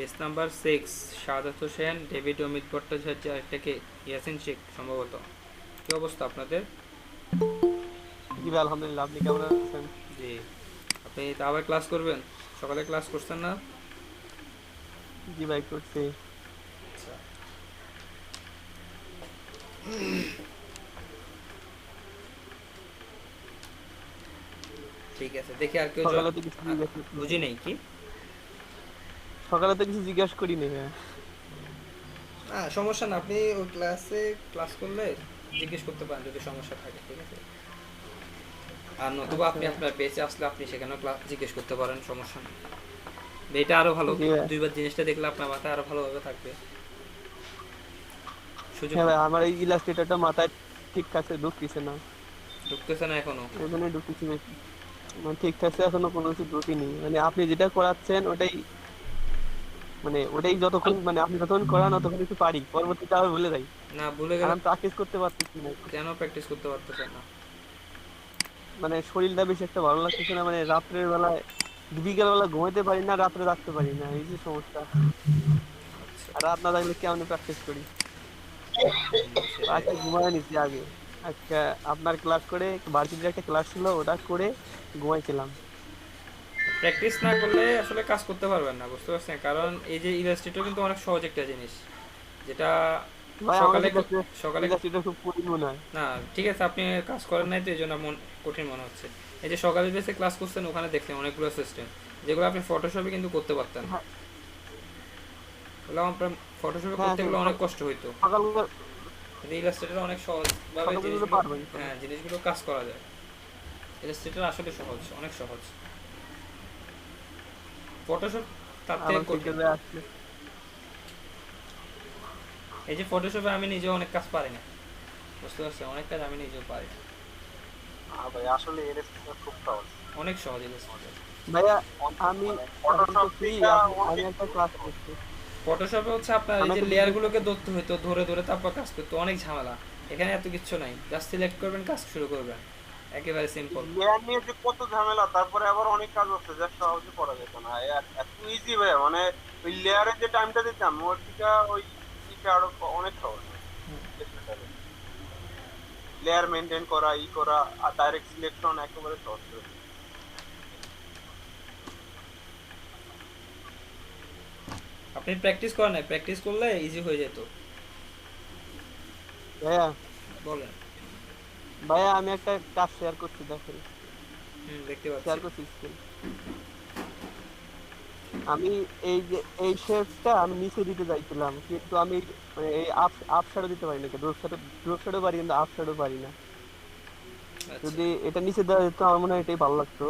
Page number 6, Shahadat Hossain, David Amit Bhattacharya, একটা কে ইয়াসিন শেখ সম্ভবত। কি অবস্থা আপনাদের? জি ভাই, আলহামদুলিল্লাহ। আপনি কেমন আছেন? জি। আপনি তা আবার ক্লাস করবেন? সকালে ক্লাস করছেন না? জি ভাই, করছি। আচ্ছা, ঠিক আছে, দেখি আর কেউ সকালে তো কিছু আ, জিজ্ঞাসা করি বুঝি নেই কি। সকালে তো কিছু জিজ্ঞাসা করিনি ভাই। না সমস্যা না, আপনি ওই ক্লাসে ক্লাস করলে জিজ্ঞেস করতে পারেন যদি সমস্যা থাকে, ঠিক আছে। আর নতুবা আচ্ছা আপনি আপনার পেজে আসলে আপনি সেখানেও ক্লাস জিজ্ঞেস করতে পারেন, সমস্যা নেই। এটা আরো ভালো, জি ভাই। দুইবার জিনিসটা দেখলে আপনার মাথায় আরো ভালোভাবে থাকবে। সুযোগ হ্যাঁ ভাই, আমার এই ইলাস্ট্রেটরটা মাথায় ঠিক আছে, ঢুকতেছে না। ঢুকতেছে না এখনো? ওই জন্যই ঢুকতেছি বেশি। মানে ঠিক আছে, এখনো কোনো কিছু ঢুকিনি। মানে আপনি যেটা করাচ্ছেন ওটাই, মানে ওটাই যতক্ষণ, মানে আপনি যতক্ষণ করান ততক্ষণ একটু পারি, পরবর্তীতে আবার ভুলে যাই। না ভুলে আর গেলে আমি প্র্যাকটিস করতে পারতেছি না। কেন প্র্যাকটিস করতে পারতেছেন না? মানে শরীরটা বেশি একটা ভালো লাগতেছে না, মানে রাত্রের বেলায়, বিকেল বেলা ঘুমাইতে পারি না, রাত্রে রাখতে পারি না, এই যে সমস্যা। আচ্ছা। আর রাত না থাকলে কেমন প্র্যাকটিস করি। সেটাই। আজকে ঘুমায় নিচ্ছি আগে। আজকে আপনার ক্লাস করে, ভার্সিটির একটা ক্লাস ছিল, ওটা করে ঘুমাইছিলাম। প্র্যাকটিস না করলে আসলে কাজ করতে পারবেন না, বুঝতে পারছেন? কারণ এই যে ইলাস্ট্রেটর কিন্তু অনেক সহজ একটা জিনিস, যেটা ভাই আমার সকালে কাছে সকালে ইলাস্ট্রেটর খুব কঠিন মনে হয়। না ঠিক আছে, আপনি কাজ করেন নাই তো এই জন্য কঠিন মনে হচ্ছে। এই যে সকালে বেসে ক্লাস করছেন ওখানে দেখলেন অনেকগুলো সিস্টেম, যেগুলো আপনি ফটোশপে কিন্তু করতে পারতেন। হ্যাঁ ওগুলো আপনার ফটোশপে হ্যাঁ, করতে গেলে অনেক কষ্ট হইতো। সকালবেলা কিন্তু ইলাস্ট্রেটর অনেক সহজভাবে সকালবেলা জিনিসগুলো, পারবো ইনশাল্লাহ। হ্যাঁ জিনিসগুলো কাজ করা যায়। ইলাস্ট্রেটর আসলে সহজ, অনেক সহজ। ফটোশপ তার থেকে আবার কঠিন। বিকেলে আসলে এই যে ফটোশপে আমি নিজেও অনেক কাজ পারি না, বুঝতে পারছেন? অনেক কাজ আমি নিজেও পারি না। ভাই আসলে ইলাস্ট্রেটর খুব সহজ। অনেক সহজ ইলাস্ট্রেটর। ভাইয়া, অনেক আমি মানে এখন তো ফটোশপ ফ্রি। থেকে আমি অনেক একটা বেশি ক্লাস সহজ। করছি। ফটোশপে হচ্ছে আপনার আমি এই যে একটা জিজ্ঞেস লেয়ারগুলোকে ধরতে হইতো, ধরে ধরে তারপর কাজ করতে অনেক ঝামেলা। এখানে এত কিচ্ছু নাই, জাস্ট সিলেক্ট করবেন, কাজ শুরু করবেন, একেবারে সিম্পল। লেয়ার নিয়ে যে কত ঝামেলা, তারপরে আবার অনেক কাজ আছে যা সহজে করা যেত না। এত ইজি ভাই, মানে ওই লেয়ারে যে টাইমটা দিতাম ওর থেকে ওই ইটা আরো অনেক সহজ ইলাস্ট্রেটরে। লেয়ার মেনটেন করা, ই করা, আর ডাইরেক্ট সিলেকশন একেবারে সহজ করে দিত। আপনি প্র্যাকটিস করেন নাই, প্র্যাকটিস করলে ইজি হয়ে যেত। ভাইয়া, বলেন। ভাইয়া আমি একটা কাজ শেয়ার করছি, দেখেন। হুম, দেখতে শেয়ার পাচ্ছি। করছি স্ক্রিন। আমি এই যে এই শেপটা আমি নিচে দিতে চাইছিলাম, কিন্তু আমি মানে এই আপ আপ শ্যাডো দিতে পারি না। ড্রপ শ্যাডো পারি, কিন্তু আপ শ্যাডো পারি না। আচ্ছা, যদি এটা নিচে দেওয়া যেত আমার মনে হয় এটাই ভালো লাগতো।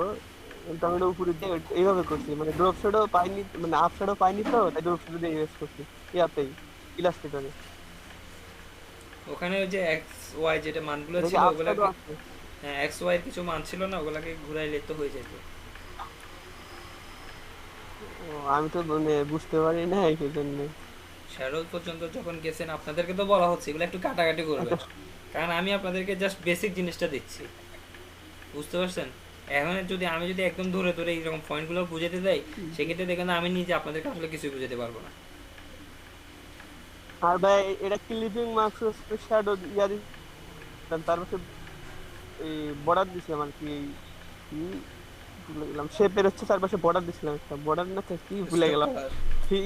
কিন্তু আমি এটা উপরে দিয়ে এইভাবে করছি, মানে ড্রপ শ্যাডো পাইনি, মানে আপ শ্যাডো পাইনি, তো তাই ড্রপ শ্যাডো দিয়ে ইউজ করছি ইয়াতেই, ইলাস্ট্রেটরে। ওখানে ওই যে এক্স ওয়াই যেটা মানগুলো এটা কি ছিল আপ শ্যাডো ওগুলাকে, আছে? হ্যাঁ এক্স ওয়াই কিছু মান ছিল না, ওগুলাকে ঘুরাইলে তো হয়ে যেত। ও, আমি তো মানে বুঝতে পারি না এই জন্য। শ্যাডো পর্যন্ত যখন গেছেন আপনাদেরকে তো বলা হচ্ছে এগুলো একটু কাটাকাটি করবেন, একটা কারণ আমি আপনাদেরকে জাস্ট বেসিক জিনিসটা দিচ্ছি, বুঝতে পারছেন? এখন যদি আমি যদি একদম ধরে ধরে এইরকম পয়েন্টগুলো বুঝাতে যাই, সেক্ষেত্রে দেখেন আমি নিজে আপনাদেরকে আসলে কিছুই বুঝাতে পারবো না। আর ভাই, এটা ক্লিপিং মার্কস শ্যাডো ইয়া দিতাম, তার পাশে এই বর্ডার দিছিলাম আর কি। কি ভুলে গেলাম, শেপের হচ্ছে চারপাশে বর্ডার দিছিলাম, একটা বর্ডার না তো কি ভুলে স্টক গেলাম। কালার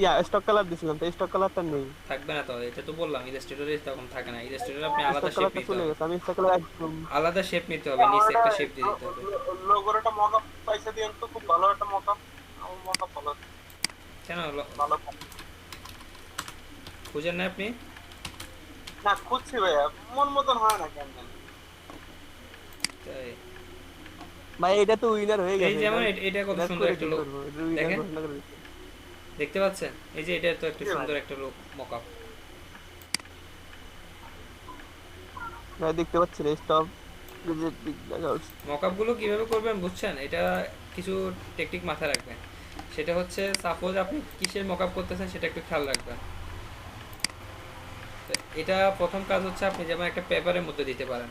ইয়া স্টক কালার দিছিলাম, তো স্টক কালারটা নেই। থাকবে না তো, এটা তো বললাম ইলাস্ট্রেটরে তখন থাকে না, ইলাস্ট্রেটরে আপনি আলাদা স্টক শেপ কালারটা নিতে চলে হবে, গেছে, আমি স্টক কালার একদম। আলাদা শেপ নিতে হবে, আমার নিচে একটা একটা শেপ দিয়ে দিতে হবে। লোগোর একটা মকআপ পাইছে দিন তো, খুব ভালো একটা মকআপ। আমার মকআপ ভালো, কেন ভালো। খুঁজেন না আপনি? না খুঁজছি ভাইয়া, মন মতন হয় না কেন জানি। তাই? ভাই এটা তো উইনার হয়ে এই গেছে, এটা যেমন এটা কত এটা সুন্দর করে একটা কি লোক, করবো, এটা উইনার দেখেন, ঘোষণা করে দিচ্ছে। দেখতে পাচ্ছেন? এই যে এটা তো একটা জি ভাই। সুন্দর একটা লোক মকআপ। ভাই দেখতে পাচ্ছি স্টপ দেখা। মকআপ গুলো কিভাবে করবেন বুঝছেন? এটা কিছু টেকনিক মাথায় রাখবেন। সেটা হচ্ছে সাপোজ আপনি কিসের মকআপ করতেছেন সেটা একটু খেয়াল রাখবেন। তো এটা প্রথম কাজ হচ্ছে আপনি যেমন একটা পেপারের মধ্যে দিতে পারেন,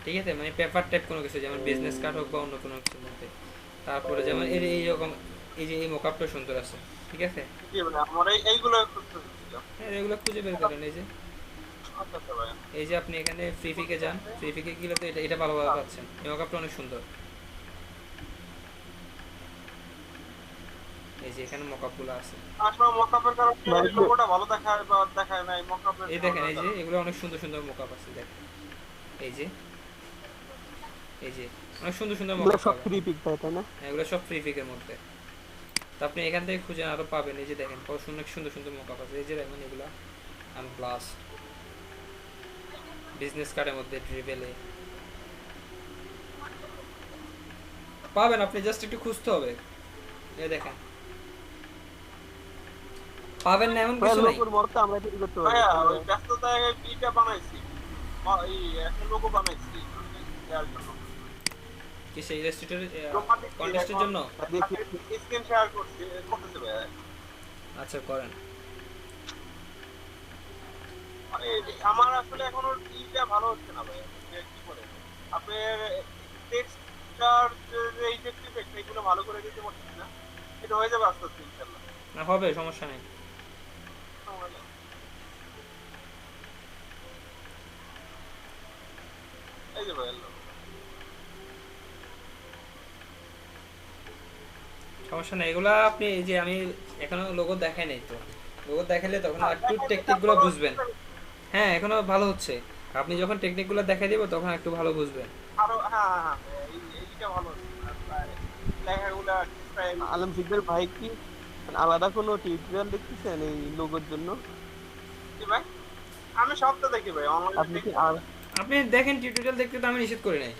ঠিক আছে? মানে পেপার টাইপ কোনো কিছু, যেমন বিজনেস কার্ড হোক বা অন্য কোনো কিছুর মধ্যে। তারপরে যেমন এইরকম, এই যে এই মকআপটা সুন্দর আছে, ঠিক আছে? জি ভাই, আমার এইগুলো খুঁজতেছিলাম। হ্যাঁ, এগুলো খুঁজে বের করেন। এই যে আচ্ছা আচ্ছা ভাই। এই যে আপনি এখানে ফ্রি পিকে যান, ফ্রি পিকে গেলে তো এটা ভালোভাবে পাচ্ছেন। এই মকআপটা অনেক সুন্দর। এই যে এখানে মকআপগুলো আছে। আসলে মকআপের কারণে ভাই লোগোটা ভালো দেখায় বা দেখায় না, এই মকআপের এই দেখেন, ঝামেলার এই যে কারণে। এগুলো অনেক সুন্দর সুন্দর মকআপ আছে, দেখেন। এই যে এই যে অনেক সুন্দর সুন্দর এগুলো মকআপ সব পাবেন। ফ্রি পিক তাই না? হ্যাঁ, এগুলো সব ফ্রি পিকের মধ্যে। তো আপনি এখান থেকে খুঁজে আরো পাবেন। এই যে দেখেন কত সুন্দর সুন্দর সুন্দর মকআপ আছে। এই যে দেখেন এগুলো আনপ্লাস, বিজনেস কার্ডের মধ্যে ড্রিবেলে পাবেন। আপনি জাস্ট একটু খুঁজতে হবে। এই দেখেন, পাবেন না এমন ভাই কিছু নাই। লোকের মতো আমরা তৈরি করতে পারি ভাইয়া তাহলে। ওই ব্যস্ততায় ইটা বানাইছি, এই একটা লোগো বানাইছি দেওয়ার জন্য। কি সেই রেস্টুরেন্টের জমা দিচ্ছি কন্টেস্টের এখন, জন্য? দেখি স্ক্রিন শেয়ার করছি, করতেছে ভাইয়া। আচ্ছা, করেন। মানে আমার আসলে এখন ওর ইটা ভালো হচ্ছে না ভাইয়া, যে কি করে আপনার টেক্সটার যে ইফেক্টিভ এগুলো ভালো করে দিতে পারছি না। এটা হয়ে যাবে আস্তে আস্তে ইনশাআল্লাহ। না, হবে, সমস্যা নেই। এই যে ভাইয়া সমস্যা নেই, এগুলা আপনি এই যে আমি এখনো লোগো দেখাই নাই তো। লোগো দেখালে তখন একটু টেকনিকগুলো বুঝবেন। হ্যাঁ, এখনো ভালো হচ্ছে। আপনি যখন টেকনিকগুলো দেখাই দিব তখন একটু ভালো বুঝবেন। আরো, হ্যাঁ হ্যাঁ হ্যাঁ, এইটা ভালো হচ্ছে না, প্রায় লেখাগুলা স্টাইল। আলম শিকদার ভাই কি আলাদা কোনো টিউটোরিয়াল দেখতেছেন এই লোগোর জন্য? কি ভাই? আমি সব তো দেখি ভাই, অনলাইনে আপনি কি দেখি। আপনি দেখেন, টিউটোরিয়াল দেখতে তো আমি নিষেধ করি নাই।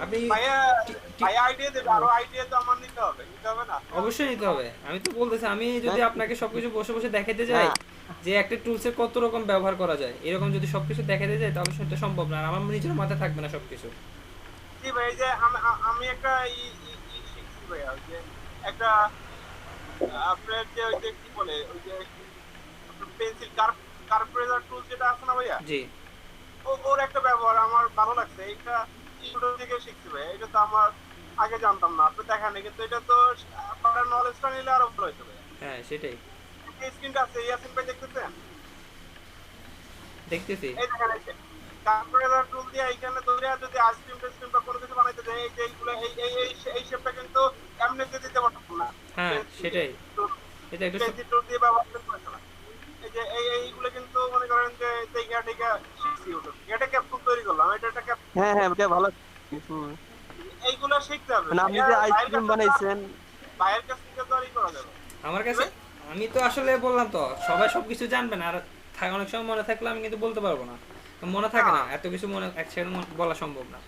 আপনি ভাইয়া, টি- টি- ভাইয়া আইডিয়া দেবে, আরো আইডিয়া তো আমার নিতে হবে না? অবশ্যই নিতে হবে। আমি তো বলতেছি, আমি যদি আপনাকে সবকিছু বসে বসে দেখাতে যাই না যে একটা টুলসের কত রকম ব্যবহার করা যায়, এরকম যদি সবকিছু দেখাতে যাই তাহলে সেটা সম্ভব না। আর আমার নিজের মাথায় থাকবে না সবকিছু। জি ভাই, এই যে আমি একটা শিখছি ভাইয়া, ওই যে একটা আপনার যে ওই যে কি বলে, ওই যে পেন্সিল কার্ভেজার টুল যেটা আছে না ভাইয়া, জি। ওর একটা ব্যবহার আমার ভালো লাগছে। এইটা ইউটিউব থেকে শিখছি ভাই, এটা তো আমার আগে জানতাম না, আপনি দেখেন নাই, কিন্তু এটা তো আপনার নলেজটা নিলে আরো ভালো হইতো ভাইয়া। হ্যাঁ, সেটাই এই স্ক্রিনটা আছে, ইয়াসিন ভাই দেখতেছেন? দেখতেছি। এই দেখেন, এই যে কার্ভেজার টুল দিয়ে এইখানে ধরে যদি আইসক্রিম টেস্ক্রিম বা কোনো কিছু বানাইতে যায়, এই যে এইগুলো এই শেপটা কিন্তু এমনিতে দিতে পারতাম না। হ্যাঁ, সেটাই। এটা একটু পেন্সিল টুল দিয়ে ব্যবহার করতে পারতাম না। এই যে এইগুলো কিন্তু মনে করেন যে দেখা দেখা শিখছি ইউটিউব থেকে। এটা ক্যাপসুল তৈরি করলাম, এটা একটা ক্যাপসুল। হ্যাঁ হ্যাঁ এটা ভালো। হুম। এইগুলো শিখতে হবে মানে আপনি যে আইসক্রিম বানাইছেন ভাইয়ের কাছ থেকে তো আরই করা যাবে। আমার কাছে, আমি তো আসলে বললাম তো সবাই সবকিছু জানবে না। আর অনেক সময় মনে থাকলে আমি কিন্তু বলতে পারবো না। মনে থাকে না, এত কিছু মনে একসাথে বলা সম্ভব না।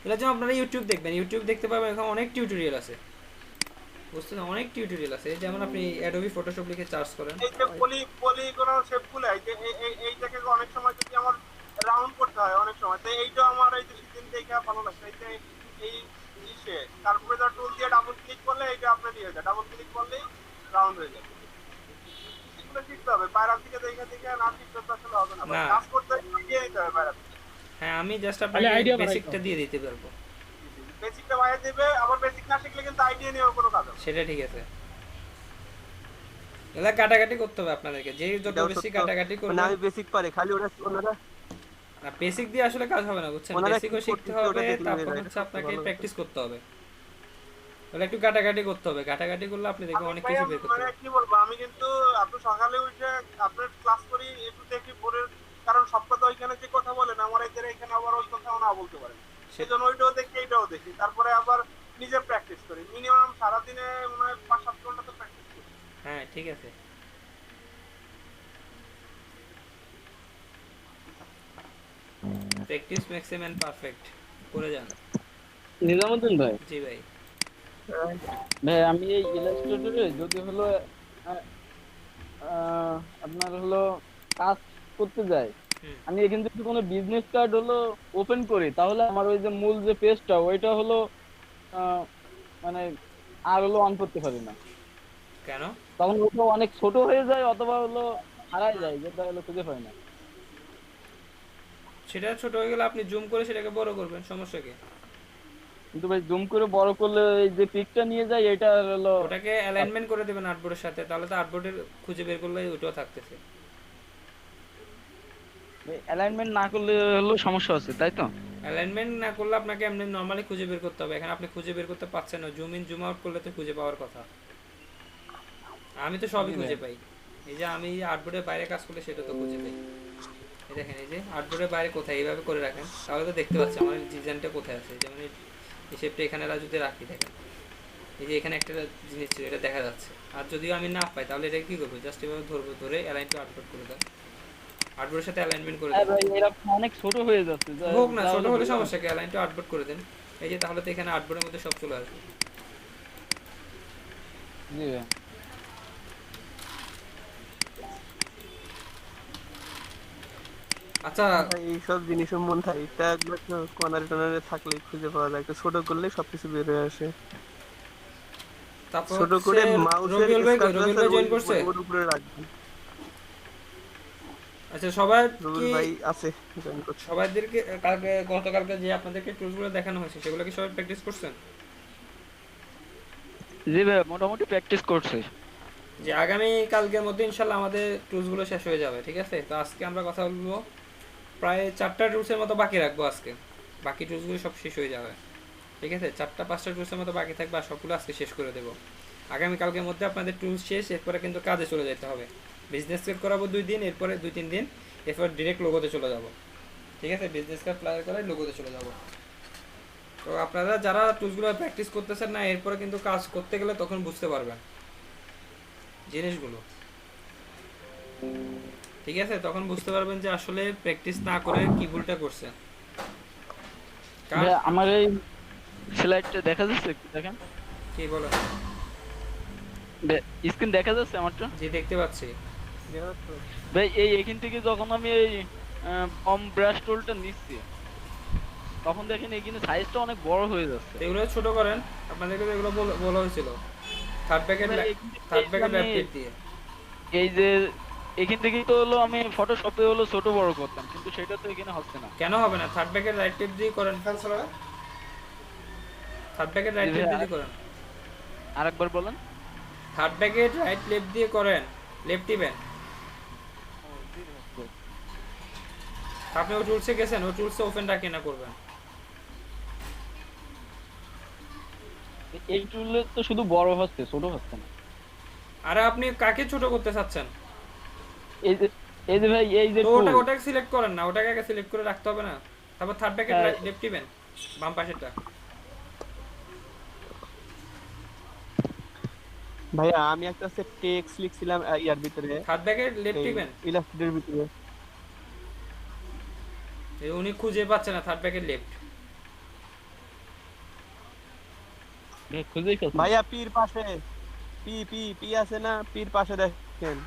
এটার জন্য আপনারা ইউটিউব দেখবেন, ইউটিউব দেখতে পাবেন, এখানে অনেক টিউটোরিয়াল আছে। বুঝছেন, অনেক টিউটোরিয়াল আছে। যেমন আপনি অ্যাডোবি ফটোশপ লিখে সার্চ করেন। এই যে পলিগনাল শেপগুলো, এই যে এইটাকে অনেক সময় যদি আমার রাউন্ড করতে হয় অনেক সময়, তো এইটা আমার এই যে সেদিন দেখা ভালো লাগছে। এই যে এই ইসে কার্ভেজার টুল দিয়ে ডাবল ক্লিক করলে এইটা আপনার ইয়ে হয়ে যায়, ডাবল ক্লিক করলেই রাউন্ড হয়ে যায়। এগুলো শিখতে হবে, বাইরের থেকে দেখে না শিখতে তো আসলে হবে না ভাই। না। কাজ করতে গিয়ে নিতে হবে বাইরের থেকে। হ্যাঁ, আমি জাস্ট খালি আপনাকে আইডিয়া বেসিকটা দিয়ে দিতে পারবো। বেসিকটা বাইরে দেবে, আবার বেসিক না শিখলে কিন্তু আইডিয়া নিয়েও কোনো কাজ হবে না। সেটা ঠিক আছে। এগুলা কাটাকাটি করতে হবে আপনাদেরকে, যে যত এটাও বেশি সত্য। কাটাকাটি মানে করবেন। আমি বেসিক পারি, খালি ওনারা বেসিক দিয়ে আসলে কাজ হবে না, বুঝছেন? ওনারা বেসিকও কি শিখতে করতেছে ওটা হবে, দেখলে তারপর এটা হচ্ছে সবচেয়ে আপনাকে ভালো হতো। প্র্যাকটিস করতে হবে। তাহলে একটু কাটাকাটি করতে হবে। কাটাকাটি করলে আপনি দেখবেন আমি অনেক ভাইয়া কিছু বের করতে মানে পারবেন। কি বলবো, আমি কিন্তু আপনি সকালে উঠে আপনার ক্লাস করি একটু দেখি ভোরের, কারণ সব কথা ওইখানে যে কথা বলেন আমার এদের এখানে আবার ওই কথাও না বলতে পারেন, সেজন্য ওইটাও দেখি এইটাও দেখি, তারপরে আবার নিজে প্র্যাকটিস করি। মিনিমাম সারাদিনে মনে হয় 5-7 ঘন্টা তো প্র্যাকটিস করি। হ্যাঁ, ঠিক আছে। Practice makes a man perfect. করে যান। নিজামুদ্দিন ভাই, জি ভাই। ভাই আমি এই ইলাস্ট্রেটরে যদি হলো আহ, আপনার হলো কাজ করতে যাই, হুম। আমি এখান থেকে কোনো বিজনেস কার্ড হলো ওপেন করি, তাহলে আমার ওই যে মূল যে পেজটা ওইটা হলো আহ, মানে আর হলো অন করতে পারি না। কেন? তখন ওটা অনেক ছোট হয়ে যায় অথবা হলো হারাই যায়, যেটা হলো খুঁজে পাই না। সেটা ছোট হয়ে গেলে আপনি জুম করে সেটাকে বড় করবেন, সমস্যা কি? কিন্তু ভাই জুম করে বড় করলে এই যে পিকটা নিয়ে যায় এটা হলো ওটাকে অ্যালাইনমেন্ট করে দেবেন আর্টবোর্ডের সাথে, তাহলে তো আর্টবোর্ডের খুঁজে বের করলে ওটাও থাকতেছে। অ্যালাইনমেন্ট না করলে হলো সমস্যা আছে তাই তো? অ্যালাইনমেন্ট না করলে আপনাকে এমনি নর্মালি খুঁজে বের করতে হবে, এখানে আপনি খুঁজে বের করতে পারছেন না, জুম ইন জুম আউট করলে তো খুঁজে পাওয়ার কথা। আমি তো সবই জি ভাই। খুঁজে পাই, এই যে আমি আর্টবোর্ডের বাইরে কাজ করলে সেটা তো খুঁজে পাই। এই দেখেন, এই যে আর্টবোর্ডের বাইরে কোথায় এইভাবে করে রাখেন তাহলে তো দেখতে পাচ্ছি আমার ডিজাইনটা কোথায় আছে, যেমন এই শেপটা এখানে যদি রাখি, দেখেন এই যে এখানে একটা জিনিস ছিল এটা দেখা যাচ্ছে। আর যদিও আমি না পাই তাহলে এটা কি করবো, জাস্ট এভাবে ধরবো, ধরে অ্যালাইন টু আর্টবোর্ড করে দেন, আর্টবোর্ডের সাথে অ্যালাইনমেন্ট করে হ্যাঁ দেন। ভাই এরকম অনেক ছোট হয়ে যাচ্ছে হোক না, যা ছোট হলো হলে বুঝলাম। সমস্যা কি, অ্যালাইন টু আর্টবোর্ড করে দেন। এই যে তাহলে তো এখানে আর্টবোর্ডের মধ্যে সব চলে আসবে। জি ভাই। আচ্ছা, ভাই এইসব জিনিসের মন থাকে, এটা একবার কর্নারে টনারে থাকলেই খুঁজে পাওয়া যায়, একটু ছোট করলেই সবকিছু বের হয়ে আসে। তারপর ছোট হচ্ছে করে মাউসের রবিউল ভাই কই? কার্সর রবিউল আছে ভাই ওই জয়েন করছে? ওর উপরে রাখবেন। আচ্ছা, সবাই রুল কি, ভাই আছে, জয়েন করছে। সবাইদেরকে কালকে গতকালকে যে আপনাদেরকে টুলসগুলো দেখানো হয়েছে সেগুলো কি সবাই প্র্যাকটিস করছেন? জি ভাই মোটামুটি প্র্যাকটিস করছে। যে আগামী কালকের মধ্যে ইনশাল্লাহ আমাদের টুলসগুলো শেষ হয়ে যাবে, ঠিক আছে? তো আজকে আমরা কথা বলবো, প্রায় 4টা টুলসের মতো বাকি রাখবো আজকে, বাকি টুলসগুলো সব শেষ হয়ে যাবে, ঠিক আছে? 4টা 5টা টুলসের মতো বাকি থাকবে, আর সবগুলো আজকে শেষ করে দেবো। আগামী কালকের মধ্যে আপনাদের টুলস শেষ, এরপরে কিন্তু কাজে চলে যেতে হবে। বিজনেস কার্ড করাবো 2 দিন, এরপরে 2-3 দিন, এরপর ডিরেক্ট লোগোতে চলে যাব, ঠিক আছে? বিজনেস কার্ড ফ্লাই করে লোগোতে চলে যাব। তো আপনারা যারা টুলসগুলো প্র্যাকটিস করতেছেন না, এরপরে কিন্তু কাজ করতে গেলে তখন বুঝতে পারবেন জিনিসগুলো, ঠিক আছে? তখন বুঝতে পারবেন যে আসলে প্র্যাকটিস না করে কি ভুলটা করছে। ভাই আমার এই স্লাইডটা দেখা যাচ্ছে একটু দেখেন। কি বলো? স্ক্রিন দেখা যাচ্ছে আমারটা? জি, দেখতে পাচ্ছি। ভাই এখান থেকে যখন আমি এই বম ব্রাশ টুলটা নিচ্ছি তখন দেখেন এখানে সাইজটা অনেক বড় হয়ে যাচ্ছে। তো এগুলো ছোট করেন, আপনাদেরকে তো এগুলো বলা হয়েছিল, থার্ড প্যাকেট, ভাই এখান থেকে থার্ড এই যে প্যাকেট আমি ল্যাপটপ দিয়ে। এই যে এখান থেকেই তো হলো আমি ফটোশপে হলো ছোট বড় করতাম কিন্তু সেটা তো এখানে হচ্ছে না। কেন হবে না? থার্ড প্যাকেট রাইট টেপ দিয়ে করেন, থার্ড প্যাকেট জি রাইট ভাই টেপ দিয়ে করেন, আরেকবার বলেন। থার্ড প্যাকেট রাইট লেফট দিয়ে করেন, লেফট টিপেন। আপনি ওই টুলসে গেছেন, ওই টুলসে ওপেন রাখি না করবেন। এই টুলে তো শুধু বড় হচ্ছে ছোট হচ্ছে না। আরে আপনি কাকে ছোট করতে চাচ্ছেন? এই যে এই যে ভাই এই যে তো টুল ওটাকে সিলেক্ট করেন না, ওটাকে আগে সিলেক্ট করে রাখতে হবে না? তারপর থার্ড প্যাকেট লেফট টিপেন, বাম পাশেরটা। ভাইয়া আমি একটা টেক্সট লিখছিলাম ইয়ার ভিতরে, থার্ড প্যাকেট লেফট এই টিপেন। ইলাস্ট্রেটর ভিতরে। উনি খুঁজে পাচ্ছে না থার্ড প্যাকেট লেফট। খুঁজেই পাচ্ছি না। ভাইয়া পির পাশে, পি পি পি আছে না, পির পাশে দেখেন,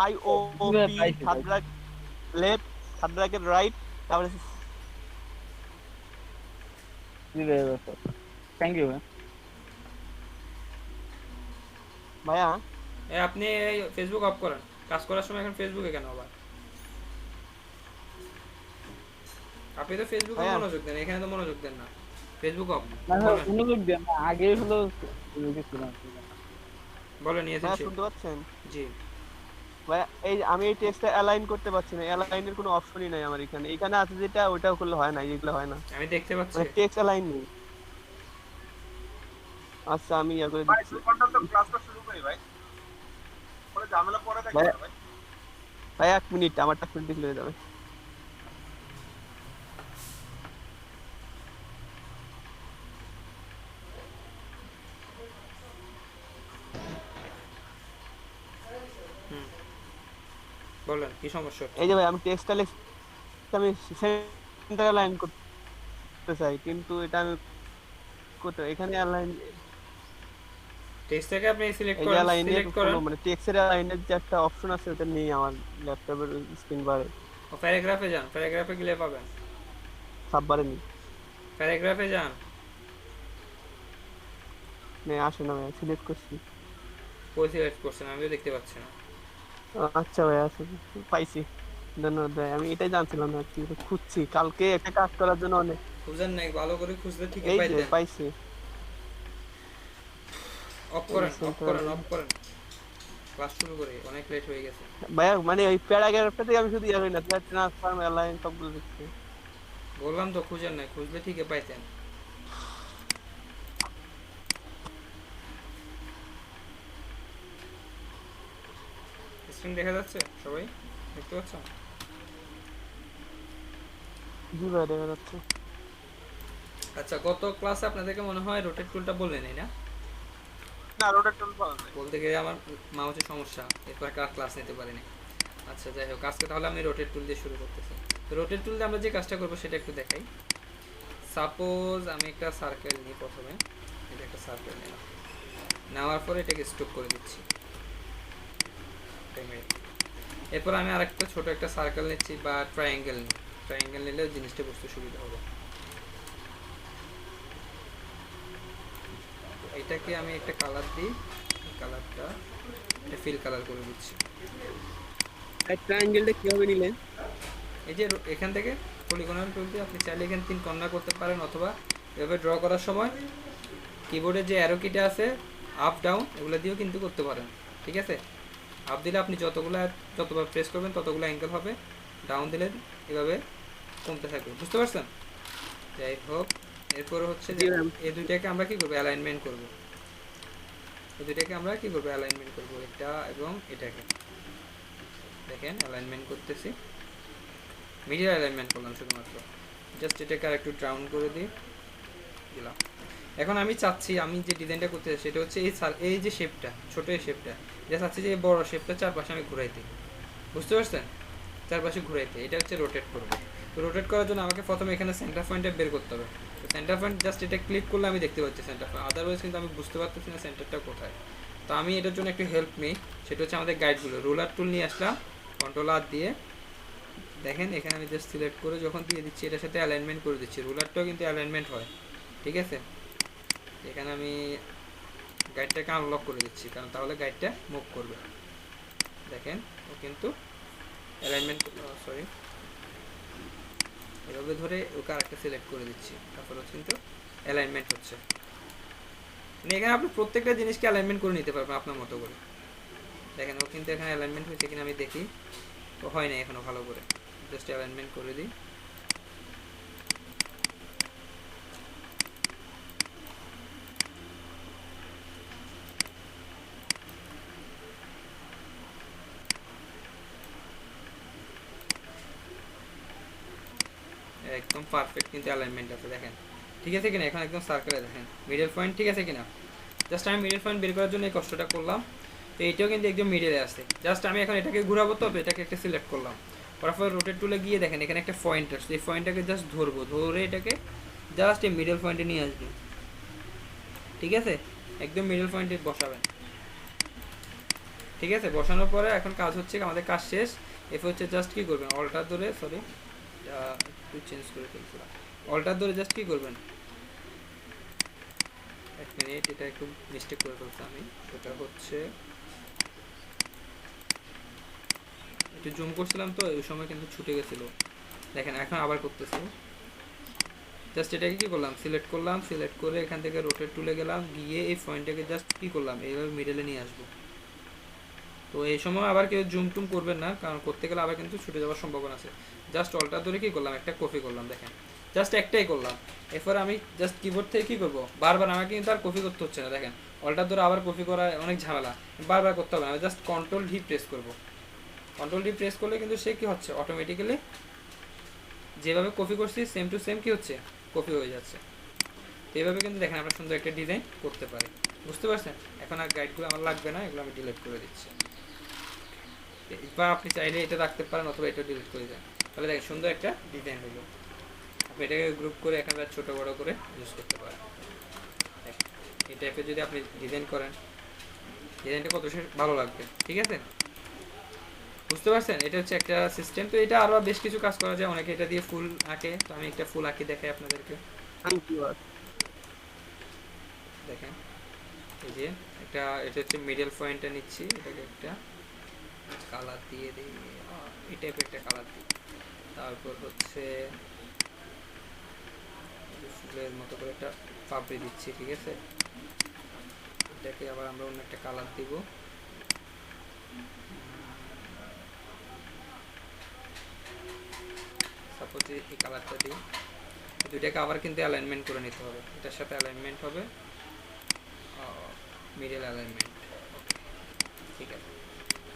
আই ও জি ভাই, পি, পাইছি, থার্ড পাইছি। Bracket left, third bracket right, তারপরে জি ভাই থ্যাংক ইউ ভাই। ভাইয়া আপনি ফেসবুক অফ করেন, কাজ করার সময় এখন ফেসবুকে কেন আবার? আপনি তো ফেসবুকে ভাইয়া মনোযোগ দেন, এখানে তো মনোযোগ দেন না। Facebook of. না না বলেন, অনুযোগ দেন না আগে হলো রেখেছিলাম। বলেন, নিয়েছেন ভাইয়া সে। শুনতে পাচ্ছেন? জি, ভাইয়া এই আমি এই টেক্সটটা অ্যালাইন করতে পারছি না, অ্যালাইনের কোনো অপশনই নাই আমার এখানে, এখানে আছে যেটা ওইটাও করলে হয় না, এগুলো হয় না, আমি দেখতে পাচ্ছি। মানে টেক্সট অ্যালাইন নেই। আচ্ছা আমি ইয়া করে ভাই দিচ্ছি। 2 ঘন্টা তো ক্লাসটা শুরু করি ভাই, পরে ঝামেলা পরে দেখি ভাইয়া না ভাই। ভাই 1 মিনিট, আমারটা খুলে দিলে হয়ে যাবে। হুম, বলেন কি সমস্যা হচ্ছে? এই যে ভাই আমি টেক্সটটা লিখছি, আমি সেন্টার অ্যালাইন করতে চাই কিন্তু এটা আমি করতে, এখানে অ্যালাইন, টেক্সট থেকে আপনি সিলেক্ট এই যে করেন, অ্যালাইনের সিলেক্ট কোনো করেন, মানে টেক্সটের অ্যালাইনের যে একটা অপশন আছে ওটা নেই আমার ল্যাপটপের স্ক্রিন বারে, ও প্যারাগ্রাফে যান, প্যারাগ্রাফে গেলে পাবেন। সাব বারে নেই, প্যারাগ্রাফে যান। নেই আসে না ভাই, সিলেক্ট করছি। কই সিলেক্ট করছেন? আমিও দেখতে পাচ্ছি না। আচ্ছা ভাই আসে, পাইছি। ধন্যবাদ ভাই, আমি এটাই জানছিলাম না আর কি, খুঁজছি কালকে একটা কাজ করার জন্য অনেক। খুঁজেন নাই, ভালো করে খুঁজলে ঠিকই এই যে পাইতেন। পাইছি। অফ এই করেন, অফ সেন্টার করেন, অফ করেন, ক্লাস শুরু করি, অনেক লেট হয়ে গেছে। ভাইয়া, মানে ওই প্যারাগ্রাফটা থেকে আমি শুধু ইয়ে হই না, ট্রান্সফর্ম অ্যালাইন সবগুলো দেখছি। বললাম তো খুঁজেন নাই, খুঁজলে ঠিকই পাইতেন। স্ক্রিন দেখা যাচ্ছে সবাই, দেখতে পাচ্ছ? জি ভাই, দেখা যাচ্ছে। আচ্ছা, গত ক্লাসে আপনাদেরকে মনে হয় রোটেট টুলটা বললেনই না? না, রোটেট টুল পাওয়া যায়। বলতে গিয়ে আমার মাউসে সমস্যা, এরপর একটা ক্লাস নিতে পারিনি। আচ্ছা যাই হোক, আজকে তাহলে আমি রোটেট টুল দিয়ে শুরু করতেছি। তো রোটেট টুল দিয়ে আমরা যে কাজটা করবো সেটা একটু দেখাই। সাপোজ আমি একটা সার্কেল নিই প্রথমে, এটা একটা সার্কেল নিলাম, নেওয়ার পরে এটাকে স্টপ করে দিচ্ছি। এরপর আমি আরেকটা ছোট একটা সার্কেল নিচ্ছি বা ট্রায়াঙ্গেল নিই, ট্রায়াঙ্গেল নিলে জিনিসটা বুঝতে সুবিধা হবে। এটাকে আমি একটা কালার দিই, কালারটা এটা ফিল কালার করে দিচ্ছি। এই ট্রায়াঙ্গেলটা কিভাবে নিলেন? এই যে এখান থেকে পলিগনাল টুল দিয়ে আপনি চাইলে এখানে 3 কর্নার করতে পারেন, অথবা এভাবে ড্র করার সময় কিবোর্ডে যে অ্যারো কিটা আছে আপ ডাউন এগুলো দিয়েও কিন্তু করতে পারেন। ঠিক আছে, আপ দিলে আপনি যতবার প্রেস করবেন ততগুলো অ্যাঙ্গেল হবে, ডাউন দিলে এভাবে কমতে থাকবে। বুঝতে পারছেন? যাই হোক, এরপরে হচ্ছে যে এই দুইটাকে আমরা কি করবো, অ্যালাইনমেন্ট করব। এই দুইটাকে আমরা কি করবো, অ্যালাইনমেন্ট করব, এটা এবং এটাকে। দেখেন অ্যালাইনমেন্ট করতেছি, মিডিয়াল অ্যালাইনমেন্ট করলাম শুধুমাত্র, জাস্ট এটাকে আর একটু ডাউন করে দিলাম। এখন আমি চাচ্ছি, আমি যে ডিজাইনটা করতে চাই সেটা হচ্ছে এই যে শেপটা, ছোট এই শেপটা, এটা চাচ্ছি যে এই বড় শেপটা চারপাশে আমি ঘুরাইতে। বুঝতে পারছেন? চারপাশে ঘুরাইতে, এটা হচ্ছে রোটেট করব। তো রোটেট করার জন্য আমাকে প্রথমে এখানে সেন্টার পয়েন্টটা বের করতে হবে। তো সেন্টার পয়েন্ট জাস্ট এটা ক্লিক করলে আমি দেখতে পাচ্ছি সেন্টার পয়েন্ট, আদারওয়াইজ কিন্তু আমি বুঝতে পারতেছি না সেন্টারটা কোথায়। তো আমি এটার জন্য একটু হেল্প নিই, সেটা হচ্ছে আমাদের গাইডগুলো। রুলার টুল নিয়ে আসলাম, কন্ট্রোল আর দিয়ে দেখেন এখানে আমি জাস্ট সিলেক্ট করে যখন দিয়ে দিচ্ছি এটার সাথে অ্যালাইনমেন্ট করে দিচ্ছি, রুলারটাও কিন্তু অ্যালাইনমেন্ট হয়। ঠিক আছে, এখানে আমি গাইডটাকে আনলক করে দিচ্ছি, কারণ তাহলে গাইডটা মুভ করবে। দেখেন ও কিন্তু অ্যালাইনমেন্ট, সরি, এভাবে ধরে ওকে আরেকটা সিলেক্ট করে দিচ্ছি, তারপর কিন্তু অ্যালাইনমেন্ট হচ্ছে। মানে এখানে আপনি প্রত্যেকটা জিনিসকে অ্যালাইনমেন্ট করে নিতে পারবেন আপনার মতো করে। দেখেন ও কিন্তু এখানে অ্যালাইনমেন্ট হয়েছে কিনা আমি দেখি, তো হয় না এখনো ভালো করে, জাস্ট অ্যালাইনমেন্ট করে দিই। একদম পারফেক্ট কিন্তু অ্যালাইনমেন্ট আছে দেখেন, ঠিক আছে কিনা? এখন একদম সার্কেলে দেখেন মিডল পয়েন্ট ঠিক আছে কিনা। জাস্ট আমি মিডল পয়েন্ট বের করার জন্য এই কষ্টটা করলাম। তো এইটাও কিন্তু একদম মিডলে আসছে, জাস্ট আমি এখন এটাকে ঘুরাবো, তো এটাকে একটা সিলেক্ট করলাম, করার পর রোটেট টুলে গিয়ে দেখেন এখানে একটা পয়েন্ট আসছে, এই পয়েন্টটাকে জাস্ট ধরবো, ধরে এটাকে জাস্ট এই মিডল পয়েন্টে নিয়ে আসবে। ঠিক আছে, একদম মিডল পয়েন্টে বসাবেন। ঠিক আছে, বসানোর পরে এখন কাজ হচ্ছে, আমাদের কাজ শেষ। এরপর হচ্ছে জাস্ট কি করবেন, অল্টার ধরে, সরি একটু চেঞ্জ করে ফেলছিলাম, অল্টার ধরে জাস্ট কি করবেন, এক মিনিট, এটা একটু মিস্টেক করে ফেলছি আমি, সেটা হচ্ছে একটু জুম করছিলাম তো ওই সময় কিন্তু ছুটে গেছিলো। দেখেন এখন আবার করতেছি, জাস্ট এটাকে কি করলাম, সিলেক্ট করলাম, সিলেক্ট করে এখান থেকে রোটেট টুলে গেলাম, গিয়ে এই পয়েন্টটাকে জাস্ট কি করলাম, এইভাবে মিডলে নিয়ে আসবো। তো এই সময় আবার কেউ জুম টুম করবেন না, কারণ করতে গেলে আবার কিন্তু ছুটে যাওয়ার সম্ভাবনা আছে। জাস্ট অল্টার ধরে কি করলাম, একটা কপি করলাম, দেখেন জাস্ট একটাই করলাম। এরপরে আমি জাস্ট কিবোর্ড থেকে কি করবো, বারবার আমাকে কিন্তু আর কপি করতে হচ্ছে না। দেখেন অল্টার ধরে আবার কপি করা অনেক ঝামেলা, বারবার করতে হবে না, আমি জাস্ট কন্ট্রোল ডি প্রেস করবো। কন্ট্রোল ডি প্রেস করলে কিন্তু সে কি হচ্ছে, অটোমেটিক্যালি যেভাবে কপি করছি সেম টু সেম কি হচ্ছে, কপি হয়ে যাচ্ছে। তো এইভাবে কিন্তু দেখেন আমরা সুন্দর একটা ডিজাইন করতে পারি। বুঝতে পারছেন? এখন আর গাইডগুলো আমার লাগবে না, এগুলো আমি ডিলিট করে দিচ্ছি। বা আপনি চাইলে এটা রাখতে পারেন, অথবা এটা ডিলিট করে দেন, তাহলে দেখেন সুন্দর একটা ডিজাইন হলো। আপনি এটাকে গ্রুপ করে এখানে ছোটো বড়ো করে ইউজ করতে পারেন। এই টাইপের যদি আপনি ডিজাইন করেন, ডিজাইনটা কত ভালো লাগবে। ঠিক আছে, বুঝতে পারছেন? এটা হচ্ছে একটা সিস্টেম। তো এটা আরও বেশ কিছু কাজ করা যায়, অনেকে এটা দিয়ে ফুল আঁকে, তো আমি একটা ফুল আঁকি দেখাই আপনাদেরকে। Thank you. দেখেন এই যে এটা হচ্ছে মিডল পয়েন্টটা নিচ্ছি, এটাকে একটা কালার দিয়ে দিই, এই টাইপের একটা কালার দিই। তারপর হচ্ছে ফুলের মতো করে একটা পাপড়ি দিচ্ছি, ঠিক আছে। এটাকে আবার আমরা অন্য একটা কালার দিব, সাপোজ এই কালারটা দিই। দুইটাকে আবার কিন্তু অ্যালাইনমেন্ট করে নিতে হবে, এটার সাথে অ্যালাইনমেন্ট হবে মিডল অ্যালাইনমেন্ট, ঠিক আছে।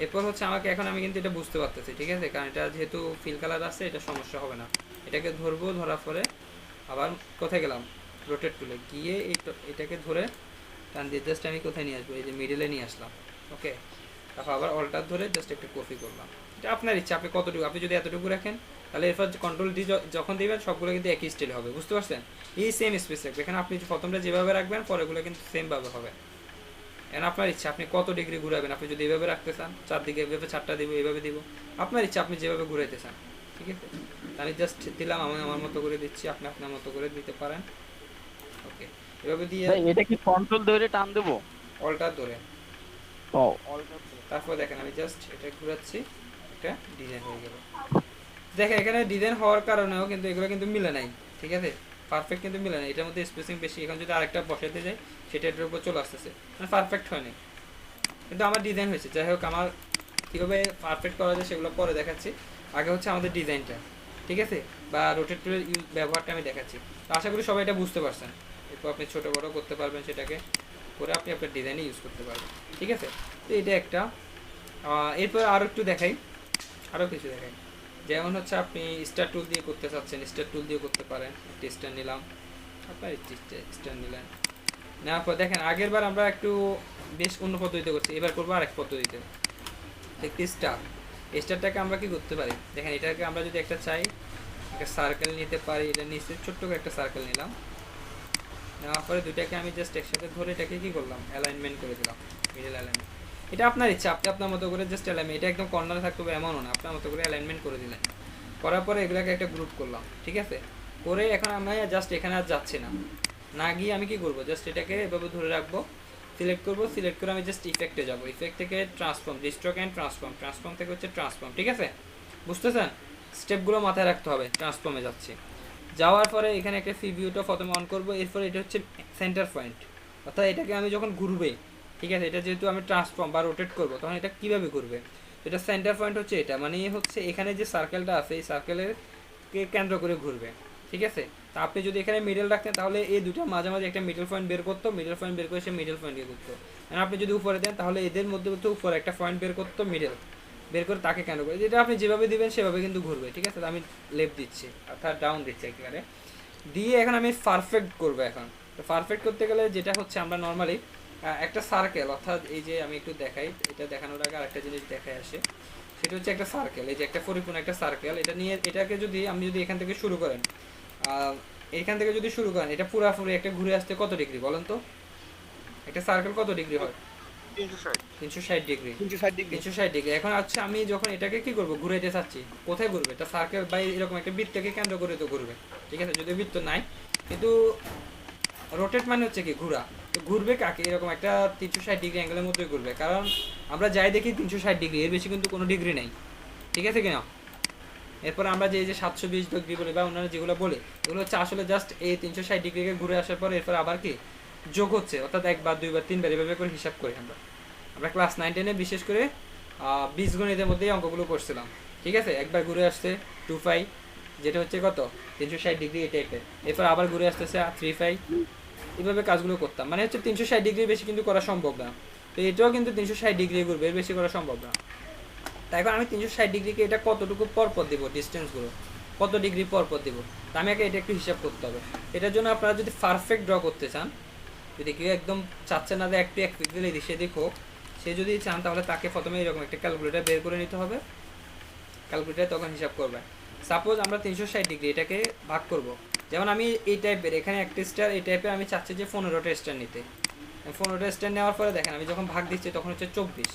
এরপর হচ্ছে আমাকে এখন আমি কিন্তু এটা বুঝতে পারতেছি, ঠিক আছে, কারণ এটা যেহেতু ফিল কালার আছে এটা সমস্যা হবে না। এটাকে ধরবো, ধরার পরে আবার কোথায় গেলাম, রোটেট টুলে গিয়ে এটাকে ধরে টান দিয়ে জাস্ট আমি কোথায় নিয়ে আসবো, এই যে মিডলে নিয়ে আসলাম, ওকে। তারপর আবার অল্টার ধরে জাস্ট একটু কপি করলাম। এটা আপনার ইচ্ছা, আপনি কতটুকু, আপনি যদি এতটুকু রাখেন তাহলে এরপর কন্ট্রোল ডি যখন দিবেন সবগুলো কিন্তু একই স্টাইল হবে, বুঝতে পারছেন। এই সেম স্পেস রাখবে, এখানে আপনি প্রথমটা যেভাবে রাখবেন পরেগুলো কিন্তু সেমভাবে হবে। এখন আপনার ইচ্ছা আপনি কত ডিগ্রি ঘুরাবেন, আপনি যদি এভাবে রাখতে চান চারদিকে এভাবে 4টা দিব, এইভাবে দিব, আপনার ইচ্ছা আপনি যেভাবে ঘুরাইতে চান, ঠিক আছে। আমি জাস্ট দিলাম, আমি আমার মতো করে দিচ্ছি, আপনি আপনার মতো করে দিতে পারেন, ওকে। এভাবে দিয়ে ভাই এটা কি কন্ট্রোল ধরে টান দেবো? অল্টার ধরে, ও তারপর দেখেন আমি জাস্ট এটা ঘুরাচ্ছি, এটা ডিজাইন হয়ে গেল। দেখেন এখানে ডিজাইন হওয়ার কারণেও কিন্তু এগুলো কিন্তু মিলে নাই, ঠিক আছে, পারফেক্ট কিন্তু মিলে নাই, এটার মধ্যে স্পেসিং বেশি। এখন যদি আরেকটা বসাতে যাই সেটা এটার উপর চলে আসতেছে, মানে পারফেক্ট হয়নি, কিন্তু আমার ডিজাইন হয়েছে। যাই হোক, আমার কীভাবে পারফেক্ট করা যায় সেগুলো পরে দেখাচ্ছি, আগে হচ্ছে আমাদের ডিজাইনটা, ঠিক আছে, বা রোটেট টুলের ব্যবহারটা আমি দেখাচ্ছি। তো আশা করি সবাই এটা বুঝতে পারছেন। এরপর আপনি ছোটো বড়ো করতে পারবেন, সেটাকে করে আপনি আপনার ডিজাইনে ইউজ করতে পারবেন, ঠিক আছে। তো এটা একটা, এরপর আরও একটু দেখাই, আরও কিছু দেখাই। যেমন হচ্ছে আপনি স্টার টুল দিয়ে করতে চাচ্ছেন, স্টার টুল দিয়ে করতে পারেন। একটা স্টার নিলাম, আপনার স্টার নিলেন, নেওয়ার পর দেখেন আগের বার আমরা একটু বেশ অন্য পদ্ধতিতে করছি, এবার করবো আরেক পদ্ধতিতে। একটি স্টার, এই স্টারটাকে আমরা কি করতে পারি, দেখেন এটাকে আমরা যদি একটা চাই একটা সার্কেল নিতে পারি, এটা নিচে ছোট্ট করে একটা সার্কেল নিলাম, নেওয়ার পরে দুইটাকে আমি জাস্ট একসাথে ধরে এটাকে কি করলাম, অ্যালাইনমেন্ট করে দিলাম, মিডল অ্যালাইনমেন্ট। এটা আপনার ইচ্ছা, আপনি আপনার মতো করে জাস্ট অ্যালাইনমেন্ট, এটা একদম কর্নারে থাকতে হবে এমনও না, আপনার মতো করে অ্যালাইনমেন্ট করে দিলেন। করার পরে এগুলোকে একটা গ্রুপ করলাম, ঠিক আছে, করে এখন আমি জাস্ট এখানে আর যাচ্ছি না, না গিয়ে আমি কি করবো, জাস্ট এটাকে এভাবে ধরে রাখবো, সিলেক্ট করবো, সিলেক্ট করে আমি জাস্ট ইফেক্টে যাবো, ইফেক্ট থেকে ট্রান্সফর্ম, ডিস্ট্রক অ্যান্ড ট্রান্সফর্ম, ট্রান্সফর্ম থেকে হচ্ছে ট্রান্সফর্ম, ঠিক আছে, বুঝতেছেন। স্টেপগুলো মাথায় রাখতে হবে। ট্রান্সফর্মে যাচ্ছি, যাওয়ার পরে এখানে একটা প্রিভিউটা প্রথমে অন করবো, এরপরে এটা হচ্ছে সেন্টার পয়েন্ট, অর্থাৎ এটাকে আমি যখন ঘুরবে, ঠিক আছে, এটা যেহেতু আমি ট্রান্সফর্ম বা রোটেট করবো তখন এটা কীভাবে ঘুরবে, এটা সেন্টার পয়েন্ট হচ্ছে এটা, মানে হচ্ছে এখানে যে সার্কেলটা আছে এই সার্কেলের কে কেন্দ্র করে ঘুরবে, ঠিক আছে। তা আপনি যদি এখানে মিডল রাখতেন তাহলে এই দুটো মাঝামাঝি একটা মিডল পয়েন্ট বের করতো, মিডল পয়েন্ট বের করে সে মিডল পয়েন্টকে ঘুরতো। আর আপনি যদি উপরে দেন তাহলে এদের মধ্যে উপরে একটা পয়েন্ট বের করতো, মিডল বের করে তাকে কেন করে, যেটা আপনি যেভাবে দিবেন সেভাবে কিন্তু ঘুরবে, ঠিক আছে। আমি লেফট দিচ্ছি অর্থাৎ ডাউন দিচ্ছি একেবারে দিয়ে, এখন আমি পারফেক্ট করবো। এখন তো পারফেক্ট করতে গেলে যেটা হচ্ছে আমরা নর্মালি একটা সার্কেল, অর্থাৎ এই যে আমি একটু দেখাই, এটা দেখানোর আগে আরেকটা জিনিস দেখাই আসে, সেটা হচ্ছে একটা সার্কেল, এই যে একটা পরিপূর্ণ একটা সার্কেল, এটা নিয়ে এটাকে যদি আপনি যদি এখান থেকে শুরু করেন, এইখান থেকে যদি শুরু করেন, এটা পুরাপুরি একটা ঘুরে আসতে কত ডিগ্রি বলেন তো, একটা সার্কেল কত ডিগ্রি হয়, 360 ডিগ্রি, 360 ডিগ্রি। এখন আচ্ছা আমি যখন এটাকে কি করব, ঘুরাইতে চাচ্ছি, কোথায় ঘুরবে, এটা সার্কেল বা এরকম একটা বৃত্তকে কেন্দ্র করে তো ঘুরবে, ঠিক আছে, যদি বৃত্ত নাই, কিন্তু রোটেট মানে হচ্ছে কি ঘোরা, তো ঘুরবে কাকে, এরকম একটা 360 ডিগ্রি অ্যাঙ্গেলের মধ্যে ঘুরবে, কারণ আমরা যাই দেখি 360 ডিগ্রি, এর বেশি কিন্তু কোনো ডিগ্রি নেই, ঠিক আছে কিনা। এরপর আমরা যে 720 ডিগ্রি বলি বা অন্যান্য যেগুলো বলি, এগুলো হচ্ছে আসলে জাস্ট এই 360 ডিগ্রিকে ঘুরে আসার পর এরপর আবার কি যোগ হচ্ছে, অর্থাৎ একবার দুইবার তিনবার এভাবে করে হিসাব করি আমরা ক্লাস 9-10-এ বিশেষ করে বীজগণিতের মধ্যে এই অঙ্কগুলো করছিলাম, ঠিক আছে। একবার ঘুরে আসছে 2π, যেটা হচ্ছে কত 360 ডিগ্রি এই টাইপের, এরপর আবার ঘুরে আসতেছে 3π, এইভাবে কাজগুলো করতাম, মানে হচ্ছে 360 ডিগ্রি বেশি কিন্তু করা সম্ভব না, তো এটাও কিন্তু 360 ডিগ্রি ঘুরবে, এর বেশি করা সম্ভব না। তাই এখন আমি 360 ডিগ্রিকে এটা কতটুকু পরপর দেবো, ডিস্টেন্সগুলো কত ডিগ্রি পরপর দেবো, তা আমি আগে এটা একটু হিসাব করতে হবে। এটার জন্য আপনারা যদি পারফেক্ট ড্র করতে চান, যদি কেউ একদম চাচ্ছে না যে একটু এক পিক্সেল এদিক সেদিক হোক, সে যদি চান তাহলে তাকে প্রথমে এরকম একটা ক্যালকুলেটার বের করে নিতে হবে, ক্যালকুলেটার তখন হিসাব করবে। সাপোজ আমরা 360 ডিগ্রি এটাকে ভাগ করব, যেমন আমি এই টাইপের এখানে একটা স্টার, এই টাইপের আমি চাচ্ছি যে 15টা স্টার নিতে, 15টা স্টার নেওয়ার পরে দেখেন আমি যখন ভাগ দিচ্ছি তখন হচ্ছে 24,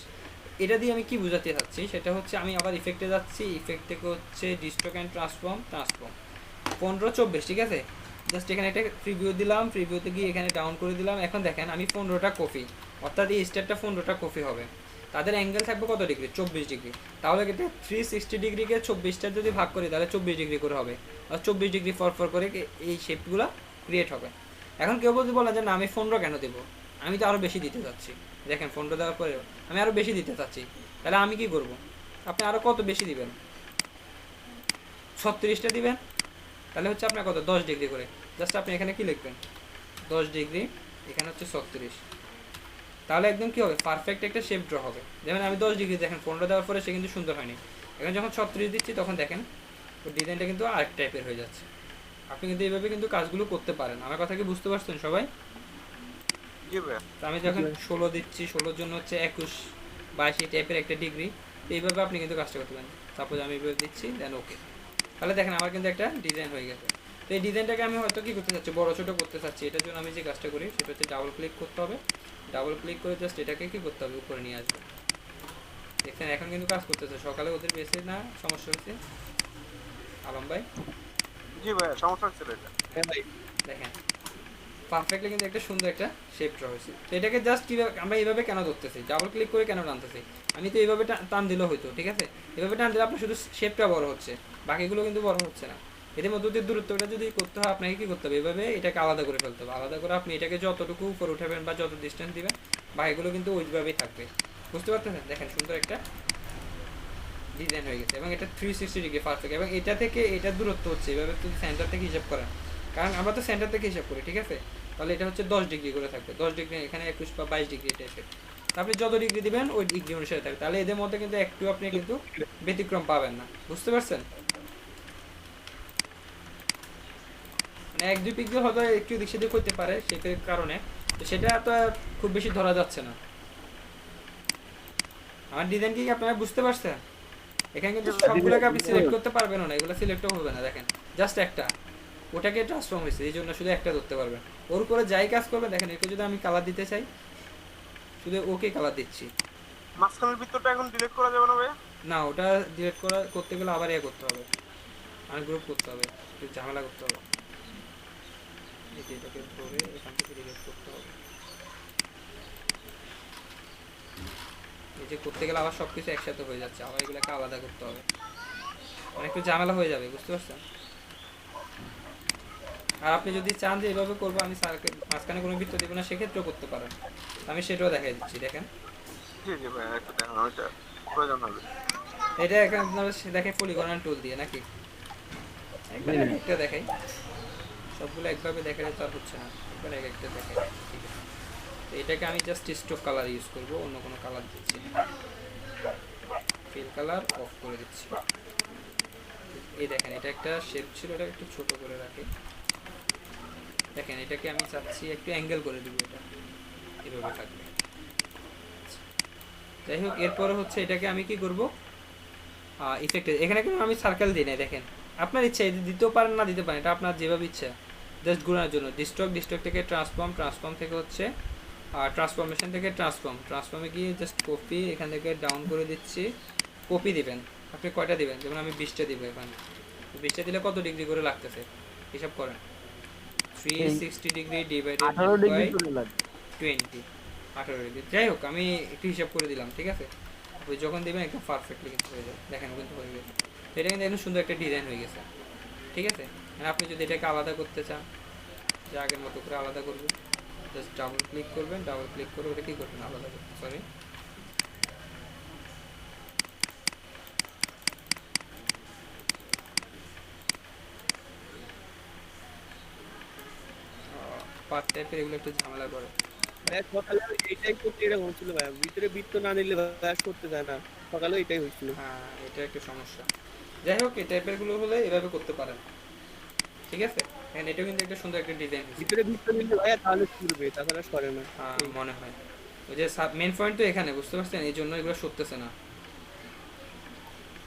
এটা দিয়ে আমি কি বোঝাতে চাচ্ছি সেটা হচ্ছে আমি আবার ইফেক্টে যাচ্ছি, ইফেক্ট থেকে হচ্ছে ডিস্ট্রক অ্যান্ড ট্রান্সফর্ম, 15 24, ঠিক আছে। জাস্ট এখানে একটা প্রিভিউ দিলাম, প্রিভিউতে গিয়ে এখানে ডাউন করে দিলাম। এখন দেখেন আমি 15টা কপি, অর্থাৎ এই স্টারটা 15টা কপি হবে, তাদের অ্যাঙ্গেল থাকবে কত ডিগ্রি, 24 ডিগ্রি। তাহলে কিন্তু 360 ডিগ্রিকে 24টা যদি ভাগ করি তাহলে 24 ডিগ্রি করে হবে, আর 24 ডিগ্রি ফর করে এই শেপগুলো ক্রিয়েট হবে। এখন কেউ যদি বলে যে না আমি 15 কেন দেবো, আমি তো আরও বেশি দিতে চাচ্ছি, দেখেন 15 দেওয়ার পরে আমি আরও বেশি দিতে চাচ্ছি, তাহলে আমি কি করব, আপনি আরও কত বেশি দিবেন, 36টা দিবেন, তাহলে হচ্ছে আপনার কত 10 ডিগ্রি করে। জাস্ট আপনি এখানে কি লিখবেন 10 ডিগ্রি, এখানে হচ্ছে 36, তাহলে একদম কি হবে পারফেক্ট একটা শেপ ড্র হবে। যেমন আমি 10 ডিগ্রি দেখেন 15 দেওয়ার পরে সে কিন্তু সুন্দর হয়নি, এখন যখন 36 দিচ্ছি তখন দেখেন ওই ডিজাইনটা কিন্তু আরেক টাইপের হয়ে যাচ্ছে। আপনি কিন্তু এইভাবে কিন্তু কাজগুলো করতে পারেন। আমার কথা কি বুঝতে পারছেন সবাই? জি ভাইয়া। তো আমি যখন 16 দিচ্ছি, 16 জন্য হচ্ছে 21 22 এই টাইপের একটা ডিগ্রি, এইভাবে আপনি কিন্তু কাজটা করতে পারেন। সাপোজ আমি এইভাবে দিচ্ছি, দেন ওকে, তাহলে দেখেন আমার কিন্তু একটা ডিজাইন হয়ে গেছে। তো এই ডিজাইনটাকে আমি হয়তো কি করতে চাচ্ছি, বড় ছোটো করতে চাচ্ছি, এটার জন্য আমি যে কাজটা করি সেটা হচ্ছে ডাবল ক্লিক করতে হবে, ডাবল ক্লিক করে জাস্ট এটাকে কি করতে হবে উপরে নিয়ে আসবে। দেখছেন এখন কিন্তু কাজ করতেছে। সকালে ওদের বেশি না সমস্যা হচ্ছে আলম ভাই? জি ভাইয়া, সমস্যা হচ্ছে এটা। হ্যাঁ ভাই। দেখেন পারফেক্টলি কিন্তু একটা সুন্দর একটা শেপ ড্র হয়েছে। তো এটাকে জাস্ট কীভাবে আমরা এইভাবে কেন ধরতেছি, ডাবল ক্লিক করে কেন টানতেছি, আমি তো এইভাবে টান দিলেও হয়তো, ঠিক আছে, এভাবে টান দিলে আপনার শুধু শেপটা বড় হচ্ছে, বাকিগুলো কিন্তু বড় হচ্ছে না। এদের মধ্যে দিয়ে দূরত্বটা যদি করতে হয় আপনাকে কী করতে হবে, এভাবে এটাকে আলাদা করে ফেলতে হবে। আলাদা করে আপনি এটাকে যতটুকু উপরে উঠাবেন বা যত ডিস্টেন্স দিবেন বাকিগুলো কিন্তু ওইভাবেই থাকবে। বুঝতে পারতেছেন? দেখেন সুন্দর একটা ডিজাইন হয়ে গেছে এবং এটা 360 ডিগ্রি পারফেক্ট। এবং এটা থেকে এটার দূরত্ব হচ্ছে এভাবে যদি সেন্টার থেকে হিসাব করেন, কারণ আমরা তো সেন্টার থেকে হিসাব করি, ঠিক আছে, তাহলে এটা হচ্ছে 10 ডিগ্রি করে থাকবে। 10 ডিগ্রি এখানে 21 বা 22 ডিগ্রি টাইপের, আপনি যত ডিগ্রি দিবেন ওই ডিগ্রি অনুসারে থাকবে। তাহলে এদের মধ্যে কিন্তু একটু আপনি কিন্তু ব্যতিক্রম পাবেন না। বুঝতে পারছেন? মানে 1-2 পিক্সেল হয়তো একটু দিক সেদিক করতে পারে শেপের কারণে, তো সেটা তো খুব বেশি ধরা যাচ্ছে না। আমার ডিজাইন কি আপনারা বুঝতে পারছেন? এখানে কিন্তু সবগুলোকে আপনি সিলেক্ট করতে পারবেন না, এগুলো সিলেক্টও হবে না। দেখেন জাস্ট একটা, ওটাকে ট্রান্সফর্ম হয়েছে এই জন্য শুধু একটা ধরতে পারবেন। ওর উপরে যাই কাজ করবেন, দেখেন একে যদি আমি কালার দিতে চাই শুধু ওকে কালার দিচ্ছি। মাঝখানের ভিতরটা এখন ডিলিট করা যাবে না ভাইয়া? না, ওটা ডিলিট করতে গেলে আবার করতে হবে, আর গ্রুপ করতে হবে, একটু ঝামেলা করতে হবে। এটাকে ধরে এখান থেকে ডিলিট করতে হবে। এই যে করতে গেলে আবার সবকিছু একসাথে হয়ে যাচ্ছে, আবার এগুলোকে আলাদা করতে হবে, মানে একটু ঝামেলা হয়ে যাবে। বুঝতে পারছেন? আর আপনি যদি চান যে এভাবে করবো আমি মাঝখানে কোনো বৃত্ত দেবো না, সেক্ষেত্রেও করতে পারেন। আমি সেটাও দেখাই দিচ্ছি। দেখেন জি জি ভাইয়া, একটু দেখান, ওইটা প্রয়োজন হবে। এটা এখানে আপনারা দেখে পলিগনাল টুল দিয়ে নাকি একবার একটা দেখাই, সবগুলো একভাবে দেখালে তো আর হচ্ছে না, একবার এক একটা দেখাই। ঠিক আছে, তো এটাকে আমি জাস্ট স্ট্রোক কালার ইউজ করবো, অন্য কোনো কালার দিচ্ছি না, ফিল কালার অফ করে দিচ্ছি। এই দেখেন এটা একটা শেপ ছিল, এটা একটু ছোট করে রাখি। দেখেন এটাকে আমি চাচ্ছি একটু অ্যাঙ্গেল করে দিব, এটা এভাবে থাকবে। যাই হোক, এরপরে হচ্ছে এটাকে আমি কি করব, ইফেক্ট এখানে কিন্তু আমি সার্কেল দিই না। দেখেন আপনার ইচ্ছা দিতেও পারেন না দিতে পারেন, এটা আপনার যেভাবে ইচ্ছা, জাস্ট ঘোরানোর জন্য। ডিস্ট্রক থেকে ট্রান্সফর্ম থেকে হচ্ছে ট্রান্সফরমেশন থেকে ট্রান্সফর্মে গিয়ে জাস্ট কপি, এখান থেকে ডাউন করে দিচ্ছি। কপি দিবেন, আপনি কয়টা দিবেন, যেমন আমি 20টা দিব। এখানে 20টা দিলে কত ডিগ্রি করে লাগতেছে হিসাব করেন, 360 ডিগ্রি ডিভাইডেড 18 ডিগ্রি বাই করে লাগে। 20, 18 ডিগ্রি। যাই হোক আমি একটু হিসাব করে দিলাম, ঠিক আছে। ওই যখন দেবেন একদম পারফেক্টলি কিন্তু হয়ে যাবে। দেখেন ও কিন্তু হয়ে গেছে, এটা কিন্তু একদম সুন্দর একটা ডিজাইন হয়ে গেছে, ঠিক আছে। আর আপনি যদি এটাকে আলাদা করতে চান, যে আগের মতো করে আলাদা করবেন, জাস্ট ডাবল ক্লিক করবেন, ডাবল ক্লিক করে ওটা কী করবেন আলাদা করবেন, সরি পার্ট টাইপের, এগুলো একটু ঝামেলা করে। ভাইয়া সকালে এইটাই করতে এরকম হচ্ছিল ভাইয়া, ভিতরে বৃত্ত না নিলে ভাইয়া করতে যায় না, সকালেও এটাই হচ্ছিল। হ্যাঁ, এটা একটু সমস্যা। যাই হোক এই টাইপের গুলো হলে এভাবে করতে পারেন, ঠিক আছে। এখানে এটাও কিন্তু একটা সুন্দর একটা ডিজাইন হয়েছে, ভিতরে বৃত্ত নিলে ভাইয়া তাহলে সরবে, তাছাড়া সরে না। মনে হয়। ওই যে মেন পয়েন্ট তো এখানে, বুঝতে পারছেন, এই জন্য এগুলো সরতেছে না,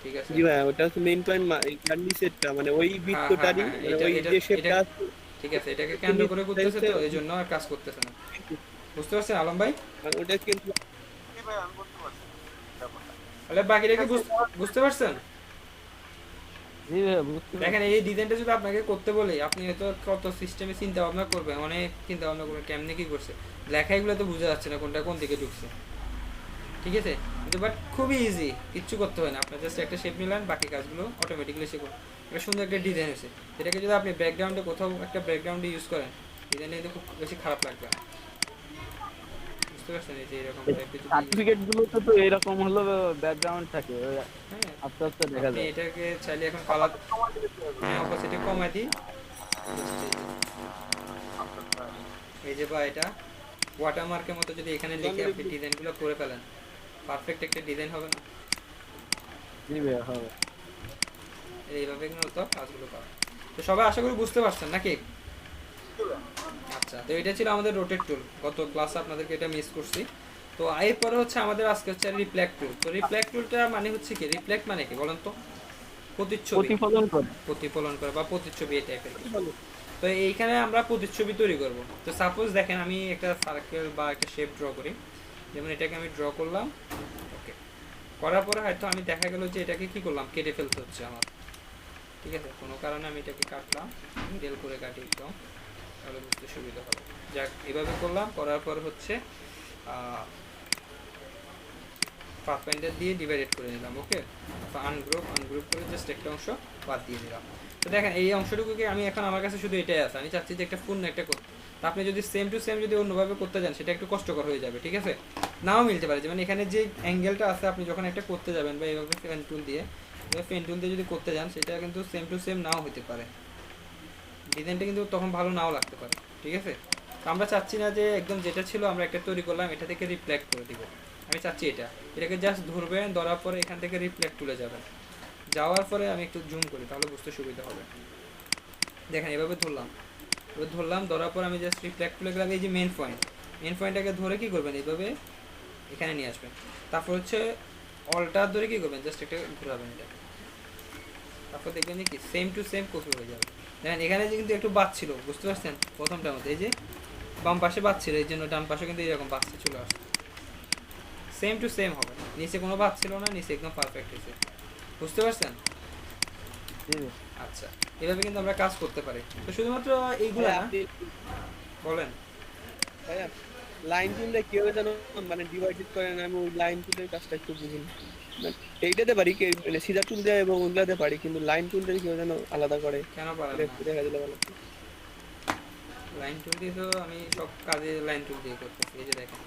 ঠিক আছে। জি ভাইয়া, ওটা হচ্ছে মেইন পয়েন্ট, এটার নিচেরটা মানে ওই বৃত্তটারই, হ্যাঁ, মানে ওই যে শেপটা আছে, ঠিক আছে, এটাকে কেন্দ্র করে করতেছে তো এই জন্য আর কাজ করতেছে না। বুঝতে পারছেন আলম ভাই? মানে ওটা কিন্তু জি ভাই, আমি বুঝতে পারছি ব্যাপারটা। তাহলে বাকিটা কি বুঝতে পারছেন? জি ভাইয়া বুঝতে দেখেন এই ডিজাইনটা যদি আপনাকে করতে বলি, আপনি হয়তো কত সিস্টেমে চিন্তা ভাবনা করবেন, অনেক চিন্তা ভাবনা করবেন কেমনে কি করছে, লেখাগুলো তো বোঝা যাচ্ছে না কোনটা কোন দিকে ঢুকছে, ঠিক আছে, কিন্তু বাট খুবই ইজি, কিচ্ছু করতে হয় না, আপনার জাস্ট একটা শেপ নিলেন, বাকি কাজগুলো অটোমেটিক্যালি সে করুন। একটা সুন্দর একটা ডিজাইন হয়েছে, এটাকে যদি আপনি ব্যাকগ্রাউন্ডে কোথাও একটা ব্যাকগ্রাউন্ডে ইউজ করেন, ডিজাইনটা কিন্তু খুব বেশি খারাপ লাগবে না, বুঝতে পারছেন? এই যে এরকম টাইপের যদি সার্টিফিকেট গুলোতে তো এরকম হলো ব্যাকগ্রাউন্ড থাকে, ওই হ্যাঁ, আস্তে আস্তে দেখা আপনি যায়। এটাকে চাইলে এখন কালার, হ্যাঁ অপোজিটে কমাই দিই, এই যে বা এটা ওয়াটারমার্কের মতো যদি এখানে লিখে আপনি ডিজাইনগুলো করে ফেলেন, পারফেক্ট একটা ডিজাইন হবে না? জি ভাইয়া হবে। এইভাবে মূলত কাজগুলো করা। তো সবাই আশা করি বুঝতে পারছেন নাকি? আচ্ছা, তো এটা ছিল আমাদের রোটেট টুল, গত ক্লাসে আপনাদেরকে এটা মিস করছি। তো এরপরে হচ্ছে আমাদের আজকে হচ্ছে রিফ্লেক্ট টুল। তো রিফ্লেক্ট টুলটা মানে হচ্ছে কি, রিফ্লেক্ট মানে কি বলেন তো? প্রতিচ্ছবি, প্রতিফলন করে। প্রতিফলন করে বা প্রতিচ্ছবি এই টাইপের কিছু। তো এইখানে আমরা প্রতিচ্ছবি তৈরি করব। তো সাপোজ দেখেন আমি একটা সার্কেল বা একটা শেপ ড্র করি, যেমন এটাকে আমি ড্র করলাম, ওকে, করার পরে হয়তো আমি দেখা গেল যে এটাকে কি করলাম, কেটে ফেলতে হচ্ছে আমার, ঠিক আছে, কোনো কারণে আমি এটাকে কাটলাম, ডেল করে কাটি একদম, তাহলে বুঝতে সুবিধা হবে। যাক, এভাবে করলাম, করার পর হচ্ছে পাথফাইন্ডার দিয়ে ডিভাইডেড করে নিলাম, ওকে, আনগ্রুপ করে জাস্ট একটা অংশ বাদ দিয়ে দিলাম। তো দেখেন এই অংশটুকুকে আমি এখন, আমার কাছে শুধু এটাই আছে, আমি চাচ্ছি যে একটা পূর্ণ একটা করতে। তো আপনি যদি সেম টু সেম যদি অন্যভাবে করতে যান, সেটা একটু কষ্টকর হয়ে যাবে, ঠিক আছে, নাও মিলতে পারে। যেমন এখানে যে অ্যাঙ্গেলটা আছে, আপনি যখন একটা করতে যাবেন বা এইভাবে পেন টুল দিয়ে যদি করতে যান, সেটা কিন্তু সেম টু সেম নাও হতে পারে, ডিজাইনটা কিন্তু তখন ভালো নাও লাগতে পারে, ঠিক আছে। তো আমরা চাচ্ছি না যে একদম যেটা ছিল আমরা একটা তৈরি করলাম এটা থেকে রিফ্লেক্ট করে দিব, আমি চাচ্ছি এটাকে জাস্ট ধরবেন, ধরার পরে এখান থেকে রিফ্লেক্ট তুলে যাবেন, যাওয়ার পরে আমি একটু জুম করি তাহলে বুঝতে সুবিধা হবে। দেখেন এভাবে ধরলাম, ধরার পর আমি জাস্ট রিফ্লেক্ট তুলে গেলাম, এই যে মেন পয়েন্টটাকে ধরে কি করবেন, এইভাবে এখানে নিয়ে আসবেন, তারপর হচ্ছে অলটার ধরে কি করবেন, জাস্ট একটা ঘোরাবেন এটা, তারপর দেখবেন কি সেম টু সেম কপি হয়ে যাবে। দেখেন এখানে যে কিন্তু একটু বাদ ছিল, বুঝতে পারছেন, প্রথমটার মধ্যে এই যে বাম পাশে বাদ ছিল, এই জন্য ডান পাশে কিন্তু এরকম বাচ্চা চলে আসছে, সেম টু সেম হবে, নিচে কোনো বাদ ছিল না, নিচে একদম পারফেক্ট হয়েছে, বুঝতে পারছেন? আচ্ছা, এভাবে কিন্তু আমরা কাজ করতে পারি। তো শুধুমাত্র এইগুলা না, বলেন। ভাইয়া লাইন টুলটা কিভাবে যেন মানে ডিভাইডেড করেন, আমি ওই লাইন টুলের কাজটা একটু বুঝিনি। মানে এইটাতে পারি কি, মানে সিজার টুল দিয়ে এবং ওগুলাতে পারি, কিন্তু লাইন টুলটা কিভাবে যেন আলাদা করে কেন পারেন এটা না? একটু দেখা দিলে ভালো হতো। লাইন টুল দিয়ে তো আমি সব কাজে লাইন টুল দিয়ে করতেছি। এই যে দেখেন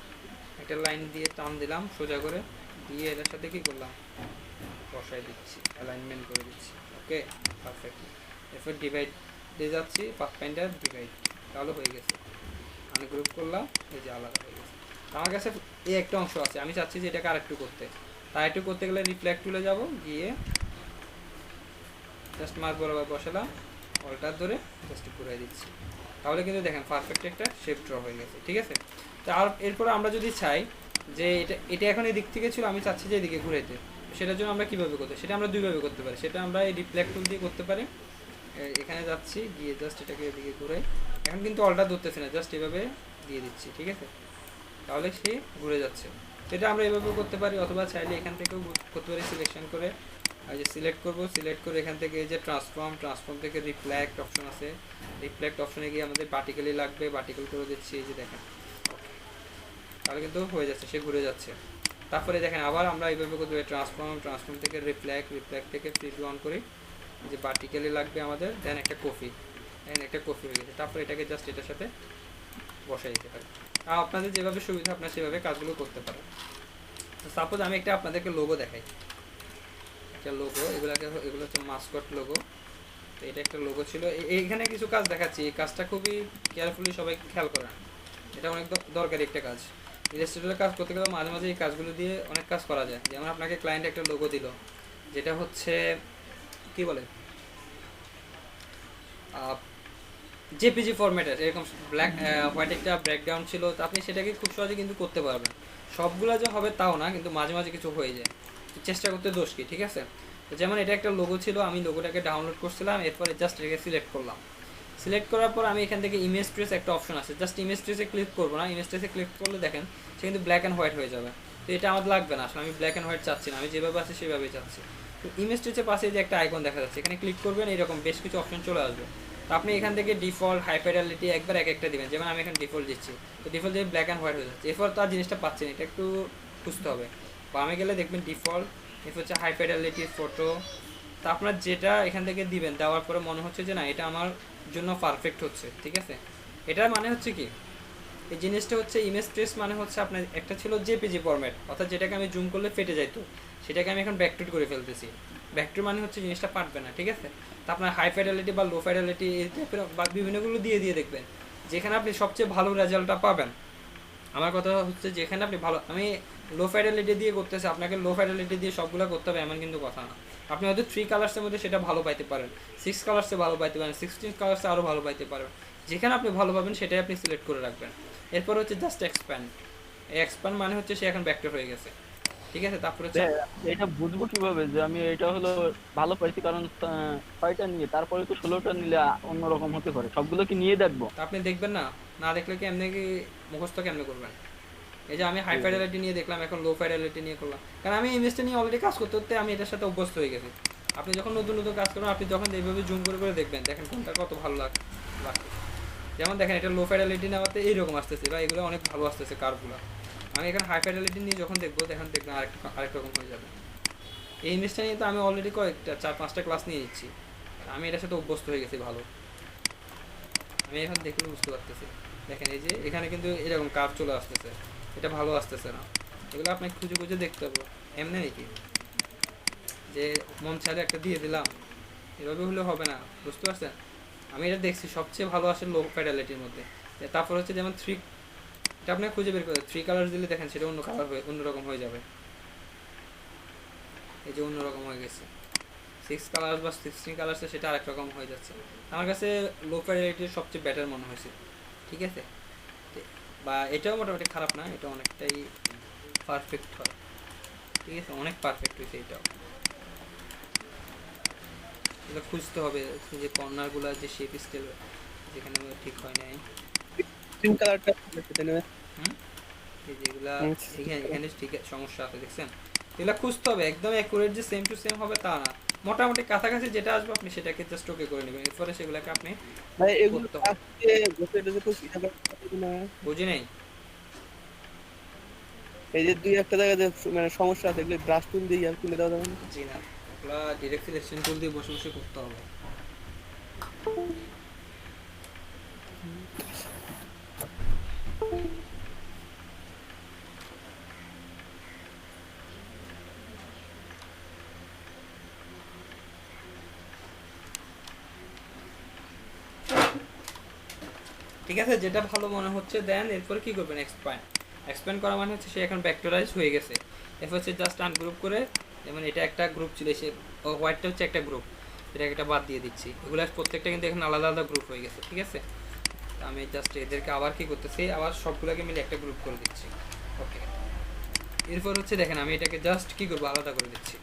একটা লাইন দিয়ে টান দিলাম সোজা করে, দিয়ে এটার সাথে কি করলাম, বসাই দিচ্ছি, অ্যালাইনমেন্ট করে দিচ্ছি, ওকে, পারফেক্ট। এরপর ডিভাইড দিয়ে যাচ্ছি, পাথফাইন্ডার ডিভাইড, তাহলে হয়ে গেছে, আনগ্রুপ করলাম, এই যে আলাদা হয়ে গেছে। আমার কাছে এই একটা অংশ আছে, আমি চাচ্ছি যে এটাকে আরেকটু করতে, তাই একটু করতে গেলে রিফ্লেক্ট টুলে যাব, গিয়ে জাস্ট মাছ বরাবর বসালাম, অল্টার ধরে জাস্ট ঘুরাই দিচ্ছি, তাহলে কিন্তু দেখেন পারফেক্ট একটা শেপ ড্র হয়ে গেছে, ঠিক আছে। তো আর এরপরে আমরা যদি চাই যে এটা এখন এই দিক থেকে ছিল, আমি চাচ্ছি যে এদিকে ঘুরাইতে, সেটার জন্য আমরা কীভাবে করতে, সেটা আমরা দুইভাবে করতে পারি, সেটা আমরা এই রিফ্লেক্ট টুল দিয়ে করতে পারি। এখানে যাচ্ছি, গিয়ে জাস্ট এটাকে এদিকে ঘুরাই, এখন কিন্তু অল্টার ধরতেছে না, জাস্ট এভাবে দিয়ে দিচ্ছি, ঠিক আছে, তাহলে সে ঘুরে যাচ্ছে। সেটা আমরা এভাবেও করতে পারি, অথবা চাইলে এখান থেকেও করতে পারি, সিলেকশন করে, এই যে সিলেক্ট করব, সিলেক্ট করে এখান থেকে এই যে ট্রান্সফর্ম থেকে রিফ্লেক্ট অপশন আছে, রিফ্লেক্ট অপশনে গিয়ে আমাদের ভার্টিক্যালি লাগবে, ভার্টিক্যাল করে দিচ্ছি, এই যে দেখেন, তাহলে কিন্তু হয়ে যাচ্ছে, সে ঘুরে যাচ্ছে। তারপরে দেখেন আবার আমরা এইভাবে করতে পারি, ট্রান্সফর্ম থেকে রিফ্লেক্ট থেকে প্রিভিউ অন করি, যে ভার্টিক্যালি লাগবে আমাদের, দেন একটা কপি হয়ে গেছে, তারপর এটাকে জাস্ট এটার সাথে বসাই দিতে পারি। আর আপনাদের যেভাবে সুবিধা আপনারা সেভাবে কাজগুলো করতে পারেন। সাপোজ আমি একটা আপনাদেরকে লোগো দেখাই, একটা লোগো, এগুলো হচ্ছে মাস্কট লোগো। তো এটা একটা লোগো ছিল, এইখানে কিছু কাজ দেখাচ্ছি, এই কাজটা খুবই কেয়ারফুলি সবাই খেয়াল করেন, এটা অনেক দরকারি একটা কাজ। ইলাস্ট্রেটরের কাজ করতে গেলে মাঝে মাঝে এই কাজগুলো দিয়ে অনেক কাজ করা যায়। যেমন আপনাকে ক্লায়েন্ট একটা লোগো দিল, যেটা হচ্ছে কি বলে জেপিজি ফরম্যাটের, এরকম ব্ল্যাক হোয়াইট একটা ব্যাকগ্রাউন্ড ছিল, তো আপনি সেটাকে খুব সহজে কিন্তু করতে পারবেন। সবগুলো যে হবে তাও না, কিন্তু মাঝে মাঝে কিছু হয়ে যায়, চেষ্টা করতে দোষ কি, ঠিক আছে। তো যেমন এটা একটা লোগো ছিল, আমি লোগোটাকে ডাউনলোড করছিলাম, এরপরে জাস্ট এটাকে সিলেক্ট করলাম, সিলেক্ট করার পর আমি এখান থেকে ইমেজ ট্রেস একটা অপশন আছে, জাস্ট ইমেজ ট্রেসে ক্লিক করবো না, ইমেজ ট্রেসে ক্লিক করলে দেখেন সে কিন্তু ব্ল্যাক অ্যান্ড হোয়াইট হয়ে যাবে। তো এটা আমার লাগবে না, আসলে আমি ব্ল্যাক অ্যান্ড হোয়াইট চাচ্ছি না, আমি যেভাবে আছে সেভাবেই চাচ্ছি। তো ইমেজ ট্রেসের পাশে যে একটা আইকন দেখা যাচ্ছে, এখানে ক্লিক করবেন, এরকম বেশ কিছু অপশন চলে আসবে। তো আপনি এখান থেকে ডিফল্ট, হাইপাররিয়ালিটি একবার এক একটা দিবেন, যেমন আমি এখানে ডিফল্ট দিচ্ছি, তো ডিফল্ট দিয়ে ব্ল্যাক অ্যান্ড হোয়াইট হয়ে যাচ্ছে। এরপর তার জিনিসটা পাচ্ছেন, এটা একটু খুঁজতে হবে, বামে গেলে দেখবেন ডিফল্ট, এরপর হচ্ছে হাই ফিডেলিটি ফটো। তা আপনার যেটা এখান থেকে দিবেন, দেওয়ার পরে মনে হচ্ছে যে না এটা আমার জন্য পারফেক্ট হচ্ছে, ঠিক আছে। এটার মানে হচ্ছে কি, এই জিনিসটা হচ্ছে ইমেজ ট্রেস মানে হচ্ছে আপনার একটা ছিল জেপিজি ফরম্যাট, অর্থাৎ যেটাকে আমি জুম করলে ফেটে যাইতো, সেটাকে আমি এখন ব্যাকটুট করে ফেলতেছি। ব্যাকটুট মানে হচ্ছে জিনিসটা পারবে না, ঠিক আছে। তা আপনার হাই ফিডেলিটি বা লো ফিডেলিটি এই টাইপের বা বিভিন্নগুলো দিয়ে দিয়ে দেখবেন যেখানে আপনি সবচেয়ে ভালো রেজাল্টটা পাবেন। আমার কথা হচ্ছে যেখানে আপনি ভালো, আমি লো ফিডেলিটি দিয়ে করতেছি, আপনাকে লো ফিডেলিটি দিয়ে সবগুলো করতে হবে এমন কিন্তু কথা না। আপনি হয়তো 3 কালার্সের মধ্যে সেটা ভালো পাইতে পারেন, 6 কালার্সে ভালো পাইতে পারেন, 16 কালার্সে আরও ভালো পাইতে পারেন। যেখানে আপনি ভালো পাবেন সেটাই আপনি সিলেক্ট করে রাখবেন। এরপর হচ্ছে জাস্ট এক্সপ্যান্ড। এই এক্সপ্যান্ড মানে হচ্ছে সে এখন ব্যাকটর হয়ে গেছে, ঠিক আছে। তারপর হচ্ছে এটা বুঝবো কিভাবে যে আমি এটা হলো ভালো পাইছি? কারণ 6টা নিয়ে তারপরে তো 16টা নিলে অন্যরকম হতে পারে, সবগুলো কি নিয়ে দেখবো? তা আপনি দেখবেন না, না দেখলে কি এমনি কি মুখস্থ কেমনে করবেন? এই যে আমি হাই ফিডেলিটি নিয়ে দেখলাম, এখন লো ফিডেলিটি নিয়ে করলাম, কারণ আমি ইমেজটা নিয়ে অলরেডি কাজ করতে করতে আমি এটার সাথে অভ্যস্ত হয়ে গেছি। আপনি যখন নতুন নতুন কাজ করবেন, আপনি যখন এইভাবে জুম করে করে দেখবেন, দেখেন কোনটা কত ভালো লাগছে। যেমন দেখেন এটা লো ফিডেলিটি নেওয়াতে এইরকম আসতেছে, বা এগুলো অনেক ভালো আসতেছে কার্ভগুলো। আমি এখানে হাই ফিডেলিটি নিয়ে যখন দেখবো, দেখেন দেখবেন আরেক রকম হয়ে যাবে। এই ইমেজটা নিয়ে তো আমি অলরেডি কয়েকটা 4-5টা ক্লাস নিয়ে নিচ্ছি, আমি এটার সাথে অভ্যস্ত হয়ে গেছি ভালো। আমি এখন দেখলে বুঝতে পারতেছি, দেখেন এই যে এখানে কিন্তু এরকম কার্ভ চলে আসতেছে, এটা ভালো আসতেছে না। এগুলো আপনাকে খুঁজে খুঁজে দেখতে হবে, এমনি নাকি যে মন চাইলে একটা দিয়ে দিলাম, এভাবে হলে হবে না, বুঝতে পারছেন। আমি এটা দেখছি সবচেয়ে ভালো আসে লো ফিডেলিটির মধ্যে। তারপর হচ্ছে যেমন 3, এটা আপনি খুঁজে বের করে 3 কালার দিলে দেখেন সেটা অন্য কালার হয়ে অন্যরকম হয়ে যাবে। এই যে অন্যরকম হয়ে গেছে। 6 কালার বা 16 কালার্সে সেটা আরেক রকম হয়ে যাচ্ছে। আমার কাছে লো ফিডেলিটির সবচেয়ে বেটার মনে হয়েছে, ঠিক আছে। বা এটাও মোটামুটি খারাপ না, এটা অনেকটাই পারফেক্ট হয়, ঠিক আছে, অনেক পারফেক্ট হয়েছে এটাও। এটা খুঁজতে হবে যে কর্নারগুলো যে শেপ স্কেল যেখানে ঠিক হয় নাই, পিঙ্ক কালারটা হুম, এই যেগুলা এখানে এখানে ঠিক সমস্যা আছে দেখছেন, এগুলো খুঁজতে হবে। একদম অ্যাকুরেট যে সেম টু সেম হবে তা না, মোটামুটি কাছাকাছি যেটা আসবে আপনি সেটাকে জাস্ট ওকে করে নেবেন, এরপরে সেগুলোকে আপনি ভাই এগুলো করতে হবে। আজকে গোসের যে খুব ইটা করতে না, বুঝি নেই। এই যে দুই একটা জায়গায় যে মানে সমস্যা আছে এগুলো ব্রাশ টুল দিয়ে আর তুলে দেওয়া যাবে না? জি না, ওগুলো ডিরেক্ট সিলেকশন টুল দিয়ে বসে বসে করতে হবে। ঠিক আছে, যেটা ভালো মনে হচ্ছে দেন। এরপরে কি করবেন, এক্সপ্যান্ড। এক্সপ্যান্ড করা মানে হচ্ছে সে এখন ভেক্টরাইজ হয়ে গেছে। এরপর হচ্ছে জাস্ট আনগ্রুপ করে, যেমন এটা একটা গ্রুপ ছিল, সে হোয়াইটটা হচ্ছে একটা গ্রুপ, এটাকে একটা বাদ দিয়ে দিচ্ছি। এগুলো প্রত্যেকটা কিন্তু এখন আলাদা আলাদা গ্রুপ হয়ে গেছে, ঠিক আছে। তো আমি জাস্ট এদেরকে আবার কি করতেছি, আবার সবগুলোকে মিলে একটা গ্রুপ করে দিচ্ছি, ওকে। এরপর হচ্ছে দেখেন আমি এটাকে জাস্ট কি করবো, আলাদা করে দিচ্ছি।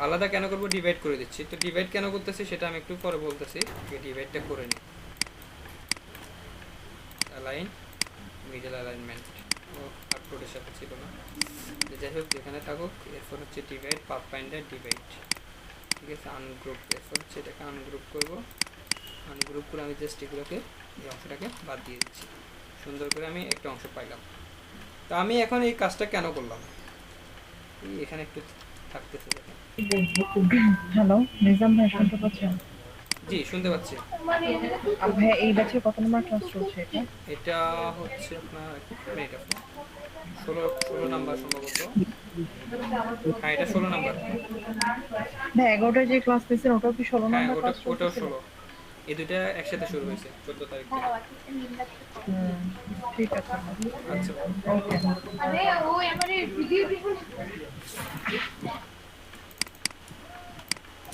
আলাদা কেন করবো, ডিভাইড করে দিচ্ছি। তো ডিভাইড কেন করতেছি সেটা আমি একটু পরে বলতেছি, ডিভাইডটা করে নিই। অ্যালাইন, মিডল অ্যালাইনমেন্ট, ও আপলোডের সাথে ছিল না, যাই হোক যেখানে থাকুক। এরপর হচ্ছে ডিভাইড, পাথফাইন্ডার ডিভাইড, ঠিক আছে। আনগ্রুপ, এরপর হচ্ছে এটাকে আনগ্রুপ করবো। আনগ্রুপ করে আমি জাস্ট এগুলোকে এই অংশটাকে বাদ দিয়ে দিচ্ছি, সুন্দর করে আমি একটা অংশ পাইলাম। তো আমি এখন এই কাজটা কেন করলাম, এই এখানে একটু থাকতেছে দেখেন। হ্যালো, নিজাম ভাই শুনতে পাচ্ছেন? জি শুনতে পাচ্ছি। ভাই এই ব্যাচের কত নম্বর ক্লাস চলছে এটা? এটা হচ্ছে আপনার মিনিট, আপনার 16 নাম্বার সম্ভবত। হ্যাঁ এটা 16 নাম্বার। ভাই 11টায় যে ক্লাস নিয়েছেন ওটাও কি 16 হ্যাঁ নম্বর ক্লাস ওটাও চলছে? 16। এই দুইটা একসাথে শুরু হয়েছে 14 তারিখ থেকে। ঠিক আছে। আচ্ছা ওকে।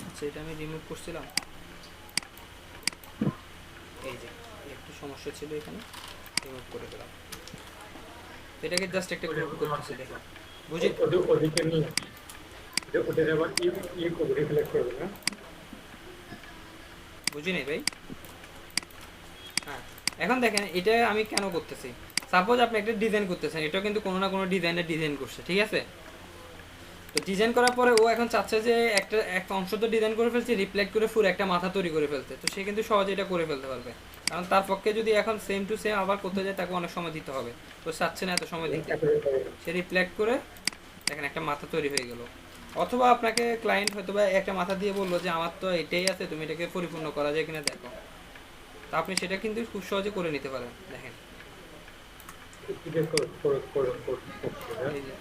আচ্ছা, এটা আমি রিমুভ করছিলাম, এই যে একটু সমস্যা ছিল এখানে, রিমুভ করে দিলাম। তো এটাকে জাস্ট একটা গ্রুপ করতেছি দেখো, বুঝি। ওদিকে নিয়ে ওদের আবার ইয়ে করবো, রিফ্লেক্ট করবো না? বুঝি নাই ভাই। হ্যাঁ এখন দেখেন এটা আমি কেন করতেছি। সাপোজ আপনি একটা ডিজাইন করতেছেন, এটাও কিন্তু কোনো না কোনো ডিজাইন করছে, ঠিক আছে। তো ডিজাইন করার পরে ও এখন চাচ্ছে যে একটা অংশ তো ডিজাইন করে ফেলছে, রিফ্লেক্ট করে পুরো একটা মাথা তৈরি করে ফেলতে। তো সে কিন্তু সহজে এটা করে ফেলতে পারবে, কারণ তার পক্ষে যদি এখন সেম টু সেম আবার করতে যায় তাকে অনেক সময় দিতে হবে, তো চাচ্ছে না এত সময় দিতে। সে রিফ্লেক্ট করে দেখেন একটা মাথা তৈরি হয়ে গেল। অথবা আপনাকে ক্লায়েন্ট হয়তো বা একটা মাথা দিয়ে বললো যে আমার তো এটাই আছে, তুমি এটাকে পরিপূর্ণ করা যায় কিনা দেখো, তা আপনি সেটা কিন্তু খুব সহজে করে নিতে পারেন। দেখেন এই যে,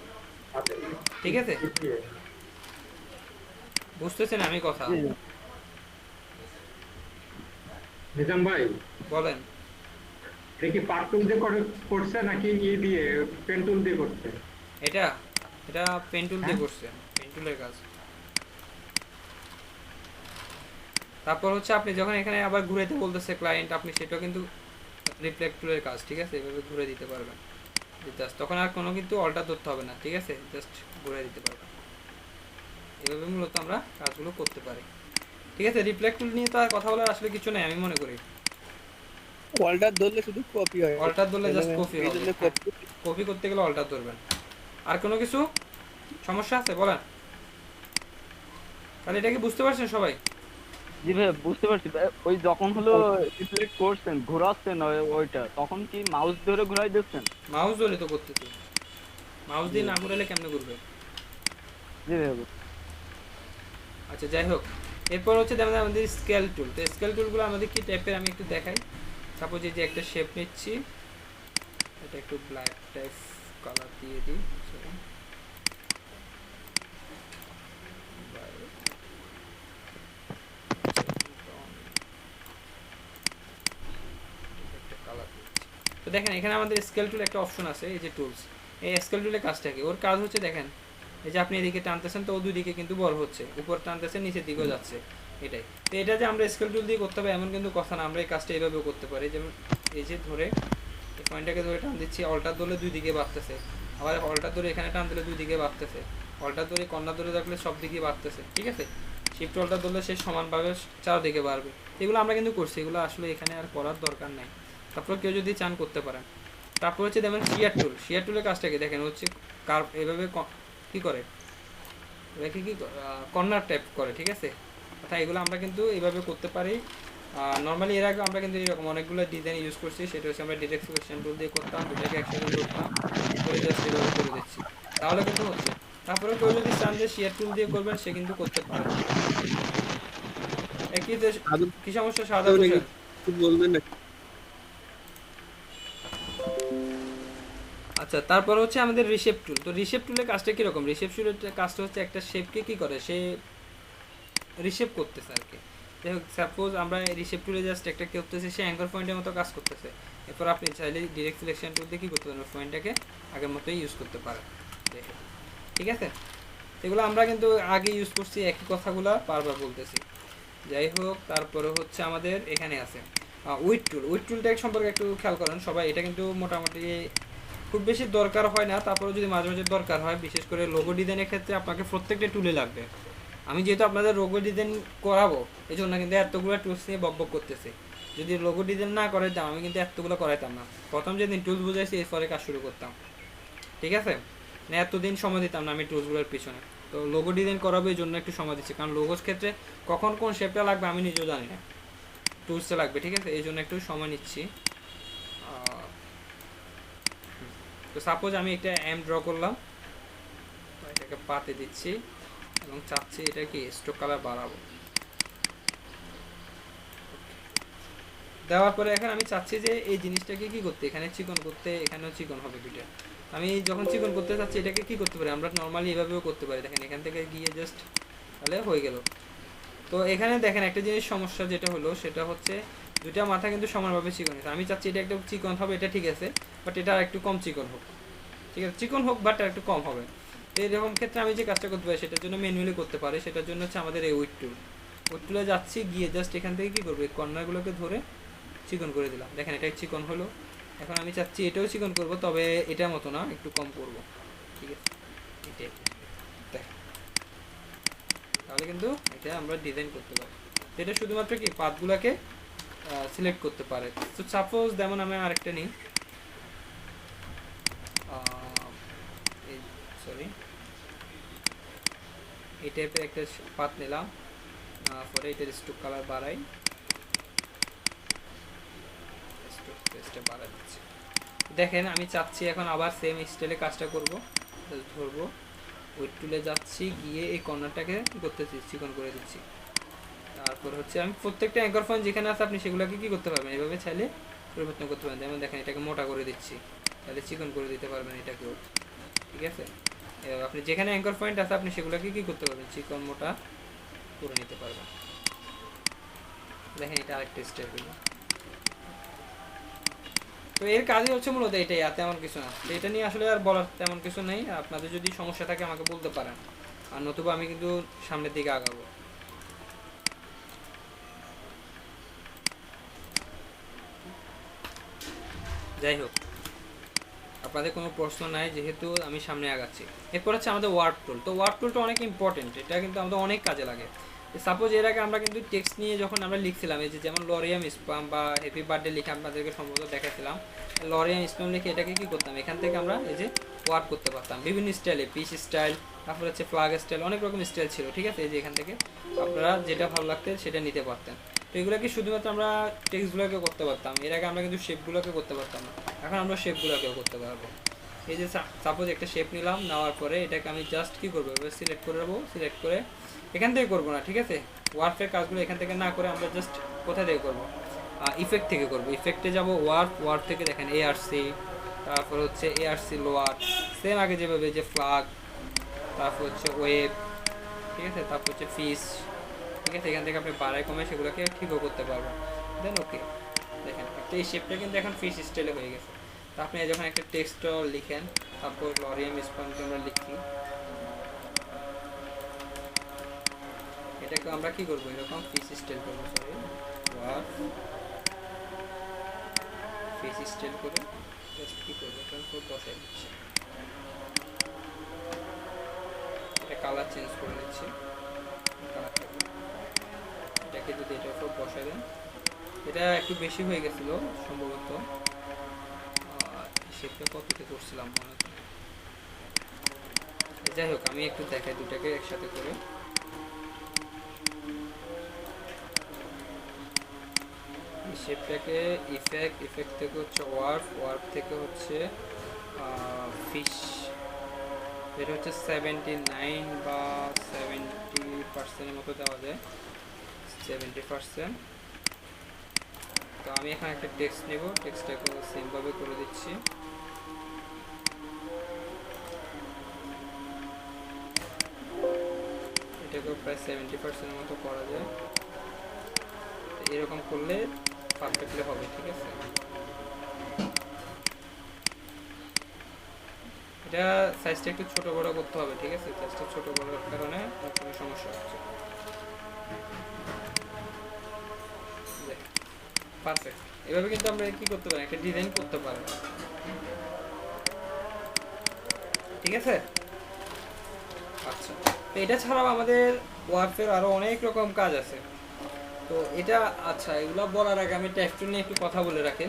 ঠিক আছে, বুঝতেছেন আমি কথা? নিজাম ভাই, বলেন। এটা কি পার্ট টুল দিয়ে করছে নাকি দিয়ে পেন টুল দিয়ে করছে? এটা এটা পেন টুল দিয়ে করছে, পেন টুলের কাজ। তারপর হচ্ছে আপনি যখন এখানে আবার ঘুরাইতে বলতেছে ক্লায়েন্ট, আপনি সেটাও কিন্তু রিফ্লেক্ট টুলের কাজ, ঠিক আছে, এভাবে ঘুরে দিতে পারবেন জাস্ট, তখন আর কোনো কিন্তু অল্টার ধরতে হবে না, ঠিক আছে, জাস্ট ঘুরে দিতে পারবেন। এভাবে মূলত আমরা কাজগুলো করতে পারি, ঠিক আছে। রিফ্লেক্ট টুল নিয়ে তো আর কথা বলার আসলে কিছু নাই, আমি মনে করি। অল্টার ধরলে শুধু কপি হয়, অল্টার ধরলে জাস্ট কপি এই হবে, জন্য copy কপি করতে গেলে অল্টার ধরবেন। আর কোনো কিছু সমস্যা আছে বলেন? তাহলে এটা কি বুঝতে পারছেন সবাই? জি ভাই বুঝতে পারছি ভাই। ওই যখন হলো রিফ্লেক্ট করছেন ঘোরাচ্ছেন ওইটা, তখন কি মাউস ধরে ঘোরাই দিচ্ছেন? মাউস ধরে তো করতেছি, মাউস দিয়ে না ঘুরালে কেমনে ঘুরবে? জি ভাই। আচ্ছা যাই হোক, এরপর হচ্ছে যেমন আমাদের স্কেল টুল। তো স্কেল টুলগুলো আমাদের কি টাইপের আমি একটু দেখাই। সাপোজ এই যে একটা শেপ নিচ্ছি, এটা একটু ব্ল্যাক টাইপ কালার দিয়ে দিই, সরি তো দেখেন এখানে আমাদের স্কেল টুল একটা অপশন আছে, এই যে টুলস, এই স্কেল টুলের কাজটা কি? ওর কাজ হচ্ছে দেখেন, এই যে আপনি এদিকে টানতেছেন তো ও দুই দিকে কিন্তু বড় হচ্ছে, উপর টানতেছেন নিচের দিকেও যাচ্ছে, এটাই। তো এটা যে আমরা স্কেল টুল দিয়ে করতে হবে এমন কিন্তু কথা না, আমরা এই কাজটা এইভাবেও করতে পারি। যেমন এই যে ধরে এই পয়েন্টটাকে ধরে টান দিচ্ছি, অল্টার ধরলে দুই দিকে বাড়তেছে, আবার অল্টার ধরে এখানে টান দিলে দুই দিকে বাড়তেছে, অল্টার ধরে কর্নার ধরে রাখলে সব দিকে বাড়তেছে, ঠিক আছে। শিফট অল্টার ধরলে সে সমানভাবে চারদিকে বাড়বে। এগুলো আমরা কিন্তু করছি, এগুলো আসলে এখানে আর করার দরকার নাই। তারপর কেউ যদি চান করতে পারেন। তারপর হচ্ছে যেমন শেয়ার টুল, শেয়ার টুলের কাজটাকে দেখেন হচ্ছে কার্ভ এভাবে কি করে, এটাকে কি কর্নার টাইপ করে, ঠিক আছে। অর্থাৎ এগুলো আমরা কিন্তু এইভাবে করতে পারি। নর্মালি এর আগে আমরা কিন্তু এরকম অনেকগুলো ডিজাইন ইউজ করছি, সেটা হচ্ছে আমরা ডিরেক্ট সিলেকশন টুল দিয়ে করতাম, দুটাকে একসাথে করতাম করে জাস্ট এভাবে করে দিচ্ছি, তাহলে কিন্তু হচ্ছে। তারপরে কেউ যদি চান যে শেয়ার টুল দিয়ে করবেন সে কিন্তু করতে পারে। একই কি সমস্যা সাদা বলবেন না? আচ্ছা তারপর হচ্ছে আমাদের রিশেপ টুল। তো রিশেপ টুলের কাজটা কীরকম? রিশেপ টুলের কাজটা হচ্ছে একটা শেপকে কী করে, সে রিশেপ করতেছে আর কি। যাই হোক, সাপোজ আমরা রিশেপ টুলে জাস্ট একটা করতেছি, সে অ্যাঙ্কর পয়েন্টের মতো কাজ করতেছে। এরপর আপনি চাইলে ডিরেক্ট সিলেকশন টুল দিয়ে কী করতে পারেন, পয়েন্টটাকে আগের মতোই ইউজ করতে পারেন, ঠিক আছে। এগুলো আমরা কিন্তু আগে ইউজ করছি, একই কথাগুলো বারবার বলতেছি। যাই হোক, তারপরে হচ্ছে আমাদের এখানে আছে উইড টুল। উইড টুলটা সম্পর্কে একটু খেয়াল করেন সবাই। এটা কিন্তু মোটামুটি খুব বেশি দরকার হয় না, তারপরে যদি মাঝে মাঝে দরকার হয়, বিশেষ করে লোগো ডিজাইনের ক্ষেত্রে আপনাকে প্রত্যেকটা টুলে লাগবে। আমি যেহেতু আপনাদের লোগো ডিজাইন করাবো এই জন্য কিন্তু এতগুলো টুলস নিয়ে বক করতেছি। যদি লোগো ডিজাইন না করাইতাম আমি কিন্তু এতগুলো করাইতাম না। প্রথম যেদিন টুলস বুঝাইছি এরপরে কাজ শুরু করতাম, ঠিক আছে। না এতদিন সময় দিতাম না আমি টুলসগুলোর পিছনে। তো লোগো ডিজাইন করাবো এই জন্য একটু সময় দিচ্ছি, কারণ লোগোর ক্ষেত্রে কখন কোন শেপটা লাগবে আমি নিজেও জানি না, টুলসটা লাগবে, ঠিক আছে, এই জন্য একটু সময় নিচ্ছি। তো সাপোজ আমি একটা এম ড্র করলাম, এটাকে পাতে দিচ্ছি এবং চাচ্ছি এটা কি স্ট্রোক কালার বাড়াবো। দেওয়ার পরে এখন আমি চাচ্ছি যে এই জিনিসটাকে কি করতে, এখানে চিকন করতে, এখানেও চিকন হবে দুইটা। আমি যখন চিকন করতে চাচ্ছি এটাকে কি করতে পারি, আমরা নর্মালি এভাবেও করতে পারি। দেখেন এখান থেকে গিয়ে জাস্ট তাহলে হয়ে গেল। তো এখানে দেখেন একটা জিনিস সমস্যা যেটা হলো সেটা হচ্ছে দুইটা মাথা কিন্তু সমানভাবে চিকন হয়েছে। আমি চাচ্ছি এটা একটু চিকন হবে, এটা ঠিক আছে, বাট এটা আর একটু কম চিকন হোক, ঠিক আছে, চিকন হোক বাট আর একটু কম হবে। তো এরকম ক্ষেত্রে আমি যে কাজটা করতে পারি সেটার জন্য ম্যানুয়ালি করতে পারি। সেটার জন্য হচ্ছে আমাদের এই উইড টুল। উইড টুলে যাচ্ছি, গিয়ে জাস্ট এখান থেকে কী করবো, এই কর্নারগুলোকে ধরে চিকন করে দিলাম। দেখেন এটা চিকন হলো। এখন আমি চাচ্ছি এটাও চিকন করব, তবে এটার মতো না, একটু কম করব, ঠিক আছে, এটাই দেখেন। তাহলে কিন্তু এটা আমরা ডিজাইন করতে পারি। এটা শুধুমাত্র কি পাতগুলোকে সিলেক্ট করতে পারে। তো সাপোজ যেমন আমি আরেকটা নিই, সরি এই টাইপের একটা পাত নিলাম, পরে এটার স্ট্রোক কালার বাড়াই, স্ট্রোক পেজটা বাড়াই দিচ্ছি। দেখেন আমি চাচ্ছি এখন আবার সেম স্টাইলে কাজটা করব, ধরবো ওয়েট টুলে যাচ্ছি, গিয়ে এই কর্নারটাকে কি করতেছি, চিকন করে দিচ্ছি। তারপর হচ্ছে আমি প্রত্যেকটা অ্যাঙ্কর পয়েন্ট যেখানে আছে আপনি সেগুলোকে কি করতে পারবেন, এভাবে চাইলে পরিবর্তন করতে পারবেন। যেমন দেখেন এটাকে মোটা করে দিচ্ছি, তাহলে চিকন করে দিতে পারবেন এটাকেও, ঠিক আছে। এবার আপনি যেখানে অ্যাঙ্কর পয়েন্ট আছে আপনি সেগুলোকে কি করতে পারবেন, চিকন মোটা করে নিতে পারবেন। দেখেন এটা আরেকটা স্টেপ হলো। তো এর কাজই হচ্ছে মূলত এটাই, আর তেমন কিছু না। তো এটা নিয়ে আসলে আর বলার তেমন কিছু নেই। আপনাদের যদি সমস্যা থাকে আমাকে বলতে পারেন, আর নতুবা আমি কিন্তু সামনের দিকে আগাবো। যাই হোক, আপনাদের কোনো প্রশ্ন নাই যেহেতু আমি সামনে আগাচ্ছি। এরপর হচ্ছে আমাদের ওয়ার্ড টুল। তো ওয়ার্ড টুলটা অনেক ইম্পর্টেন্ট, এটা কিন্তু আমাদের অনেক কাজে লাগে। সাপোজ এর আগে আমরা কিন্তু টেক্সট নিয়ে যখন আমরা লিখছিলাম, এই যে যেমন লরিয়াম স্পাম বা হ্যাপি বার্থডে লিখে আপনাদেরকে সম্ভবত দেখাচ্ছিলাম, লরিয়াম স্পাম লিখে এটাকে কী করতাম, এখান থেকে আমরা এই যে ওয়ার্ড করতে পারতাম বিভিন্ন স্টাইলে, পিস স্টাইল, তারপর হচ্ছে ফ্লাগ স্টাইল, অনেক রকম স্টাইল ছিল, ঠিক আছে। এই যে এখান থেকে আপনারা যেটা ভালো লাগতেন সেটা নিতে পারতেন। তো এগুলোকে শুধুমাত্র আমরা টেক্সটগুলোকে করতে পারতাম, এর আগে আমরা কিন্তু শেপগুলোকে করতে পারতাম না, এখন আমরা শেপগুলোকেও করতে পারবো। এই যে সাপোজ একটা শেপ নিলাম, নেওয়ার পরে এটাকে আমি জাস্ট কী করবো, এবার সিলেক্ট করে নেবো, সিলেক্ট করে এখান থেকে করবো না, ঠিক আছে। ওয়ার্ফের কাজগুলো এখান থেকে না করে আমরা জাস্ট কোথা থেকে করবো, ইফেক্ট থেকে করবো। ইফেক্টে যাবো, ওয়ার্ড থেকে দেখেন ARC, তারপর হচ্ছে ARC লোয়ার, সেম আগে যেভাবে যে ফ্লাগ, তারপর হচ্ছে ওয়েব, ঠিক আছে, তারপর হচ্ছে ফিস, ঠিক আছে। এখান থেকে আপনি বাড়ায় কমে সেগুলোকে ঠিকও করতে পারবেন। দেন ওকে, দেখেন একটা এই শেপটা কিন্তু এখন ফিস স্টাইলে হয়ে গেছে। তো আপনি যখন একটা টেক্সট লিখেন, তারপর লরিয়াম স্পামকে আমরা লিখি, এটাকে আমরা কি করবো, এরকম ফিস স্টাইল করবো, সরি ওয়ার্ড ফিস স্টাইল করে জাস্ট কি করবো, এখানে খুব বসাই দিচ্ছি, এটা কালার চেঞ্জ করে নিচ্ছি, এটাকে যদি এটা সব বসাই দেন, এটা একটু বেশি হয়ে গেছিলো সম্ভবত, শেপটা কতটা করছিলাম মনে হয়। যাই হোক, আমি একটু দেখাই দুটাকে একসাথে করে। শেপটাকে ইফেক্ট থেকে হচ্ছে ওয়ার্প থেকে হচ্ছে ফিশ, এটা হচ্ছে 79 বা 70% মতো দেওয়া যায়, 70%। তো আমি এখানে একটা টেক্সট নেব, টেক্সটটাকে সেমভাবে করে দিচ্ছি। এটাকেও প্রায় 70% মতো করা যায়, এরকম করলে পারফেক্টলি হবে, ঠিক আছে। এটা সাইজটা একটু ছোট বড় করতে হবে, ঠিক আছে, সাইজটা ছোট বড় কারণে কোনো সমস্যা হচ্ছে। পারফেক্ট, এভাবে কিন্তু আমরা কি করতে পারি, একটা ডিজাইন করতে পারি, ঠিক আছে। আচ্ছা, তো এটা ছাড়াও আমাদের ওয়ার্ডের আরো অনেক রকম কাজ আছে। তো এটা আচ্ছা, এগুলো বলার আগে আমি টেক্সট নিয়ে একটু কথা বলে রাখি।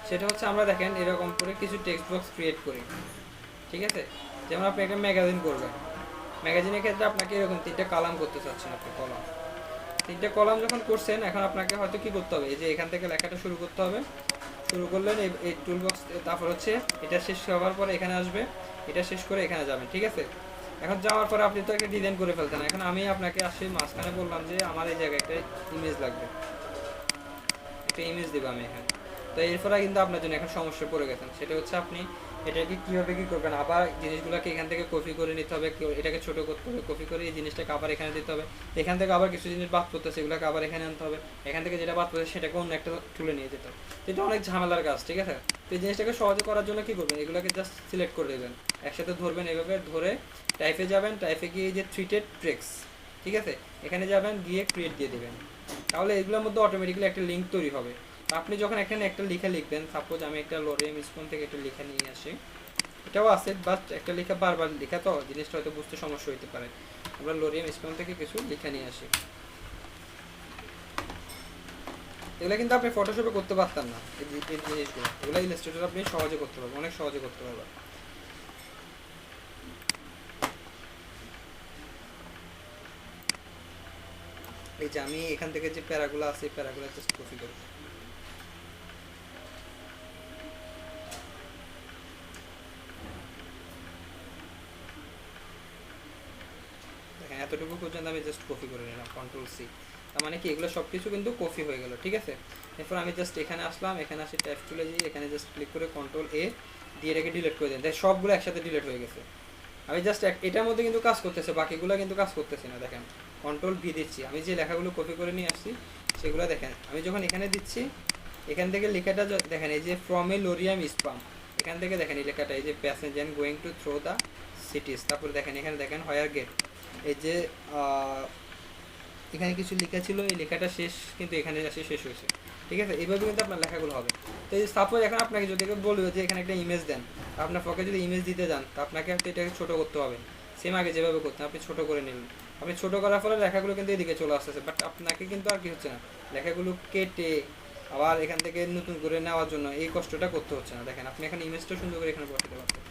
সেটা হচ্ছে আমরা দেখেন এরকম করে কিছু টেক্সট বক্স ক্রিয়েট করি, ঠিক আছে। যেমন আপনি একটা ম্যাগাজিন করবেন, ম্যাগাজিনের ক্ষেত্রে আপনাকে এরকম 3টা কলাম করতে চাচ্ছেন, আপনি কলাম 3টা কলাম যখন করছেন, এখন আপনাকে হয়তো কি করতে হবে, এই যে এখান থেকে লেখাটা শুরু করতে হবে, শুরু করলেন এই টুল বক্স, তারপর হচ্ছে এটা শেষ হওয়ার পরে এখানে আসবে, এটা শেষ করে এখানে যাবেন, ঠিক আছে। এখন যাওয়ার পরে আপনি তো একটা ডিজাইন করে ফেলতেন, এখন আমি আপনাকে আসি মাঝখানে বললাম যে আমার এই জায়গায় একটা ইমেজ লাগবে, একটা ইমেজ দেবো আমি এখানে। তো এরপরে কিন্তু আপনার জন্য এখন সমস্যা পড়ে গেছেন, সেটা হচ্ছে আপনি এটাকে কীভাবে কী করবেন, আবার জিনিসগুলোকে এখান থেকে কপি করে নিতে হবে, এটাকে ছোটো করতে হবে, কপি করে এই জিনিসটাকে আবার এখানে দিতে হবে, এখান থেকে আবার কিছু জিনিস বাদ করতে সেগুলোকে আবার এখানে আনতে হবে, এখান থেকে যেটা বাদ করতে সেটাকে অন্য একটা তুলে নিয়ে যেতে হবে। এটা অনেক ঝামেলার কাজ, ঠিক আছে। তো এই জিনিসটাকে সহজে করার জন্য কী করবেন, এগুলোকে জাস্ট সিলেক্ট করে দেবেন, একসাথে ধরবেন, এভাবে ধরে টাইপে যাবেন, টাইপে গিয়ে যে থ্রিটেড ট্রেক্স, ঠিক আছে, এখানে যাবেন, গিয়ে ক্রিয়েট দিয়ে দেবেন, তাহলে এগুলোর মধ্যে অটোমেটিক্যালি একটা লিঙ্ক তৈরি হবে। আপনি যখন এখানে একটা লেখা লিখবেন, সাপোজ আমি একটা লরিয়াম স্পুন থেকে একটা লেখা নিয়ে আসি, এটাও আছে, বাট একটা লেখা বারবার লেখা তো জিনিসটা হয়তো বুঝতে সমস্যা হতে পারে, আমরা লরিয়াম স্পুন থেকে কিছু লেখা নিয়ে আসি, এগুলো কিন্তু আপনি ফটোশপে করতে পারতেন না, এই জিনিসগুলো, এগুলো ইলাস্ট্রেটর আপনি সহজে করতে পারবেন, অনেক সহজে করতে পারবেন। এই যে আমি এখান থেকে যে প্যারাগুলো আছে, প্যারাগুলো জাস্ট কপি করব, এতটুকু পর্যন্ত আমি জাস্ট কপি করে নিলাম কন্ট্রোল সি। তার মানে কি এগুলো সব কিছু কিন্তু কপি হয়ে গেল, ঠিক আছে। এরপর আমি জাস্ট এখানে আসলাম, এখানে আসি ট্যাব চলে যাই, এখানে জাস্ট ক্লিক করে কন্ট্রোল এ দিয়ে এটাকে ডিলিট করে দেন, তাই সবগুলো একসাথে ডিলিট হয়ে গেছে। আমি জাস্ট এটার মধ্যে কিন্তু কাজ করতেছে, বাকিগুলো কিন্তু কাজ করতেছে না। দেখেন কন্ট্রোল ভি দিচ্ছি, আমি যে লেখাগুলো কপি করে নিয়ে আসছি সেগুলো দেখেন, আমি যখন এখানে দিচ্ছি এখান থেকে লেখাটা দেখেন এই যে ফ্রম এ লোরিয়াম স্পাম, এখান থেকে দেখেন এই লেখাটা এই যে passenger going to through the cities. তারপরে দেখেন এখানে দেখেন হোয়ার গেট, এই যে এখানে কিছু লেখা ছিল, এই লেখাটা শেষ কিন্তু এখানে এসে শেষ হয়েছে, ঠিক আছে। এইভাবে কিন্তু আপনার লেখাগুলো হবে। তো এই সাপোজ এখন আপনাকে যদি কেউ বলবে যে এখানে একটা ইমেজ দেন, আপনার পক্ষে যদি ইমেজ দিতে যান তা আপনাকে হয়তো এটাকে ছোটো করতে হবে, সেম আগে যেভাবে করতেন আপনি ছোটো করে নিলেন, আপনি ছোটো করার ফলে লেখাগুলো কিন্তু এদিকে চলে আসতেছে, বাট আপনাকে কিন্তু আর কি হচ্ছে না, লেখাগুলো কেটে আবার এখান থেকে নতুন করে নেওয়ার জন্য এই কষ্টটা করতে হচ্ছে না। দেখেন আপনি এখানে ইমেজটা সুন্দর করে এখানে বসাতে পারতেন,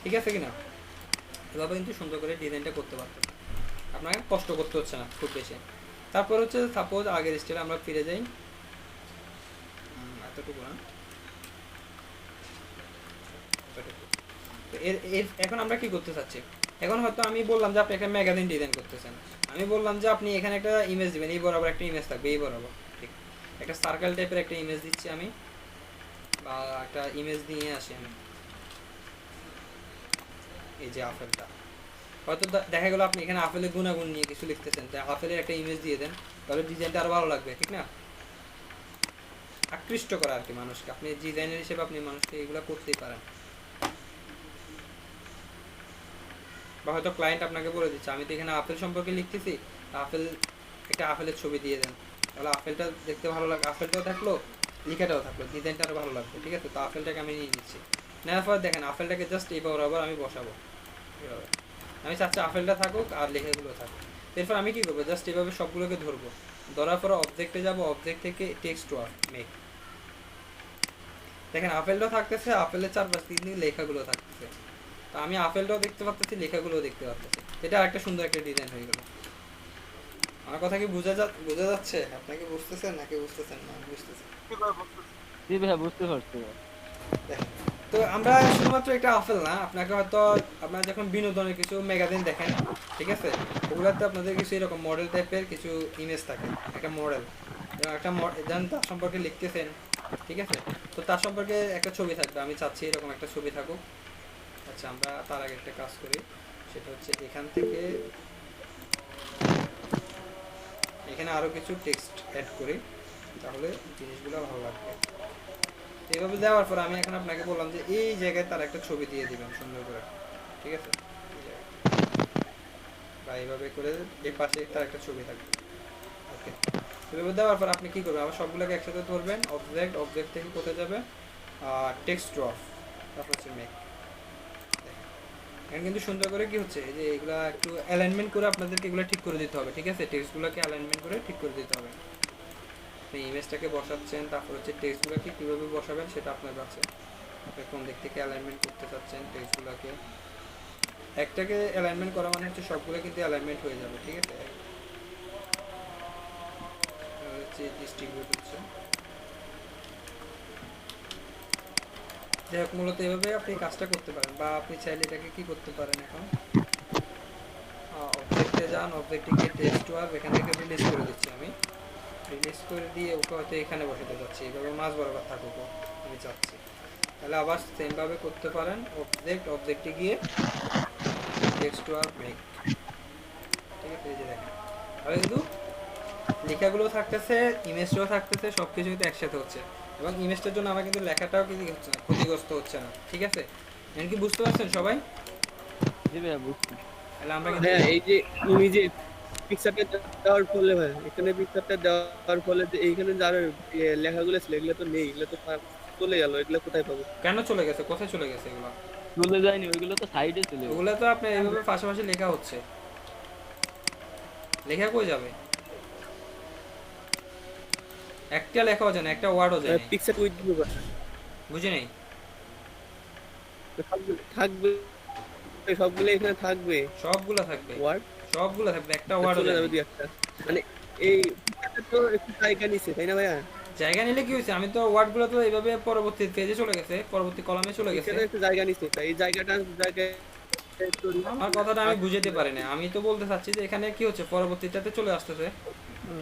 ঠিক আছে কিনা, এভাবে কিন্তু সুন্দর করে ডিজাইনটা করতে পারতেন, আপনাকে কষ্ট করতে হচ্ছে না খুব বেশি। তারপর হচ্ছে সাপোজ আগের স্টাইলে আমরা ফিরে যাই, এতটুকু না, এখন আমরা কি করতে চাচ্ছি, এখন হয়তো আমি বললাম যে আপনি একটা ম্যাগাজিন ডিজাইন করতেছেন, আমি বললাম যে আপনি এখানে একটা ইমেজ দিবেন, এই বরাবর একটা ইমেজ থাকবে, এই বরাবর ঠিক একটা সার্কেল টাইপের একটা ইমেজ দিচ্ছি আমি, বা একটা ইমেজ নিয়ে আসি আমি, এই যে আপেলটা হয়তো দেখা গেলো আপনি এখানে আপেলের গুণাগুণ নিয়ে কিছু লিখতেছেন, তাই আপেলের একটা ইমেজ দিয়ে দেন, তাহলে ডিজাইনটা আরো ভালো লাগবে, ঠিক না, আকৃষ্ট করা আর কি মানুষকে, আপনি ডিজাইনার হিসেবে আপনি মানুষকে এগুলো করতেই পারেন। বা হয়তো ক্লায়েন্ট আপনাকে বলে দিচ্ছে আমি তো এখানে আপেল সম্পর্কে লিখতেছি, আপেল একটা আপেলের ছবি দিয়ে দেন, তাহলে আপেলটা দেখতে ভালো লাগে, আপেলটাও থাকলো লেখাটাও থাকলো, ডিজাইনটা আরো ভালো লাগবে, ঠিক আছে। তো আপেলটাকে আমি নিয়ে নিচ্ছি, নেওয়ার পর দেখেন আপেলটাকে জাস্ট এই বরাবর আমি বসাবো, এভাবে আমি চাচ্ছি আপেলটা থাকুক আর লেখাগুলো থাকুক। এরপর আমি কি করবো, জাস্ট এভাবে সবগুলোকে ধরবো, ধরার পর অবজেক্টে যাবো, অবজেক্ট থেকে টেক্সট ওয়ার্ক মেক, দেখেন আপেলটাও থাকতেছে, আপেলের চারপাশ দিয়ে লেখাগুলো থাকতেছে, তো আমি আপেলটাও দেখতে পাচ্ছি, লেখাগুলোও দেখতে পাচ্ছি, এটা একটা সুন্দর একটা ডিজাইন হয়ে গেল। আমার কথা কি বোঝা যাচ্ছে, আপনাকে বুঝতেছেন নাকি বুঝতেছেন না? বুঝতেছেন, জি ভাইয়া বুঝতে পারছি ভাই। দেখেন তো আমরা শুধুমাত্র একটা আপেল না, আপনাকে হয়তো আপনারা যখন বিনোদনের কিছু ম্যাগাজিন দেখেন, ঠিক আছে, ওগুলোতে আপনাদের কিছু এরকম মডেল টাইপের কিছু ইমেজ থাকে, একটা মডেল একটা যেন তার সম্পর্কে লিখতেছেন, ঠিক আছে, তো তার সম্পর্কে একটা ছবি থাকবে, আমি চাচ্ছি এরকম একটা ছবি থাকুক। আচ্ছা আমরা তার আগে একটা কাজ করি, সেটা হচ্ছে এখান থেকে এখানে আরো কিছু টেক্সট অ্যাড করি, তাহলে জিনিসগুলো ভালো লাগবে। এইভাবে দেওয়ার পর আমি এখন আপনাকে বললাম যে এই জায়গায় তার একটা ছবি দিয়ে দিবেন সুন্দর করে, ঠিক আছে, বা এইভাবে করে এই পাশে তার একটা ছবি থাকবে, ওকে। এভাবে দেওয়ার পর আপনি কি করবেন, আবার সবগুলোকে একসাথে ধরবেন, অবজেক্ট থেকে কোথায় যাবে, টেক্সট ড্রপ, তারপর হচ্ছে মেক। এখন কিন্তু সুন্দর করে কি হচ্ছে, এই যে এগুলা একটু অ্যালাইনমেন্ট করে আপনাদেরকে এগুলো ঠিক করে দিতে হবে, ঠিক আছে, টেক্সটগুলোকে অ্যালাইনমেন্ট করে ঠিক করে দিতে হবে। আপনি ইমেজটাকে বসাচ্ছেন, তারপর হচ্ছে টেক্সটগুলোকে কীভাবে বসাবেন সেটা আপনার কাছে, আপনি কোন দিক থেকে অ্যালাইনমেন্ট করতে চাচ্ছেন টেক্সটগুলোকে, একটাকে অ্যালাইনমেন্ট করা মানে হচ্ছে সবগুলো কিন্তু অ্যালাইনমেন্ট হয়ে যাবে, ঠিক আছে, হচ্ছে ডিস্ট্রিবিউট হচ্ছে। যাই হোক মূলত এভাবে আপনি কাজটা করতে পারেন, বা আপনি চাইলে এটাকে কি করতে পারেন, এখন অবজেক্টে যান, অবজেক্টে গিয়ে টেক্সট ওয়ার্ক এখান থেকে রিলিজ করে দিচ্ছি, আমি রিলিজ করে দিয়ে ওকে হয়তো এখানে বসাতে যাচ্ছি, এইভাবে মাঝ বরাবর থাকুক আমি চাচ্ছি, তাহলে আবার সেমভাবে করতে পারেন, অবজেক্টে গিয়ে টেক্সট ওয়ার্ক মেক, ঠিক আছে, এই যে দেখেন তাহলে কিন্তু লেখাগুলো থাকতেছে, ইমেজটাও থাকতেছে, সব কিছু কিন্তু একসাথে হচ্ছে, এবং ইমেজটার জন্য আমার কিন্তু লেখাটাও কিছু হচ্ছে না, ক্ষতিগ্রস্ত হচ্ছে না, ঠিক আছে, কি বুঝতে পারছেন সবাই? জি ভাইয়া বুঝছি। তাহলে আমরা হ্যাঁ এই যে ইমেজে পিকচারটা দেওয়ার ফলে ভাই, এখানে পিকচারটা দেওয়ার ফলে যে এইখানে যার লেখাগুলো ছিল এগুলো তো নেই, এগুলো তো চলে গেল, এগুলো কোথায় পাবো? কেন চলে গেছে, কোথায় চলে গেছে এগুলো? চলে যায়নি, ওইগুলো তো সাইডে চলে গেছে। ওগুলো তো আপনার এইভাবে পাশাপাশি লেখা হচ্ছে, লেখা কই যাবে, একটা লেখাও যায় না, একটা ওয়ার্ডও যায় না, পিকচার উইথ দিব বুঝি নাই, থাকবে, সবগুলো এখানে থাকবে, সবগুলো থাকবে, ওয়ার্ড সবগুলো থাকবে, একটা ওয়ার্ডও চলে যায় যাবে না। দুই একটা, মানে এই পিকচারটা তো একটু জায়গা নিছে তাই না ভাইয়া? জায়গা নিলে কি হয়েছে, আমি তো ওয়ার্ডগুলো তো এইভাবে পরবর্তী পেজে চলে গেছে, পরবর্তী কলামে চলে গেছে, এখানে একটু জায়গা নিছে, তাই এই জায়গাটা জায়গায় আমার কথাটা আমি বুঝাতে পারি না, আমি তো বলতে চাচ্ছি যে এখানে কি হচ্ছে পরবর্তীটাতে চলে আসতেছে।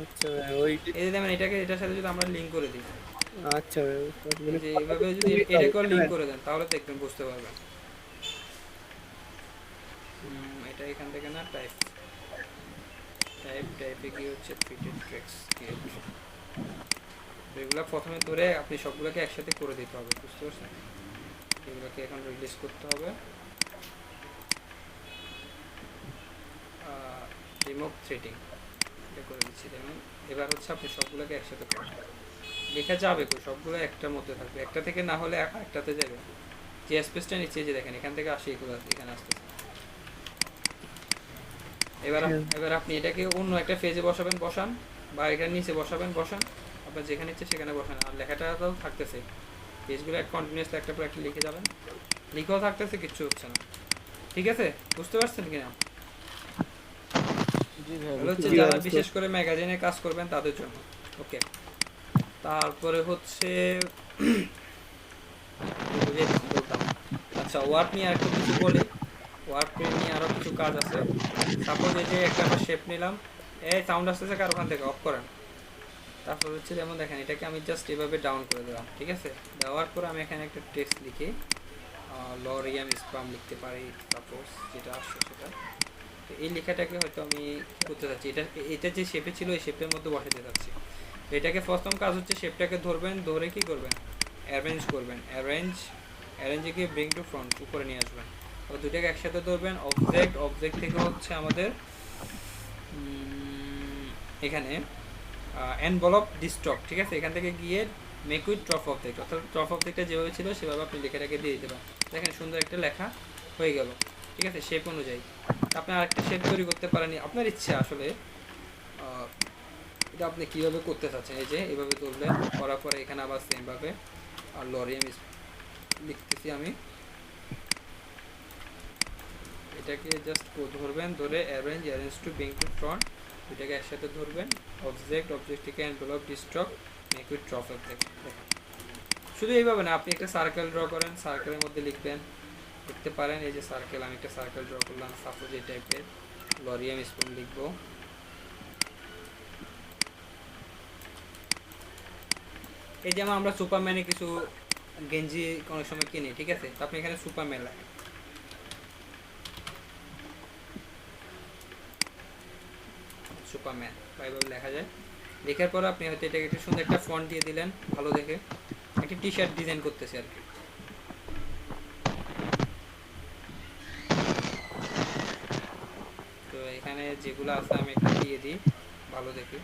আচ্ছা ভাই ওই এই যে দেখেন এটাকে এটার সাথে যদি আমরা লিঙ্ক করে দিই, আচ্ছা ভাই এই যে এইভাবে যদি এটাকেও লিঙ্ক করে দেন তাহলে দেখবেন বুঝতে পারবেন। এটা এখান থেকে না টাইপ টাইপে কি হচ্ছে ফিটেড ট্র্যাকস ক্রিয়েট, এগুলো প্রথমে ধরে আপনি সবগুলোকে একসাথে করে দিতে হবে, বুঝতে পারছেন? এগুলোকে এখন রিলিজ করতে হবে, রিমুভ থ্রেডিং এটা করে দিচ্ছি। দেখুন এবার হচ্ছে আপনি সবগুলোকে একসাথে করেন, লেখা যাবে তো সবগুলো একটার মধ্যে থাকবে, একটা থেকে না হলে একটাতে যাবে। যে স্পেসটা নিচে যে দেখেন এখান থেকে আসে এগুলো এখানে আসতেছে। এবার আপনি এটাকে অন্য একটা ফেজে বসান বা এখানে নিচে বসান, আপনার যেখানে ইচ্ছে সেখানে বসান, আর লেখাটা তো থাকতেছে, পেজগুলো কন্টিনিউয়াসলি একটা পর একটা লিখে যাবেন, লিখেও থাকতেছে, কিচ্ছু হচ্ছে না। ঠিক আছে, বুঝতে পারছেন কিনা? এগুলো হচ্ছে যারা বিশেষ করে ম্যাগাজিনে কাজ করবেন তাদের জন্য। ওকে, তারপরে হচ্ছে বলতাম, আচ্ছা ওয়ার্ড নিয়ে আরেকটু কিছু বলি। ওয়ার্ড নিয়ে আরও কিছু কাজ আছে। সাপোজ এই যে একটা আমরা শেপ নিলাম, এই সাউন্ড আসতেছে কার ওখান থেকে, অফ করেন। তারপর হচ্ছে যেমন দেখেন এটাকে আমি জাস্ট এভাবে ডাউন করে দিলাম, ঠিক আছে? দেওয়ার পর আমি এখানে একটা টেক্সট লিখি, লরিয়াম স্পাম লিখতে পারি সাপোজ, যেটা আসছে সেটা। তো এই লেখাটাকে হয়তো আমি কী করতে চাচ্ছি, এটা যে শেপে ছিল এই শেপের মধ্যে বসাতে চাচ্ছি। এটাকে প্রথম কাজ হচ্ছে শেপটাকে ধরবেন, ধরে কি করবেন, অ্যারেঞ্জ করবেন, অ্যারেঞ্জে গিয়ে ব্রিং টু ফ্রন্ট উপরে নিয়ে আসবেন। তো দুটাকে একসাথে ধরবেন, অবজেক্ট থেকে হচ্ছে আমাদের এখানে এনভেলপ ডিস্টক, ঠিক আছে? এখান থেকে গিয়ে মেক উইথ ট্রফ অবজেক্ট, অর্থাৎ ট্রফ অবজেক্টটা যেভাবে ছিল সেভাবে আপনি লেখাটাকে দিয়ে দিতে পারেন। দেখেন সুন্দর একটা লেখা হয়ে গেল, ঠিক আছে? শেপ অনুযায়ী আপনি আরেকটা শেপ তৈরি করতে পারেন, আপনার ইচ্ছা আসলে এটা আপনি কীভাবে করতে চাচ্ছেন। এই যে এভাবে তুললেন, করার পরে এখানে আবার সেমভাবে আর লরিয়াম লিখতেছি আমি, এটাকে জাস্ট ধরবেন, ধরে arrange to bring to front, এটাকে একসাথে ধরবেন, অবজেক্ট থেকে এনভেলপ ডিস্টক মেক উইথ ট্রফ অবজেক্ট। শুধু এইভাবে না, আপনি একটা সার্কেল ড্র করেন, সার্কেলের মধ্যে লিখবেন, লিখতে পারেন এই যে সার্কেল, আমি একটা সার্কেল ড্র করলাম সাপোজ এই টাইপের, লরিয়াম স্পুন লিখবো। এই যেমন আমরা সুপারম্যানে কিছু গেঞ্জি অনেক সময় কিনি, ঠিক আছে? তো আপনি এখানে সুপারম্যান লাগেন, সুপারম্যান বা এইভাবে লেখা যায়। লেখার পর আপনি হয়তো এটাকে একটু সুন্দর একটা ফন্ট দিয়ে দিলেন, ভালো দেখে একটা টি শার্ট ডিজাইন করতেছে আর কি। তো এখানে যেগুলো আছে আমি একটা দিয়ে দিই ভালো দেখে।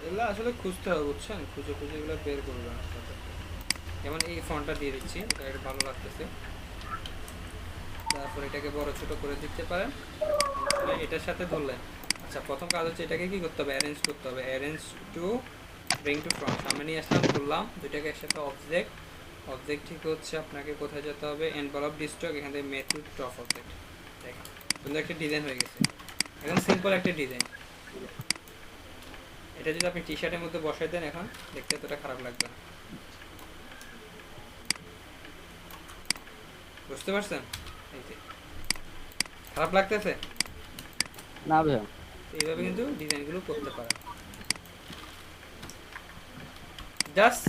এগুলো আসলে খুঁজতে হবে, বুঝছেন? খুঁজে এগুলো বের করবেন। যেমন এই ফন্টটা দিয়ে দিচ্ছি, এটা ভালো লাগতেছে। তারপর এটাকে বড় ছোট করে দিতে পারেন, এটার সাথে ধরলেন। আচ্ছা প্রথম কাজ হচ্ছে এটাকে কি করতে হবে, অ্যারেঞ্জ করতে হবে, arrange to bring to front, সামনে নিয়ে আসলাম, ধরলাম, দুইটাকে একসাথে অবজেক্ট ঠিক হচ্ছে আপনাকে কোথায় যেতে হবে, এনভেলপ ডিস্টক, এখান থেকে মেক উইথ ট্রফ অবজেক্ট। দেখেন সুন্দর একটা ডিজাইন হয়ে গেছে, একদম সিম্পল একটা ডিজাইন। এটা যদি আপনি টি শার্টের মধ্যে বসাই দেন এখন দেখতে এতটা খারাপ লাগবে না, বুঝতে পারছেন? এই যে খারাপ লাগতেছে না ভাইয়া, এইভাবে কিন্তু ডিজাইনগুলো করতে পারেন। জাস্ট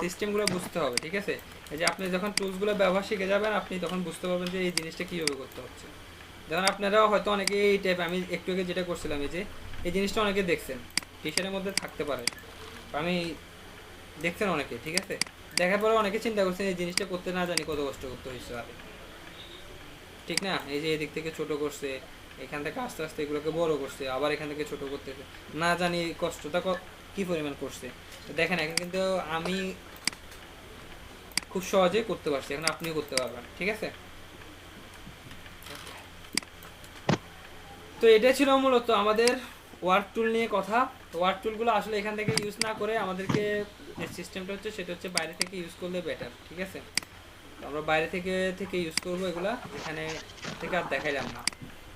সিস্টেমগুলো বুঝতে হবে, ঠিক আছে? এই যে আপনি যখন টুলসগুলো ব্যবহার শিখে যাবেন আপনি তখন বুঝতে পারবেন যে এই জিনিসটা কীভাবে করতে হচ্ছে। যেমন আপনারাও হয়তো অনেকে এই টাইপ, আমি একটু আগে যেটা করছিলাম এই যে এই জিনিসটা অনেকে দেখছেন টি শার্টের মধ্যে থাকতে পারে, আমি দেখছেন অনেকে, ঠিক আছে? দেখার পরে অনেকে চিন্তা করছেন এই জিনিসটা করতে না জানি কত কষ্ট করতে হয়েছে আরে, ঠিক না? এই যে এদিক থেকে ছোট করছে, এখান থেকে আস্তে আস্তে এগুলোকে বড় করছে, আবার এখান থেকে ছোট করতেছে, না জানি কষ্টটা কি পরিমাণ করছে। তো দেখেন এখন কিন্তু আমি খুব সহজেই করতে পারছি, এখন আপনিও করতে পারবেন, ঠিক আছে। তো এটা ছিল মূলত আমাদের ওয়ার্ক টুল নিয়ে কথা। ওয়ার্ক টুলগুলো আসলে এখান থেকে ইউজ না করে আমাদেরকে যে সিস্টেমটা হচ্ছে সেটা হচ্ছে বাইরে থেকে ইউজ করলে বেটার, ঠিক আছে। তো আমরা বাইরে থেকে ইউজ করবো এগুলা, এখানে থেকে আর দেখাইলাম না।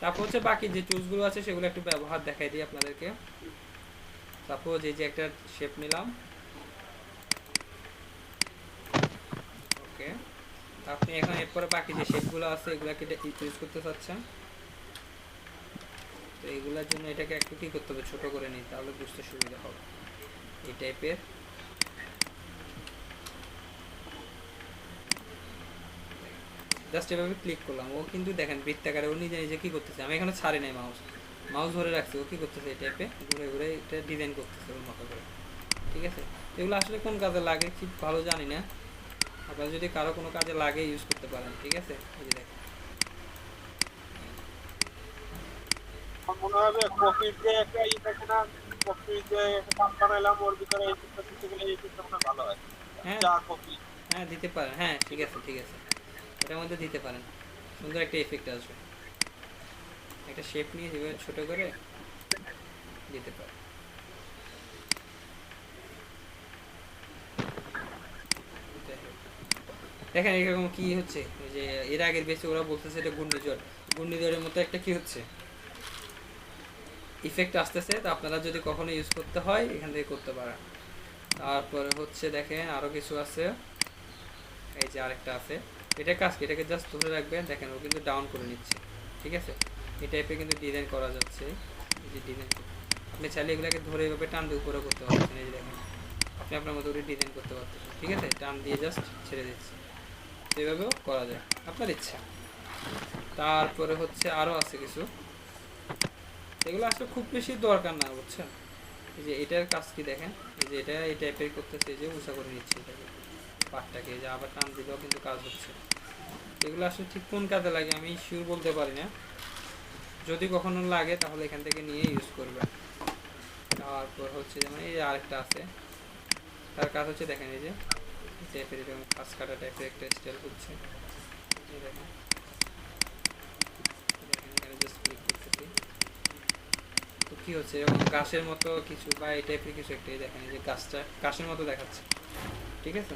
তারপর হচ্ছে বাকি যে টুলসগুলো আছে সেগুলো একটু ব্যবহার দেখাই দিই আপনাদেরকে। সাপোজ এই যে একটা শেপ নিলাম, ওকে। আপনি এখন এরপরে বাকি যে শেপগুলো আছে এগুলাকে ইউজ করতে চাচ্ছেন, তো এগুলোর জন্য এটাকে একটু কি করতে হবে, ছোট করে নিই, তাহলে বুঝতে সুবিধা হবে। এই টাইপের জাস্ট এভাবে ক্লিক করলাম, ও কিন্তু দেখেন বৃত্তাকারে ও নিজে নিজে কি করতেছে, আমি এখানে ছাড়ি নাই মাউস ধরে রাখছি, ও কি করতেছে এই টাইপে ঘুরে ঘুরে এটা ডিজাইন করতেছে ওর মতো করে, ঠিক আছে। এগুলো আসলে কোন কাজে লাগে ঠিক ভালো জানি না, আপনার যদি কারো কোনো কাজে লাগে ইউজ করতে পারেন, ঠিক আছে। এই যে দেখেন আমার মনে হবে কপির যে একটা ই থাকে না, কপির যে একটা কাম বানাইলাম ওর ভিতরে এই সিস্টেম দিতে গেলে এই সিস্টেমটা ভালো হয়। হ্যাঁ যা কপি হ্যাঁ দিতে পারেন, হ্যাঁ ঠিক আছে ঠিক আছে, এটার মধ্যে দিতে পারেন, সুন্দর একটা এফেক্ট আসবে। একটা শেপ নিয়ে যেভাবে ছোট করে দিতে পারেন। দেখেন এরকম কি হচ্ছে, ওই যে এর আগের বেশি ওরা বলতেছে এটা ঘূর্ণিঝড়ের মতো একটা কি হচ্ছে ইফেক্ট আসতেছে। তো আপনারা যদি কখনো ইউজ করতে হয় এখান থেকে করতে পারেন। তারপরে হচ্ছে দেখেন আরো কিছু আছে, এই যে আরেকটা আছে, এটা কাজ কি, এটাকে জাস্ট ধরে রাখবেন, দেখেন ও কিন্তু ডাউন করে নিচ্ছে, ঠিক আছে। এই টাইপের কিন্তু ডিজাইন করা যাচ্ছে, এই যে ডিজাইন আপনি চাইলে এগুলোকে ধরে এভাবে টান দিয়ে উপরে করতে পারছেন, এই যে দেখেন আপনি আপনার মতো করে ডিজাইন করতে পারতেছেন, ঠিক আছে। টান দিয়ে জাস্ট ছেড়ে দিচ্ছি, এভাবেও করা যায় আপনার ইচ্ছা। তারপরে হচ্ছে আরও আছে কিছু, এগুলো আসলে খুব বেশি দরকার না, বুঝছেন। এই যে এটার কাজ কি দেখেন, এই যে এটা এই টাইপের করতেছে, এই যে উঁচা করে নিচ্ছে এটাকে পাটটাকে, যে আবার টান দিলেও কিন্তু কাজ হচ্ছে। এগুলো আসলে ঠিক কোন কাজে লাগে আমি শিওর বলতে পারি না, যদি কখনো লাগে তাহলে এখান থেকে নিয়ে ইউজ করবেন। তারপর হচ্ছে যেমন এই আরেকটা আছে, তার কাজ হচ্ছে দেখেন এই যে টাইপের এরকম কাজ কাটা টাইপের একটা স্টাইল হচ্ছে, এই দেখেন এখানে জাস্ট ক্লিক করতেছি, তো কি হচ্ছে এরকম গাছের মতো কিছু বা এই টাইপের কিছু একটা, দেখেন এই যে গাছটা গাছের মতো দেখাচ্ছে, ঠিক আছে।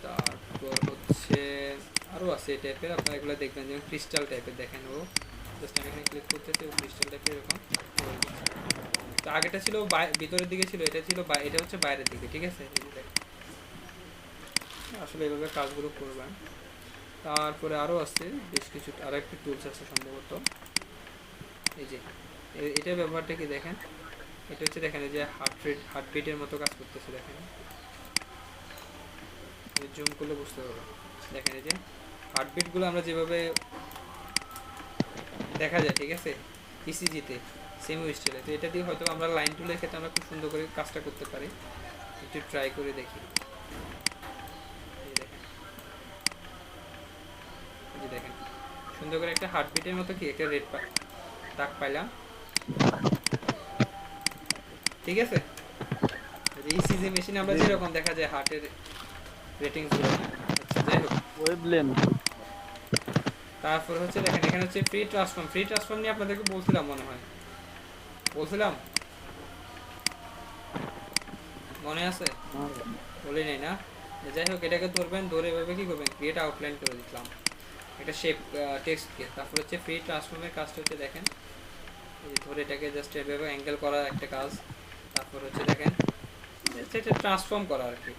তারপর হচ্ছে আরও আছে এই টাইপের, আপনারা এগুলো দেখবেন যেমন ক্রিস্টাল টাইপের, দেখেন ও জাস্ট আমি এখানে ক্লিক করতেছি ও ক্রিস্টাল টাইপের এরকম। তো আগেটা ছিল ভিতরের দিকে ছিল, এটা ছিল এটা হচ্ছে বাইরের দিকে, ঠিক আছে। আসলে এইভাবে কাজগুলো করবেন। তারপরে আরও আছে বেশ কিছু, আরও একটি টুলস আছে সম্ভবত, এই যে এটার ব্যবহারটা কি দেখেন, এটা হচ্ছে দেখেন এই যে হার্টবিটের মতো কাজ করতেছে, দেখেন জুম করলে বুঝতে পারবেন, দেখেন এই যে হার্টবিটগুলো আমরা যেভাবে দেখা যায়, ঠিক আছে, ইসিজিতে সেম স্টাইলে। তো এটা দিয়ে হয়তো আমরা লাইন টুলের ক্ষেত্রে আমরা খুব সুন্দর করে কাজটা করতে পারি, একটু ট্রাই করে দেখি। এই যে দেখেন সুন্দর করে একটা হার্টবিটের মতো কি একটা রেড দাগ পাইলাম, ঠিক আছে। ইসিজি মেশিনে আমরা যেরকম দেখা যায় হার্টের রেটিংস গুলো, আচ্ছা যাই হোক। ওয়েবলেন্থ। তারপর হচ্ছে দেখেন এখানে হচ্ছে ফ্রি ট্রান্সফর্ম নিয়ে আপনাদেরকে বলছিলাম, মনে হয় বলছিলাম, মনে আছে, বলি নাই না। যাই হোক এটাকে ধরবেন, ধরে এভাবে কি করবেন, ক্রিয়েট আউটলাইন করে দিলাম একটা শেপ টেক্সটকে। তারপর হচ্ছে ফ্রি ট্রান্সফর্মের কাজটা হচ্ছে দেখেন এই ধরে এটাকে জাস্ট এভাবে অ্যাঙ্গেল করা একটা কাজ। তারপর হচ্ছে দেখেন এটা ট্রান্সফর্ম করা আর কি,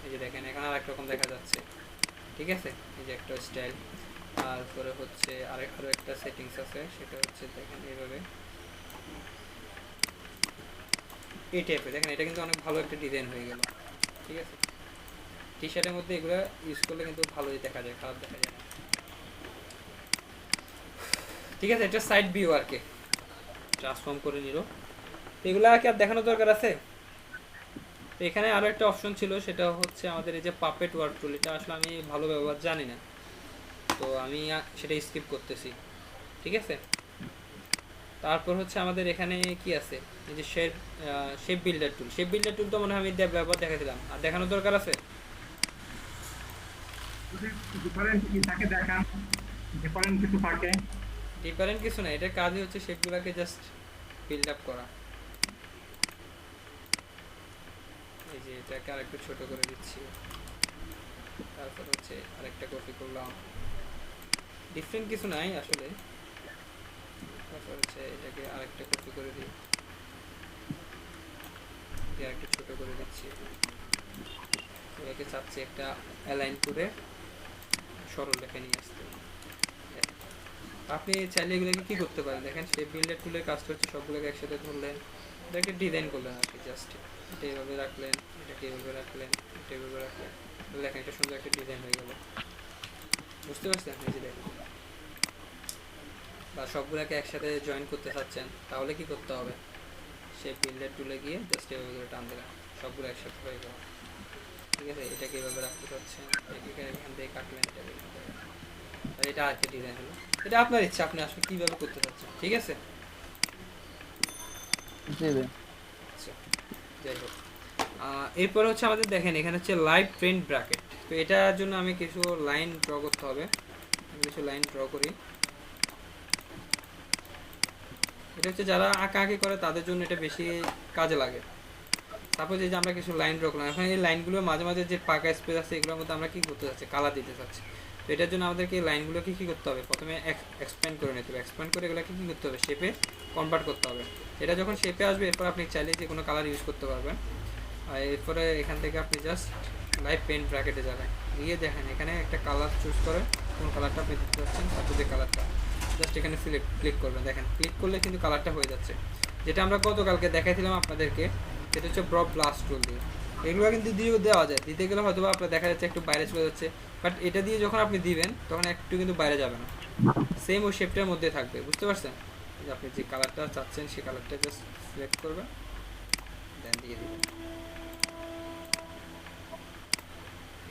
এই যে দেখেন এখানে আরেক রকম দেখা যাচ্ছে, ঠিক আছে। এই যে একটা স্টাইল। তারপরে হচ্ছে আরও একটা সেটিংস আছে, সেটা হচ্ছে দেখেন এইভাবে এই টাইপের, দেখেন এটা কিন্তু অনেক ভালো একটা ডিজাইন হয়ে গেল, ঠিক আছে। টি শার্টের মধ্যে এগুলো ইউজ করলে কিন্তু ভালোই দেখা যায়, খারাপ দেখা যায় না, ঠিক আছে। এটা সাইড ভিউ আর কি, ট্রান্সফর্ম করে নিল। এগুলো আর কি আর দেখানোর দরকার আছে। তো এখানে আরও একটা অপশন ছিল, সেটা হচ্ছে আমাদের এই যে পাপেট ওয়ার্ক টুল, এটা আসলে আমি ভালো ব্যবহার জানি না, তো আমি সেটা স্কিপ করতেছি, ঠিক আছে। তারপর হচ্ছে আমাদের এখানে কি আছে, এই যে শেপ বিল্ডার টুল। শেপ বিল্ডার টুল তো মনে হয় আমি ব্যবহার দেখাছিলাম, আর দেখানোর দরকার আছে? ডিফারেন্ট কি থাকে দেখান, ডিফারেন্ট কিছু থাকে। ডিফারেন্ট কিছু না, এটার কাজই হচ্ছে শেপগুলোকে জাস্ট বিল্ড আপ করা। এই যে এটাকে আরেকটু ছোট করে দিচ্ছি, তারপর হচ্ছে আরেকটা কপি করলাম, ডিফারেন্ট কিছু নাই আসলে। তারপর হচ্ছে এটাকে আরেকটা কপি করে দিই, আরেকটু ছোট করে দিচ্ছি, এটাকে চাচ্ছি একটা অ্যালাইন করে সরল রেখে নিয়ে আসতে। আপনি চাইলে এগুলোকে কি করতে পারেন দেখেন, শেপ বিল্ডার টুলের কাজটা হচ্ছে সবগুলোকে একসাথে ধরলেন, এটাকে ডিজাইন করলেন আর কি, জাস্ট এটা এইভাবে রাখলেন, এটাকে এইভাবে রাখলেন, এটা এইভাবে রাখলেন, দেখেন একটা সুন্দর একটা ডিজাইন হয়ে গেল। বুঝতে পারছেন? এই যে দেখেন, বা সবগুলোকে একসাথে জয়েন করতে চাচ্ছেন তাহলে কি করতে হবে, শেপ বিল্ডার টুলে গিয়ে জাস্ট এভাবে করে টান দিলেন, সবগুলো একসাথে হয়ে গেল। ঠিক আছে, এটাকে এভাবে রাখতে চাচ্ছেন, এটাকে এখান থেকে কাটলেন, এটাকে এখান থেকে, আর এটা আরেকটা ডিজাইন হলো। এটা আপনার ইচ্ছা, আপনি আসলে কীভাবে করতে চাচ্ছেন। ঠিক আছে, জি ভাই। আচ্ছা যাই হোক, এরপর হচ্ছে আমাদের দেখেন এখানে হচ্ছে লাইভ প্রিন্ট ব্র্যাকেট। তো এটার জন্য আমি কিছু লাইন ড্র করতে হবে, আমি কিছু লাইন ড্র করি। এটা হচ্ছে যারা আঁকাআঁকি করে তাদের জন্য এটা বেশি কাজে লাগে। সাপোজ এই যে আমরা কিছু লাইন ড্র করলাম, এখন এই লাইনগুলো মাঝে মাঝে যে পাকা স্পেস আছে এগুলোর মধ্যে আমরা কী করতে চাচ্ছি, কালার দিতে চাচ্ছি। তো এটার জন্য আমাদেরকে এই লাইনগুলোকে কী করতে হবে, প্রথমে এক্সপ্যান্ড করে নিতে হবে, এক্সপ্যান্ড করে এগুলোকে কী করতে হবে, শেপে কনভার্ট করতে হবে। এটা যখন শেপে আসবে এরপর আপনি চাইলে যে কোনো কালার ইউজ করতে পারবেন। আর এরপরে এখান থেকে আপনি জাস্ট লাইভ পেন্ট ব্র্যাকেটে যাবেন, গিয়ে দেখেন এখানে একটা কালার চুজ করে কোন কালারটা আপনি দিতে চাচ্ছেন, তারপর যে কালারটা জাস্ট এখানে সিলেক্ট ক্লিক করবেন। দেখেন ক্লিক করলে কিন্তু কালারটা হয়ে যাচ্ছে, যেটা আমরা গতকালকে দেখাইছিলাম আপনাদেরকে, সেটা হচ্ছে ব্রড ব্লাস্ট টুল দিয়ে। এগুলো কিন্তু দিয়েও দেওয়া যায়, দিতে গেলে হয়তো আপনার দেখা যাচ্ছে একটু বাইরে চলে যাচ্ছে, বাট এটা দিয়ে যখন আপনি দিবেন তখন একটু কিন্তু বাইরে যাবে না, সেম ওই শেপটার মধ্যে থাকবে। বুঝতে পারছেন? যে আপনি যে কালারটা চাচ্ছেন সেই কালারটা জাস্ট সিলেক্ট করবেন, দেন দিয়ে দিবেন।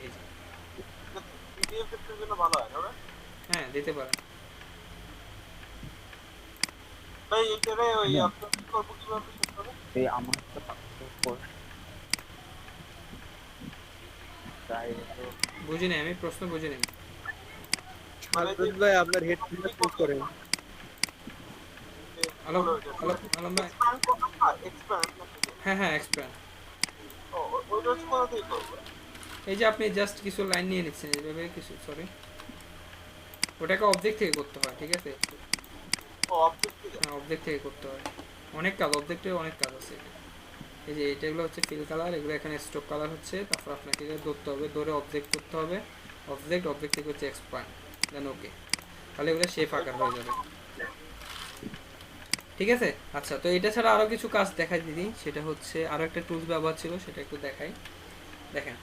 এই যে পিডিএফ এর জন্য ভালো হয় না? হ্যাঁ দিতে পারেন। ভাই এইটারে ওই আপলোড করব কিভাবে সেট হবে? এই আমার তো পাসপোর্ট তাই তো বুঝি নাই, আমি প্রশ্ন বুঝি নাই। মানে যে ভাই আপনার হেডফোনটা চুজ করেন। হ্যালো হ্যালো হ্যালো ভাই, এক্সপ্যান্ড করব না, এক্সপ্যান্ড নাকি? হ্যাঁ হ্যাঁ এক্সপ্যান্ড। ও ওইটা হচ্ছে কোথা থেকে করব? এই যে আপনি জাস্ট কিছু লাইন নিয়ে নিচ্ছেন এইভাবে, কিছু সরি, ওটাকে অবজেক্ট থেকে করতে হয়। ঠিক আছে, ও অবজেক্ট থেকে। হ্যাঁ অবজেক্ট থেকে করতে হয়, অনেক কাজ, অবজেক্টের অনেক কাজ আছে। এই যে এটাগুলো হচ্ছে ফিল কালার, এগুলো এখানে স্ট্রোক কালার হচ্ছে, তারপর আপনাকে ধরতে হবে, ধরে অবজেক্ট করতে হবে, অবজেক্ট থেকে হচ্ছে এক্সপ্যান্ড, দেন ওকে, তাহলে এগুলো শেপ আকার হয়ে যাবে। ঠিক আছে, আচ্ছা তো এটা ছাড়া আরও কিছু কাজ দেখাই দিদি, সেটা হচ্ছে আরও একটা টুলস ব্যবহার ছিল, সেটা একটু দেখাই। দেখেন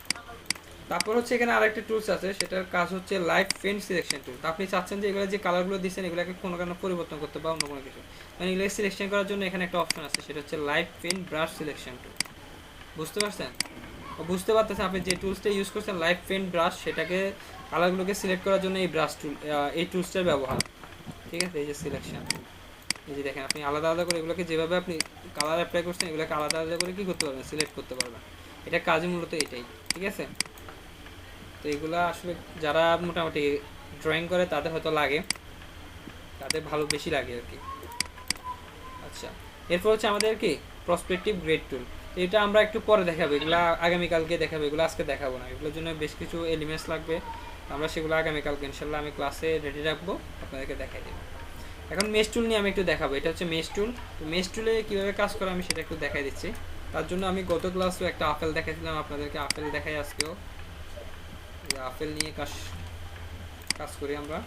তারপর হচ্ছে এখানে আরেকটা টুলস আছে, সেটার কাজ হচ্ছে লাইভ পেন্ট সিলেকশন টুল। আপনি চাচ্ছেন যে এগুলো যে কালারগুলো দিচ্ছেন এগুলোকে কোনো কারণে পরিবর্তন করতে বা অন্য কোনো কিছু, মানে এগুলো সিলেকশন করার জন্য এখানে একটা অপশন আছে, সেটা হচ্ছে live paint brush selection tool. বুঝতে পারছেন? বুঝতে পারতেছেন আপনি যে টুলসটা ইউজ করছেন লাইভ পেন্ট ব্রাশ, সেটাকে কালারগুলোকে সিলেক্ট করার জন্য এই ব্রাশ টুল, এই টুলসটার ব্যবহার। ঠিক আছে, এই যে সিলেকশন, এই যে দেখেন আপনি আলাদা আলাদা করে এগুলোকে যেভাবে আপনি কালার অ্যাপ্লাই করছেন এগুলোকে আলাদা আলাদা করে কী করতে পারবেন, সিলেক্ট করতে পারবেন। এটা কাজই মূলত এটাই। ঠিক আছে, তো এগুলো আসলে যারা মোটামুটি ড্রয়িং করে তাদের হয়তো লাগে, তাদের ভালো বেশি লাগে আর কি। আচ্ছা, এরপর হচ্ছে আমাদের কি প্রসপেক্টিভ গ্রেড টুল। এটা আমরা একটু পরে দেখাবো, এগুলো আগামীকালকে দেখাবো, এগুলো আজকে দেখাবো না, এগুলোর জন্য বেশ কিছু এলিমেন্টস লাগবে, আমরা সেগুলো আগামীকালকে ইনশাল্লাহ আমি ক্লাসে রেডি রাখবো, আপনাদেরকে দেখাই দেবো। এখন মেশ টুল নিয়ে আমি একটু দেখাবো, এটা হচ্ছে মেশ টুল। তো মেশ টুলে কীভাবে কাজ করে আমি সেটা একটু দেখাই দিচ্ছি। তার জন্য আমি গত ক্লাসেও একটা আপেল দেখাইছিলাম আপনাদেরকে, আপেল দেখাই আজকেও, আপেল নিয়ে কাজ করি আমরা।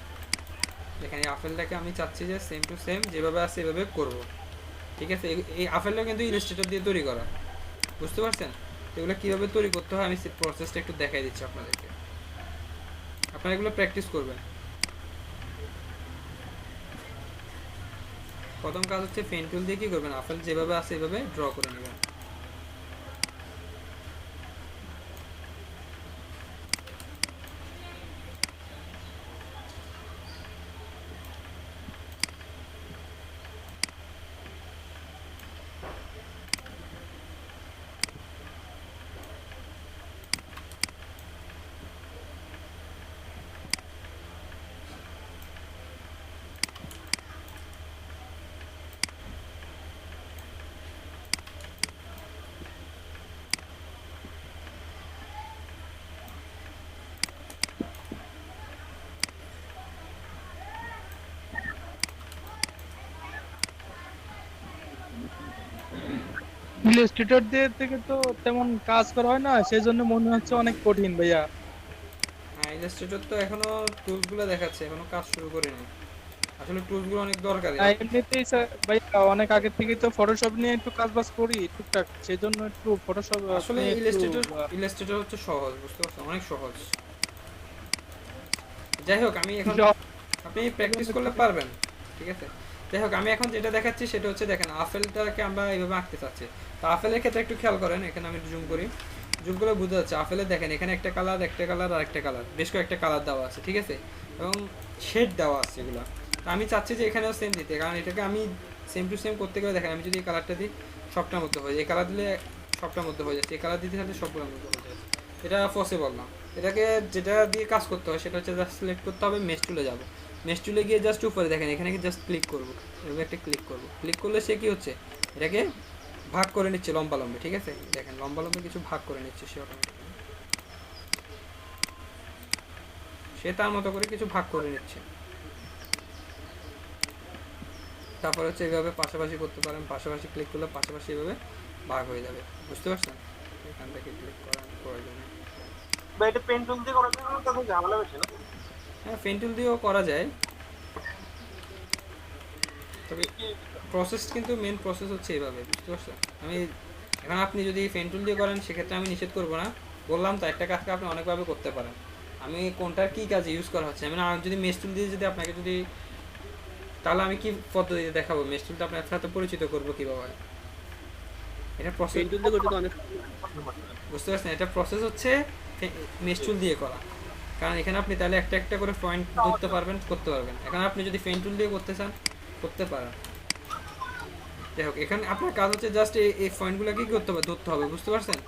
এখানে আপেলটাকে আমি চাচ্ছি যে সেম টু সেম যেভাবে আছে এভাবে করব। ঠিক আছে, এই আপেলটা কিন্তু ইলাস্ট্রেটর দিয়ে তৈরি করা, বুঝতে পারছেন? এগুলো কীভাবে তৈরি করতে হয় আমি প্রসেসটা একটু দেখাই দিচ্ছি আপনাদেরকে, আপনারা এগুলো প্র্যাকটিস করবেন। প্রথম কাজ হচ্ছে পেন টুল দিয়ে কী করবেন, আপেল যেভাবে আছে এভাবে ড্র করে নেবেন। ইলাস্ট্রেটর দিয়ে থেকে তো তেমন কাজ করা হয় না, সেই জন্য মনে হচ্ছে অনেক কঠিন ভাইয়া। হ্যাঁ, ইলাস্ট্রেটর তো এখনো টুলসগুলো দেখাচ্ছে, এখনো কাজ শুরু করিনি। আসলে টুলসগুলো অনেক দরকারি। আর এমনিতেই ভাইয়া অনেক আগে থেকে তো ফটোশপ নিয়ে একটু কাজ বাজ করি টুকটাক, সেই জন্য একটু ফটোশপ আসলে নিয়ে একটু ইলাস্ট্রেটর হচ্ছে সহজ, বুঝতে পারছেন, অনেক সহজ। যাই হোক, আমি এখন আপনি প্র্যাকটিস করলে পারবেন, ঠিক আছে। যাই হোক, আমি এখন যেটা দেখাচ্ছি সেটা হচ্ছে, দেখেন আপেলটাকে আমরা এইভাবে আঁকতে চাচ্ছি। তো আপেলের ক্ষেত্রে একটু খেয়াল করেন, এখানে আমি জুম করি, জুম করে বোঝা যাচ্ছে আপেলে দেখেন এখানে একটা কালার, একটা কালার আর একটা কালার, বেশ কয়েকটা কালার দেওয়া আছে, ঠিক আছে, এবং শেড দেওয়া আছে এগুলো। তো আমি চাচ্ছি যে এখানেও সেম দিতে, কারণ এটাকে আমি সেম টু সেম করতে গেলে দেখেন আমি যদি এই কালারটা দিই সবটার মধ্যে হয়ে যায়, এই কালার দিলে সবটার মধ্যে হয়ে যাচ্ছে, এই কালার দিতে থাকলে সবগুলোর মধ্যে হয়ে যাচ্ছে। এটা পসিবল না। এটাকে যেটা দিয়ে কাজ করতে হয় সেটা হচ্ছে জাস্ট সিলেক্ট করতে হবে, মেশ টুলে যাবো, মেশ টুলে গিয়ে জাস্ট উপরে দেখেন এখানে জাস্ট ক্লিক করবো, এভাবে একটা ক্লিক করবো, ক্লিক করলে সে কি হচ্ছে, এটাকে ভাগ করে নিচ্ছে লম্বা লম্বা, ঠিক আছে, দেখেন লম্বা লম্বা কিছু ভাগ করে নিচ্ছে সে অটোমেটিক, সে তার মতো করে কিছু ভাগ করে নিচ্ছে। তারপর হচ্ছে এইভাবে পাশাপাশি করতে পারেন, পাশাপাশি ক্লিক করলে পাশাপাশি এভাবে ভাগ হয়ে যাবে, বুঝতে পারছেন। এখান থেকে ক্লিক করার প্রয়োজনে বা এটা পেন টুল দিয়ে করার জন্য তো ঝামেলা বেশি না? হ্যাঁ, পেন টুল দিয়েও করা যায়, তবে প্রসেস কিন্তু মেন প্রসেস হচ্ছে এইভাবে, বুঝতে পারছেন। আমি এখন আপনি যদি পেন টুল দিয়ে করেন সেক্ষেত্রে আমি নিষেধ করবো না, বললাম তো একটা কাজকে আপনি অনেকভাবে করতে পারেন। আমি কোনটার কী কাজে ইউজ করা হচ্ছে, মানে আমি যদি মেশ টুল দিয়ে যদি আপনাকে যদি, তাহলে আমি কি পদ্ধতিতে দেখাবো, মেশ টুলটা আপনার সাথে পরিচিত করবো কীভাবে, এটা প্রসেস, পেন টুল দিয়ে করতে তো অনেক বুঝতে পারছেন। এটা প্রসেস হচ্ছে মেশ টুল দিয়ে করা, কারণ এখানে আপনি তাহলে একটা একটা করে পয়েন্ট ধরতে পারবেন, করতে পারবেন। এখন আপনি যদি পেন টুল দিয়ে করতে চান করতে পারেন। যাই হোক, এখানে আপনার কাজ হচ্ছে জাস্ট এই পয়েন্টগুলোকে কি করতে হবে, ধরতে হবে, বুঝতে পারছেন।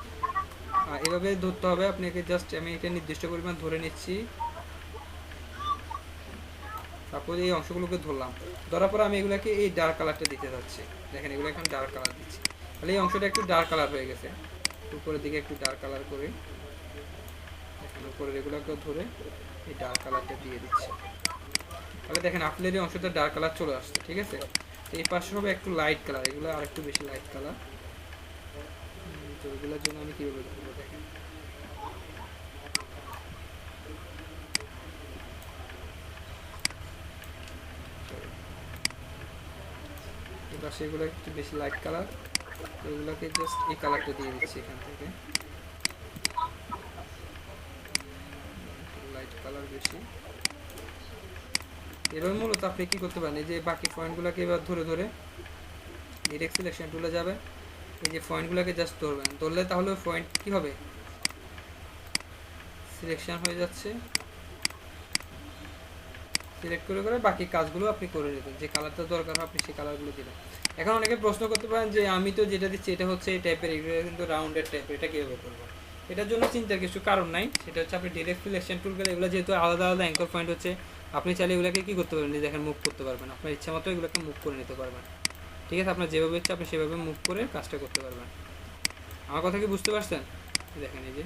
এভাবে ধরতে হবে আপনাকে, জাস্ট আমি এটা নির্দিষ্ট পরিমাণ ধরে নিচ্ছি, তারপরে এই অংশগুলোকে ধরলাম, ধরার পরে আমি এগুলোকে এই ডার্ক কালারটা দিতে যাচ্ছি, দেখেন এগুলো এখন ডার্ক কালার দিচ্ছি, তাহলে এই অংশটা একটু ডার্ক কালার হয়ে গেছে, উপরের দিকে একটু ডার্ক কালার করে দেখেন উপরের এগুলোকে ধরে এই ডার্ক কালারটা দিয়ে দিচ্ছি, তাহলে দেখেন আপেলের এই অংশটা ডার্ক কালার চলে আসছে, ঠিক আছে। তো এই পাশে হবে একটু লাইট কালার, এগুলো আর একটু বেশি লাইট কালার, তো এগুলোর জন্য আমি কীভাবে ধরবো দেখেন, এই পাশে এগুলো একটু বেশি লাইট কালার, তো এগুলোকে জাস্ট এই কালারটা দিয়ে দিচ্ছি এখান থেকে, লাইট কালার বেশি। এবার মূলত আপনি কি করতে পারেন, এই যে বাকি পয়েন্টগুলোকে এবার ধরে ধরে ডিরেক্ট সিলেকশন টুলে যাবে, এই যে পয়েন্টগুলোকে জাস্ট ধরবেন, ধরলে তাহলে পয়েন্ট কি হবে, সিলেকশন হয়ে যাচ্ছে, সিলেক্ট করে করে বাকি কাজগুলো আপনি করে নেবেন, যে কালারটা দরকার হয় আপনি সেই কালারগুলো দিবেন। এখন অনেকে প্রশ্ন করতে পারেন যে আমি তো যেটা দিচ্ছি এটা হচ্ছে এই টাইপের, এগুলো কিন্তু রাউন্ডের টাইপের, এটা কীভাবে করবো। এটার জন্য চিন্তার কিছু কারণ নাই, সেটা হচ্ছে আপনি ডিরেক্ট সিলেকশন টুল করে এগুলো যেহেতু আলাদা আলাদা অ্যাঙ্কর পয়েন্ট হচ্ছে, আপনি চাইলে এগুলোকে কী করতে পারবেন, দেখেন মুভ করতে পারবেন, আপনার ইচ্ছা মতো এগুলোকে মুভ করে নিতে পারবেন, ঠিক আছে। আপনার যেভাবে ইচ্ছা আপনি সেভাবে মুভ করে কাজটা করতে পারবেন। আমার কথা কি বুঝতে পারছেন? দেখেন এই যে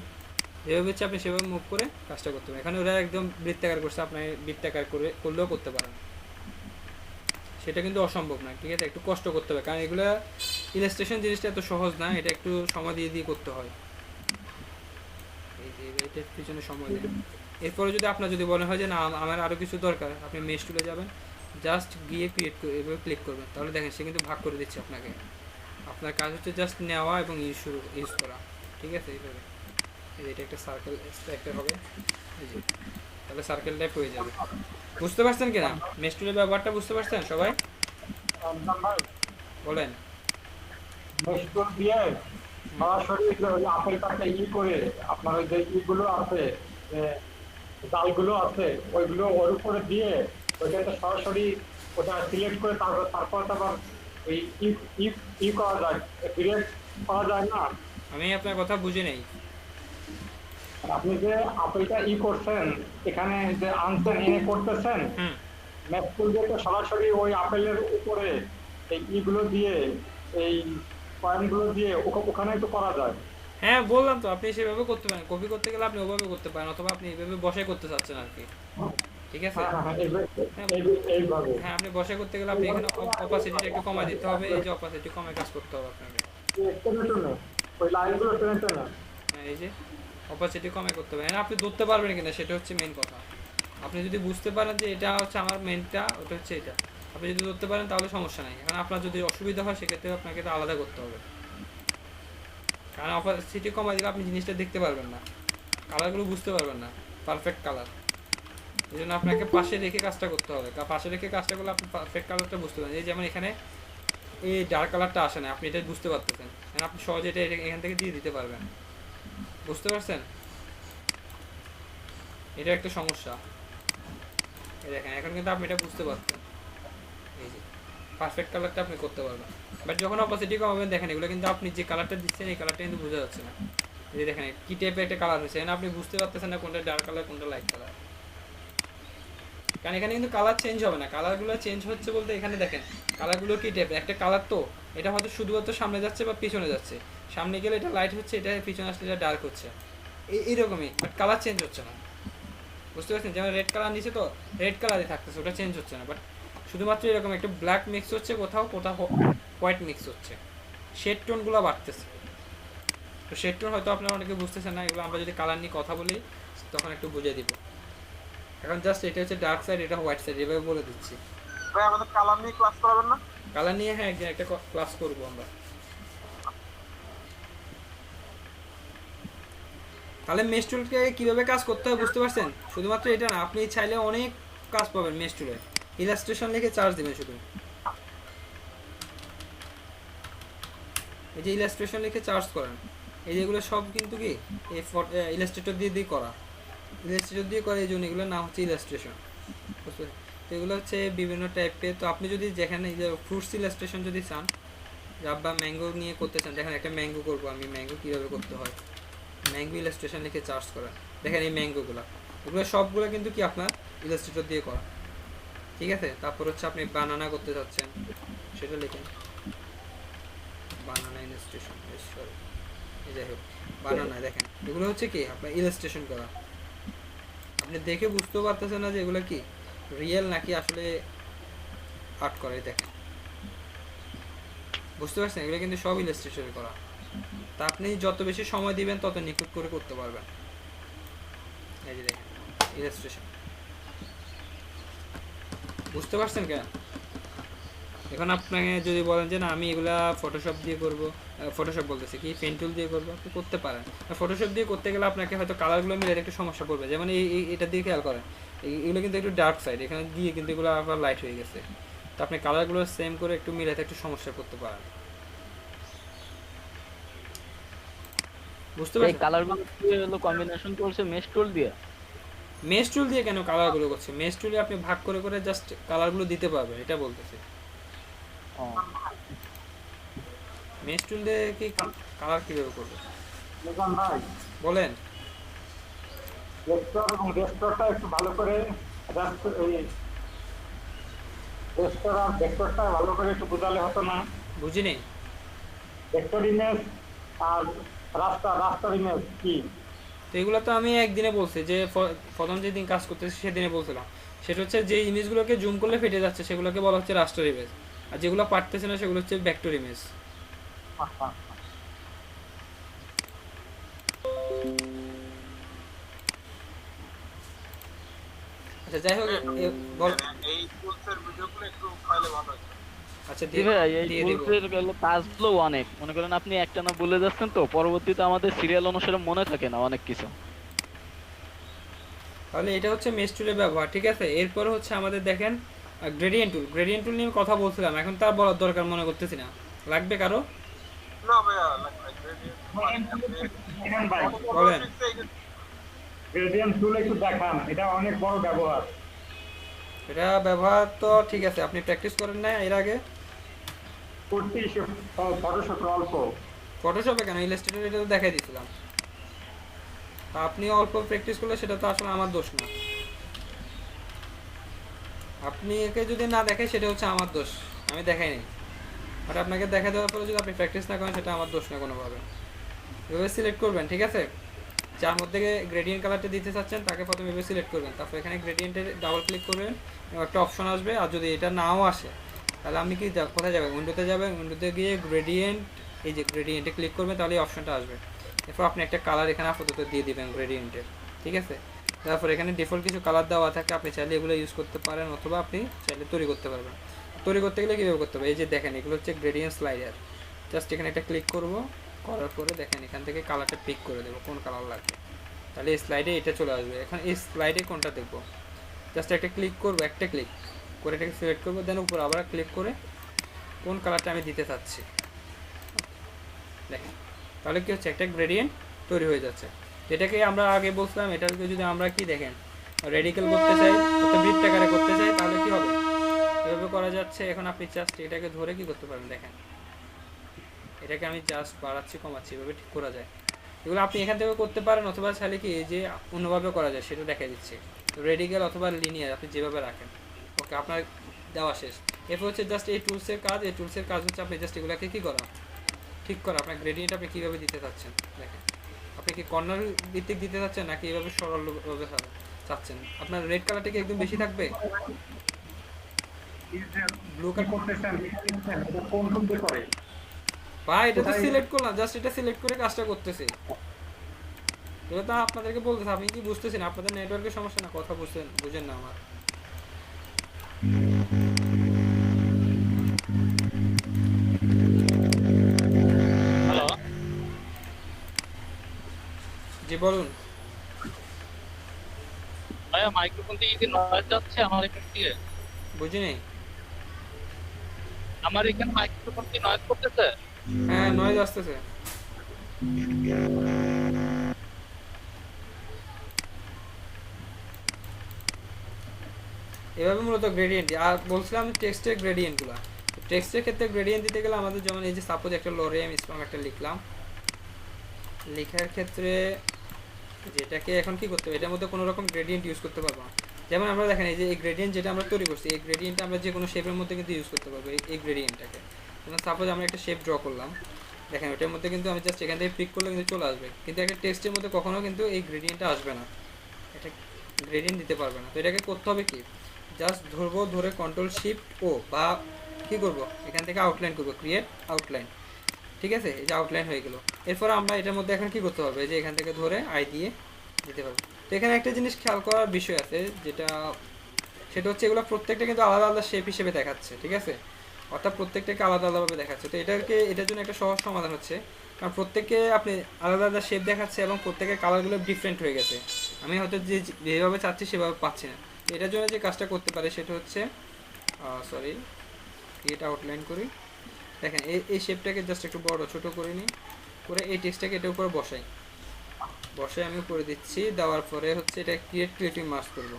যেভাবে ইচ্ছা আপনি সেভাবে মুভ করে কাজটা করতে পারেন। এখানে ওরা একদম বৃত্তাকার করছে, আপনি বৃত্তাকার করে করলেও করতে পারেন, সেটা কিন্তু অসম্ভব না, ঠিক আছে। একটু কষ্ট করতে হবে, কারণ এগুলো ইলাস্ট্রেশন জিনিসটা এত সহজ না, এটা একটু সময় দিয়ে দিয়ে করতে হয়, এই যে এটার পিছনে সময় দেন। এরপরে যদি আপনার যদি মনে হয় যে না আমার আরও কিছু দরকার, আপনি মেশ টুলে যাবেন, জাস্ট গিয়ে ক্রিয়েট করে এভাবে ক্লিক করবেন, তাহলে দেখেন সে কিন্তু ভাগ করে দিচ্ছে আপনাকে। আপনার কাজ হচ্ছে জাস্ট নেওয়া এবং ইউজ করা, ঠিক আছে। এইভাবে এই যে এটা একটা সার্কেল একটা হবে, এই যে তাহলে সার্কেল টাইপ হয়ে যাবে, বুঝতে পারছেন কিনা মেশ টুলের ব্যবহারটা, বুঝতে পারছেন সবাই? ভাই বলেন। মেশটুল দিয়ে সরাসরি ওই আপেলটাকে করে আপনার ওই যে ইগুলো আছে, যে জালগুলো আছে ওইগুলো ওর উপরে দিয়ে ওইটাতে সরাসরি ওটা সিলেক্ট করে তারপর আবার ওই করা যায়, ডিরেক্ট করা যায় না। আমি আপনার কথা বুঝে নেই। আপনি যে আপেলটা করছেন এখানে যে আনছেন এনে করতেছেন, হুম, ম্যাপটুল দিয়ে তো সরাসরি ওই আপেলের উপরে এই ইগুলো দিয়ে এই পয়েন্টগুলো দিয়ে ওখানে তো করা যায়। হ্যাঁ বললাম তো, আপনি সেভাবে করতে পারেন, কপি করতে গেলে আপনি ওভাবে করতে পারেন, অথবা আপনি এইভাবে বসে করতে চাচ্ছেন আর কি, ঠিক আছে। এইভাবে হ্যাঁ, আপনি বসে করতে গেলে আপনি এখানে অপাসিটিটা একটু কমায় দিতে হবে, এই যে অপাসিটি কমে কাজ করতে হবে আপনাকে। টেনে টেনে ওই লাইনগুলো টেনে টেনে। হ্যাঁ, এই যে অপাসিটি কমে করতে হবে, হ্যাঁ আপনি ধরতে পারবেন কিনা সেটা হচ্ছে মেন কথা। আপনি যদি বুঝতে পারেন যে এটা হচ্ছে আমার মেনটা, ওটা হচ্ছে এটা, আপনি যদি ধরতে পারেন তাহলে সমস্যা নাই। এখন আপনার যদি অসুবিধা হয় সেক্ষেত্রে আপনাকে এটা আলাদা করতে হবে, কারণ অপাসিটি কমাই দিলে আপনি জিনিসটা দেখতে পারবেন না, কালারগুলো বুঝতে পারবেন না পারফেক্ট কালার। এই জন্য আপনাকে পাশে রেখে কাজটা করতে হবে, কারণ পাশে রেখে কাজটা করলে আপনি পারফেক্ট কালারটা বুঝতে পারেন। এই যেমন এখানে এই ডার্ক কালারটা আসে না, আপনি এটা বুঝতে পারতেছেন, কারণ আপনি সহজে এটা এখান থেকে দিয়ে দিতে পারবেন, বুঝতে পারছেন? এটা একটা সমস্যা। এই দেখেন এখন কিন্তু আপনি এটা বুঝতে পারছেন, এই যে পারফেক্ট কালারটা আপনি করতে পারবেন। বাট যখন অপোজিটি কমাবেন দেখেন এগুলো কিন্তু আপনি যে কালারটা দিচ্ছেন এই কালারটা কিন্তু বোঝা যাচ্ছে না। এই যে দেখেন কি টাইপের একটা কালার হয়েছে, আপনি বুঝতে পারতেছেন না কোনটা ডার্ক কালার কোনটা লাইট কালার, কারণ এখানে কিন্তু কালার চেঞ্জ হবে না। কালারগুলো চেঞ্জ হচ্ছে বলতে এখানে দেখেন কালারগুলো কি টাইপের, একটা কালার তো এটা হয়তো শুধুমাত্র সামনে যাচ্ছে বা পিছনে যাচ্ছে, সামনে গেলে এটা লাইট হচ্ছে, এটা পিছনে আসলে এটা ডার্ক হচ্ছে, এইরকমই, বাট কালার চেঞ্জ হচ্ছে না, বুঝতে পারছেন? যেমন রেড কালার নিচে তো রেড কালারই থাকতেছে, ওটা চেঞ্জ হচ্ছে না, বাট শুধুমাত্র এরকম একটা ব্ল্যাক মিক্স হচ্ছে, কোথাও কোথাও হোয়াইট মিক্স হচ্ছে, শেড টোনগুলো বাড়তেছে। তো শেড টোন হয়তো আপনারা অনেকে বুঝতেছেন না, এগুলো আমরা যদি কালার নিয়ে কথা বলি তখন একটু বুঝিয়ে দিব। এখন জাস্ট এটা হচ্ছে ডার্ক সাইড, এটা হোয়াইট সাইড, এভাবে বলে দিচ্ছি। ভাই আমাদের কালার নিয়ে ক্লাস করাবেন না? কালার নিয়ে হ্যাঁ একদিন একটা ক্লাস করবো আমরা। তাহলে মেশ টুলকে কীভাবে কাজ করতে হয় বুঝতে পারছেন? শুধুমাত্র এটা না, আপনি চাইলে অনেক কাজ পাবেন মেশ টুলে। ইলাস্ট্রেশন লিখে চার্জ দেবেন শুধু, এই যে ইলাস্ট্রেশন লিখে চার্জ করেন, এই যেগুলো সব কিন্তু কি এই ইলাস্ট্রেটর দিয়ে করা, ইলাস্ট্রেটর দিয়ে করে, এই জন্য এগুলোর নাম হচ্ছে ইলাস্ট্রেশন, বুঝতে? তো এগুলো হচ্ছে বিভিন্ন টাইপের। তো আপনি যদি যেখানে এই যে ফ্রুটস ইলাস্ট্রেশন যদি চান বা ম্যাঙ্গো নিয়ে করতে চান, দেখেন একটা ম্যাঙ্গো করবো আমি, ম্যাঙ্গো কীভাবে করতে হয়, ম্যাঙ্গো ইলাস্ট্রেশন লিখে চার্জ করা, দেখেন এই ম্যাঙ্গোগুলো, এগুলো সবগুলো কিন্তু কি আপনার ইলাস্ট্রেটর দিয়ে করা, ঠিক আছে? তারপর হচ্ছে আপনি বানানা করতে চাচ্ছেন, সেটা লিখেন বানানা ইলাস্ট্রেশন, সরি যাই হোক বানানা, দেখেন এগুলো হচ্ছে কি আপনার ইলাস্ট্রেশন করা। আপনি দেখে বুঝতেও পারতেছেন না যে এগুলো কি রিয়েল নাকি আসলে আর্ট করে, দেখেন বুঝতে পারছেন? এগুলো কিন্তু সব ইলাস্ট্রেশন করা। তা আপনি যত বেশি সময় দিবেন তত নিখুঁত করে করতে পারবেন। এই যে দেখেন ইলাস্ট্রেশন, বুঝতে পারছেন কেন? এখন আপনাকে যদি বলেন যে না আমি এগুলা ফটোশপ দিয়ে করব, ফটোশপ বলতেছি কি পেন টুল দিয়ে করবো, আপনি করতে পারেন। ফটোশপ দিয়ে করতে গেলে আপনাকে হয়তো কালারগুলো মিলে একটু সমস্যা পড়বে, যেমন এটা দিয়ে খেয়াল করেন এগুলো কিন্তু একটু ডার্ক সাইড, এখানে দিয়ে কিন্তু এগুলো আবার লাইট হয়ে গেছে, তো আপনি কালারগুলো সেম করে একটু মিলাতে একটু সমস্যা করতে পারেন, বুঝতে এই পারছেন? কালারগুলো দিয়ে হলো কম্বিনেশন করছে মেশ টুল দিয়ে। মেশ টুল দিয়ে কেন কালারগুলো করছে? মেশ টুলে আপনি ভাগ করে করে জাস্ট কালারগুলো দিতে পারবেন, এটা বলতেছি। ও, মেশ টুল দিয়ে কি কালার কিভাবে করবে নিজাম ভাই, বলেন? রেস্টোর এবং রেস্টোরটা একটু ভালো করে রেস্টোর আর ভেক্টরটা ভালো করে একটু বোঝালে হতো না? বুঝিনি। ভেক্টর ইমেজ আর রাস্টার ইমেজ কি? তো এগুলো তো আমি একদিনে বলছি, যে প্রথম যেদিন কাজ করতেছি সেদিনে বলছিলাম, সেটা হচ্ছে যে ইমেজগুলোকে জুম করলে ফেটে যাচ্ছে সেগুলোকে বলা হচ্ছে রাস্টার ইমেজ, আর যেগুলো পারতেছে না সেগুলো হচ্ছে ভেক্টর ইমেজ। আচ্ছা যাই হোক এই টুলসের ভিডিওগুলো একটু পাইলে ভালো হয়। আচ্ছা জি ভাই, এই দিয়ে দিব। টুলসের হলো কাজগুলো অনেক, মনে করেন আপনি একটা না বলে যাচ্ছেন তো পরবর্তীতে আমাদের সিরিয়াল অনুসারে মনে থাকে না অনেক কিছু। তাহলে এটা হচ্ছে মেশ টুলের ব্যবহার, ঠিক আছে? এরপর হচ্ছে আমাদের দেখেন গ্রেডিয়েন্ট টুল। গ্রেডিয়েন্ট টুল নিয়ে কথা বলছিলাম, এখন তার বলার দরকার মনে করতেছি না, লাগবে কারো? না ভাইয়া বলেন। গ্রেডিয়েন্ট টুল একটু দেখান, এটা অনেক বড় ব্যবহার। এটা ব্যবহার তো ঠিক আছে, আপনি প্র্যাকটিস করেন না এর আগে? করতে ফটোশপ অল্প। ফটোশপে কেন, ইলাস্ট্রেটর এটা তো দেখাই দিয়েছিলাম। আপনি অল্প প্র্যাকটিস করলে সেটা তো আসলে আমার দোষ না, আপনি একে যদি না দেখে সেটা হচ্ছে আমার দোষ, আমি দেখাই নি। আর আপনাকে দেখা দেওয়ার পরে যদি আপনি প্র্যাকটিস না করেন সেটা আমার দোষ না কোনোভাবে। এভাবে সিলেক্ট করবেন, ঠিক আছে? যার মধ্যে গ্রেডিয়েন্ট কালারটা দিতে চাচ্ছেন তাকে প্রথমে এভাবে সিলেক্ট করবেন, তারপর এখানে গ্রেডিয়েন্টে ডাবল ক্লিক করবেন, একটা অপশন আসবে, আর যদি এটা নাও আসে তাহলে আপনি কি কোথায় যাবেন, উইন্ডোতে যাবেন, উইন্ডোতে গিয়ে গ্রেডিয়েন্ট এই যে গ্রেডিয়েন্টে ক্লিক করবেন তাহলে এই অপশনটা আসবে। এরপর আপনি একটা কালার এখানে আপাতত দিয়ে দিবেন গ্রেডিয়েন্টের, ঠিক আছে। তারপর এখানে ডিফল্ট কিছু কালার দেওয়া থাকে, আপনি চাইলে এগুলো ইউজ করতে পারেন অথবা আপনি চাইলে তৈরি করতে পারবেন। তৈরি করতে গেলে কীভাবে করতে হবে, এই যে দেখেন এগুলো হচ্ছে গ্রেডিয়েন্ট স্লাইডার। জাস্ট এখানে একটা ক্লিক করব, করার পরে দেখেন এখান থেকে কালারটা পিক করে দেবো কোন কালার লাগবে, তাহলে এই স্লাইডে এটা চলে আসবে। এখন এই স্লাইডে কোনটা দেখবো, জাস্ট একটা ক্লিক করবো, একটা ক্লিক করে এটাকে সিলেক্ট করবো, দেন উপর আবার ক্লিক করে কোন কালারটা আমি দিতে চাচ্ছি দেখেন, তাহলে কি হচ্ছে একটা গ্রেডিয়েন্ট তৈরি হয়ে যাচ্ছে। এটাকে আমরা আগে বলছিলাম, এটাকে যদি আমরা কি দেখেন রেডিকেল করতে চাই, বৃত্তাকারে করতে চাই, তাহলে কি হবে, এভাবে করা যাচ্ছে। এখন আপনি জাস্ট এটাকে ধরে কি করতে পারেন দেখেন, এটাকে আমি জাস্ট বাড়াচ্ছি কমাচ্ছি, এভাবে ঠিক করা যায়। এগুলো আপনি এখান থেকে করতে পারেন অথবা চাইলে কি যে অন্যভাবে করা যায় সেটা দেখা দিচ্ছে, রেডিকেল অথবা লিনিয়ার আপনি যেভাবে রাখেন। ওকে, আপনার দেওয়া শেষ। এরপর হচ্ছে জাস্ট এই টুলসের কাজ, এই টুলসের কাজ হচ্ছে আপনি জাস্ট এগুলোকে কী করা, ঠিক করা। আপনার গ্রেডিয়েন্ট আপনি কীভাবে দিতে চাচ্ছেন দেখেন, আপনি কি কর্নার ভিত্তিক দিতে চাচ্ছেন নাকি এভাবে সরলভাবে চাচ্ছেন। আপনার রেড কালারটা কি একদম বেশি থাকবে, ব্লু কালার করতেছেন এটা কোন টুল দিয়ে করে? ভাই এটা তো সিলেক্ট করলাম, জাস্ট এটা সিলেক্ট করে কাজটা করতেছি। এটা তো আপনাদেরকে বলতেছে, আপনি কি বুঝতেছেন, আপনাদের নেটওয়ার্কের সমস্যা না, কথা বুঝেন না আমার। হ্যালো, জি বলুন। ভাইয়া মাইক্রোফোন থেকে কি নয়েজ যাচ্ছে আমার এখান থেকে? বুঝি নেই। আমার এখানে মাইক্রোফোন কি নয়েজ করতেছে? হ্যাঁ নয়েজ আসতেছে। এভাবে মূলত গ্রেডিয়েন্ট, আর বলছিলাম টেক্সটের গ্রেডিয়েন্টগুলো। টেক্সটের ক্ষেত্রে গ্রেডিয়েন্ট দিতে গেলে আমাদের যেমন এই যে সাপোজ একটা লরিয়াম স্ট্রং একটা লিখলাম, লেখার ক্ষেত্রে যেটাকে এখন কি করতে হবে, এটার মধ্যে কোনো রকম গ্রেডিয়েন্ট ইউজ করতে পারবো না। যেমন আমরা দেখেন এই যে এই গ্রেডিয়েন্ট যেটা আমরা তৈরি করছি, এই গ্রেডিয়েন্টটা আমরা যে কোনো শেপের মধ্যে কিন্তু ইউজ করতে পারবো এই গ্রেডিয়েন্টটাকে। যেমন সাপোজ আমরা একটা শেপ ড্র করলাম, দেখেন ওটার মধ্যে কিন্তু আমি জাস্ট এখান থেকে পিক করলে কিন্তু চলে আসবে, কিন্তু একটা টেক্সটের মধ্যে কখনো কিন্তু এই গ্রেডিয়েন্টটা আসবে না, এটা গ্রেডিয়েন্ট দিতে পারবে না। তো এটাকে করতে হবে কি, জাস্ট ধরবো, ধরে কন্ট্রোল শিফট ও বা কী করবো এখান থেকে আউটলাইন করবো, ক্রিয়েট আউটলাইন, ঠিক আছে। এই যে আউটলাইন হয়ে গেলো। এরপর আমরা এটার মধ্যে এখন কি করতে হবে, যে এখান থেকে ধরে আই দিয়ে দিতে পারবো। তো এখানে একটা জিনিস খেয়াল করার বিষয় আছে, সেটা হচ্ছে এগুলো প্রত্যেকটা কিন্তু আলাদা আলাদা শেপ হিসেবে দেখাচ্ছে, ঠিক আছে, অর্থাৎ প্রত্যেকটাকে আলাদা আলাদাভাবে দেখাচ্ছে। তো এটার জন্য একটা সহজ সমাধান হচ্ছে, কারণ প্রত্যেককে আপনি আলাদা আলাদা শেপ দেখাচ্ছে এবং প্রত্যেকের কালারগুলো ডিফারেন্ট হয়ে গেছে, আমি হয়তো যেভাবে চাচ্ছি সেভাবে পাচ্ছি না। তো এটার জন্য যে কাজটা করতে পারে সেটা হচ্ছে এটা আউটলাইন করি, দেখেন এই শেপটাকে জাস্ট একটু বড় ছোট করে নিই, করে এই টেক্সটটাকে এটার উপরে বসাই আমি করে দিচ্ছি। দেওয়ার পরে হচ্ছে এটা ক্রিয়েট ক্লিপিং মাস্ক করবো,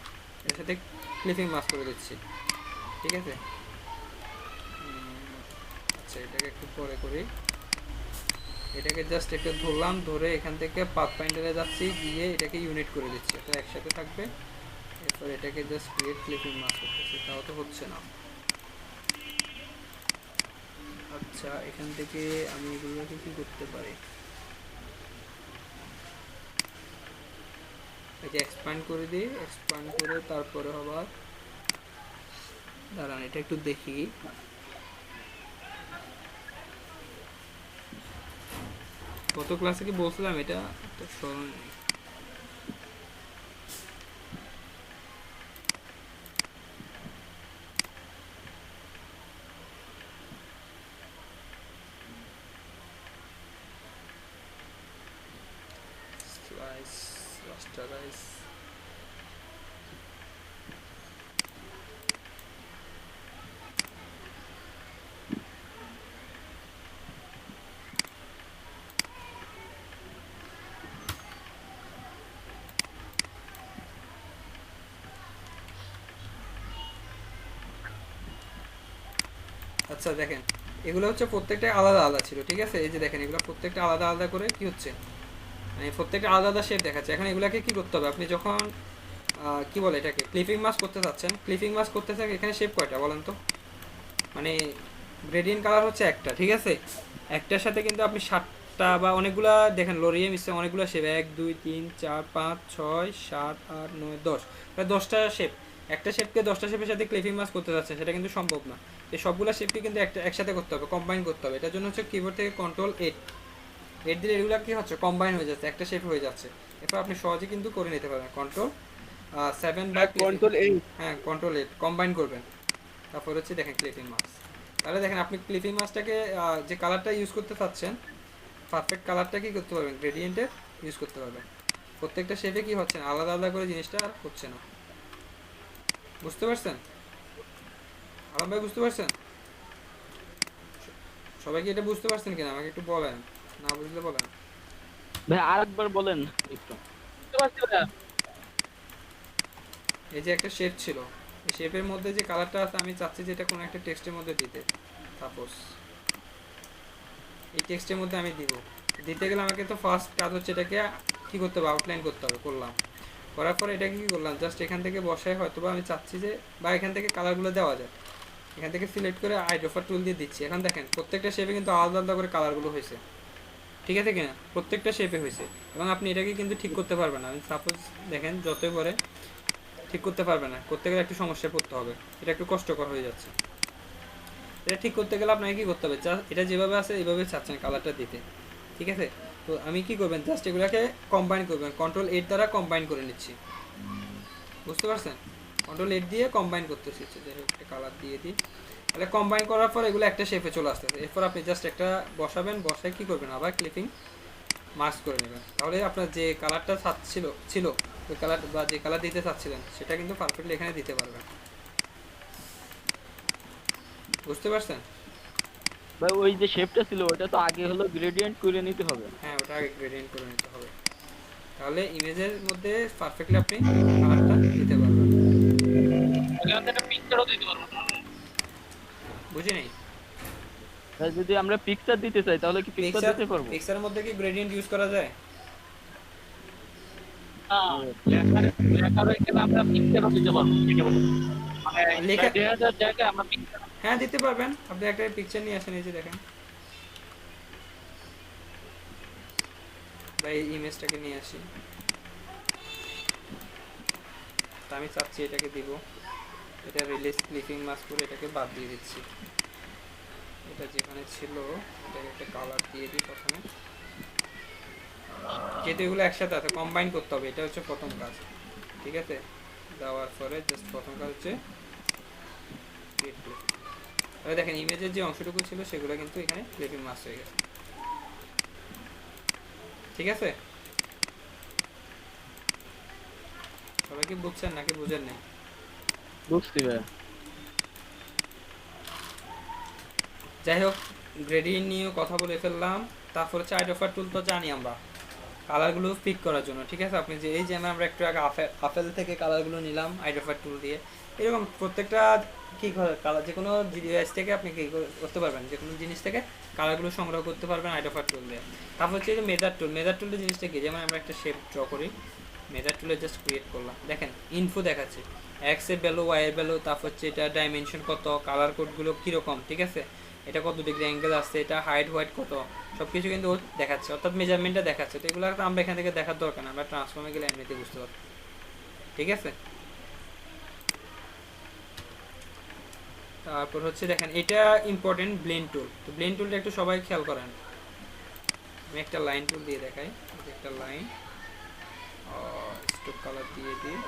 এর সাথে ক্লিপিং মাস্ক করে দিচ্ছি, ঠিক আছে। আচ্ছা এটাকে একটু পরে করি, এটাকে জাস্ট একটু ধরলাম, ধরে এখান থেকে পাথ ফাইন্ডারে যাচ্ছি, গিয়ে এটাকে ইউনিট করে দিচ্ছি, এটা একসাথে থাকবে। এরপর এটাকে জাস্ট ক্রিয়েট ক্লিপিং মাস্ক করতেছি, তাও তো হচ্ছে না। আচ্ছা এখান থেকে আমি এগুলোকে কি করতে পারি, এটা এক্সপ্যান্ড করে দিই, এক্সপ্যান্ড করে তারপরে আবার দাঁড়ান এটা একটু দেখি। গত ক্লাসে কি বলছিলাম এটা তো স্মরণ নেই। rasterize আচ্ছা দেখেন এগুলো হচ্ছে প্রত্যেকটা আলাদা আলাদা ছিল, ঠিক আছে। এই যে দেখেন এগুলো প্রত্যেকটা আলাদা আলাদা করে কি হচ্ছে, মানে প্রত্যেকটা আলাদা আলাদা শেপ দেখাচ্ছে। এখন এগুলাকে কি করতে হবে, আপনি যখন কি বলে এটাকে ক্লিপিং মাস্ক করতে চাচ্ছেন, ক্লিপিং মাস্ক করতে চান, এখানে শেপ কয়টা বলেন তো, মানে গ্রেডিয়েন্ট কালার হচ্ছে একটা, ঠিক আছে। একটার সাথে কিন্তু আপনি 7টা বা অনেকগুলা দেখেন লরিয়াম ইসলাম অনেকগুলো শেপ 1 2 3 4 5 6 7 8 9 10 প্রায় 10টা শেপ, একটা শেপকে 10টা শেপের সাথে ক্লিপিং মাস্ক করতে যাচ্ছেন, সেটা কিন্তু সম্ভব না। এই সবগুলো শেপকে কিন্তু একসাথে করতে হবে, কম্বাইন করতে হবে। এটার জন্য হচ্ছে কিবোর্ড থেকে কন্ট্রোল 8 দিলে এগুলো কি হচ্ছে, কম্বাইন হয়ে যাচ্ছে, একটা শেপ হয়ে যাচ্ছে। এরপর আপনি সহজে কিন্তু করে নিতে পারবেন। কন্ট্রোল 7 বা কন্ট্রোল 8 হ্যাঁ কন্ট্রোল 8 কম্বাইন করবেন। তারপর হচ্ছে দেখেন ক্লিপিং মাস্ক। তাহলে দেখেন আপনি ক্লিপিং মাস্কটাকে যে কালারটা ইউজ করতে চাচ্ছেন, পারফেক্ট কালারটা কি করতে পারবেন, গ্রেডিয়েন্টের ইউজ করতে পারবেন। প্রত্যেকটা শেপে কি হচ্ছে না, আলাদা আলাদা করে জিনিসটা আর হচ্ছে না। বুঝতে পারছেন আরাম ভাই, বুঝতে পারছেন? সবাই কি এটা বুঝতে পারছেন কিনা আমাকে একটু বলেন, না বুঝলে বলেন। ভাই আরেকবার বলেন একটু। এই যে একটা শেপ ছিল, এই শেপের মধ্যে যে কালারটা আছে আমি চাচ্ছি যে এটা কোনো একটা টেক্সটের মধ্যে দিতে। সাপোজ এই টেক্সটের মধ্যে আমি দিতে গেলে আমাকে তো ফার্স্ট কাজ হচ্ছে এটাকে কি করতে হবে, আউটলাইন করতে হবে। করার পর এটাকে কি করলাম, জাস্ট এখান থেকে বসায় হয়তো বা আমি চাচ্ছি যে, বা এখান থেকে কালারগুলো দেওয়া যায়, এখান থেকে সিলেক্ট করে আইড্রপার টুল দিয়ে দিচ্ছি। এখন দেখেন প্রত্যেকটা শেপে কিন্তু আলাদা আলাদা করে কালারগুলো হয়েছে, ঠিক আছে কিনা, প্রত্যেকটা শেপে হয়েছে। এবং আপনি এটাকে কিন্তু ঠিক করতে পারবেন না। আমি সাপোজ দেখেন যতই করে ঠিক করতে পারবে না, করতে গেলে একটু সমস্যায় পড়তে হবে, এটা একটু কষ্টকর হয়ে যাচ্ছে। এটা ঠিক করতে গেলে আপনাকে কি করতে হবে, এটা যেভাবে আছে এইভাবে চাচ্ছেন কালারটা দিতে, ঠিক আছে। তো আমি কি করবেন, জাস্ট এগুলোকে কম্বাইন করবেন, কন্ট্রোল 8 দ্বারা কম্বাইন করে নিচ্ছি। বুঝতে পারছেন, কন্ট্রোল 8 দিয়ে কম্বাইন করতেছি। যাই হোক একটা কালার দিয়ে দিই। তাহলে কম্বাইন করার পর এগুলো একটা শেপে চলে আসতেছে। এরপর আপনি জাস্ট একটা বসাবেন, বসায় কি করবেন, আবার ক্লিপিং মাস্ক করে নেবেন। তাহলে আপনার যে কালারটা ছিল ওই কালার বা যে কালার দিতে চাচ্ছিলেন সেটা কিন্তু পারফেক্টলি এখানে দিতে পারবেন। বুঝতে পারছেন? ভাই ওই যে শেপটা ছিল ওটা তো আগে হলো গ্রেডিয়েন্ট করে নিতে হবে। হ্যাঁ ওটা আগে গ্রেডিয়েন্ট করে নিতে হবে, তাহলে ইমেজের মধ্যে পারফেক্টলি আপনি কালারটা দিতে পারবেন। বুঝি নাই? ভাই যদি আমরা পিকচার দিতে চাই তাহলে কি পিকচার দিতে পারবো? পিকচারের মধ্যে কি গ্রেডিয়েন্ট ইউজ করা যায়? হ্যাঁ দিতে পারবেন। আপনি একটা পিকচার নিয়ে আসেন, এই যে দেখেন ভাই ইমেজটাকে নিয়ে আসি। আমি চাচ্ছি এটাকে দিব, এটা রিলিজ ক্লিপিং মাস্ক করে এটাকে বাদ দিয়ে দিচ্ছি। এটা যেখানে ছিল এটাকে একটা কালার দিয়ে দিই প্রথমে, যেহেতু এগুলো একসাথে আছে কম্বাইন করতে হবে, এটা হচ্ছে প্রথম কাজ, ঠিক আছে। দেওয়ার পরে জাস্ট প্রথম কাজ হচ্ছে তাহলে দেখেন ইমেজের যে অংশটুকু ছিল সেগুলো কিন্তু এখানে ক্লিপিং মাস্ক হয়ে গেছে, ঠিক আছে। সবাই কি বুঝছেন নাকি বুঝেন নাই? বুঝছি ভাই। যাই হোক গ্রেডিয়েন্ট নিয়েও কথা বলে ফেললাম। তারপর হচ্ছে আইড্রপার টুল তো জানি আমরা কালারগুলো পিক করার জন্য, ঠিক আছে। আপনি যে এই যে আমরা একটু আগে আপেল থেকে কালারগুলো নিলাম আইড্রপার টুল দিয়ে, এরকম প্রত্যেকটা কি কালার যে কোনো ডিভাইস থেকে আপনি কি করতে পারবেন, যে কোনো জিনিস থেকে কালারগুলো সংগ্রহ করতে পারবেন আইড্রপার টুল দিয়ে। তারপর হচ্ছে যে মেজার টুলের জিনিসটা কি, যেমন আমরা একটা শেপ ড্র করি, মেজার টুলে জাস্ট ক্রিয়েট করলাম, দেখেন ইনফো দেখাচ্ছে এক্স এর ভ্যালু, ওয়াই এর ভ্যালু, তারপর হচ্ছে এটা ডাইমেনশন কত, কালার কোডগুলো কীরকম, ঠিক আছে, এটা কত ডিগ্রি অ্যাঙ্গেল আসছে, এটা হাইট হোয়াইট কত, সব কিছু কিন্তু দেখাচ্ছে, অর্থাৎ মেজারমেন্টটা দেখাচ্ছে। তো এগুলো আমরা এখান থেকে দেখার দরকার না, আমরা ট্রান্সফর্মে গেলে এমনিতে বুঝতে পারবো, ঠিক আছে। তারপর হচ্ছে দেখেন এটা ইম্পর্টেন্ট ব্লেন্ড টুল। তো ব্লেন্ড টুলটা একটু সবাই খেয়াল করেন। আমি একটা লাইন টুল দিয়ে দেখাই, একটা লাইন স্ট্রোক কালার দিয়ে দিই,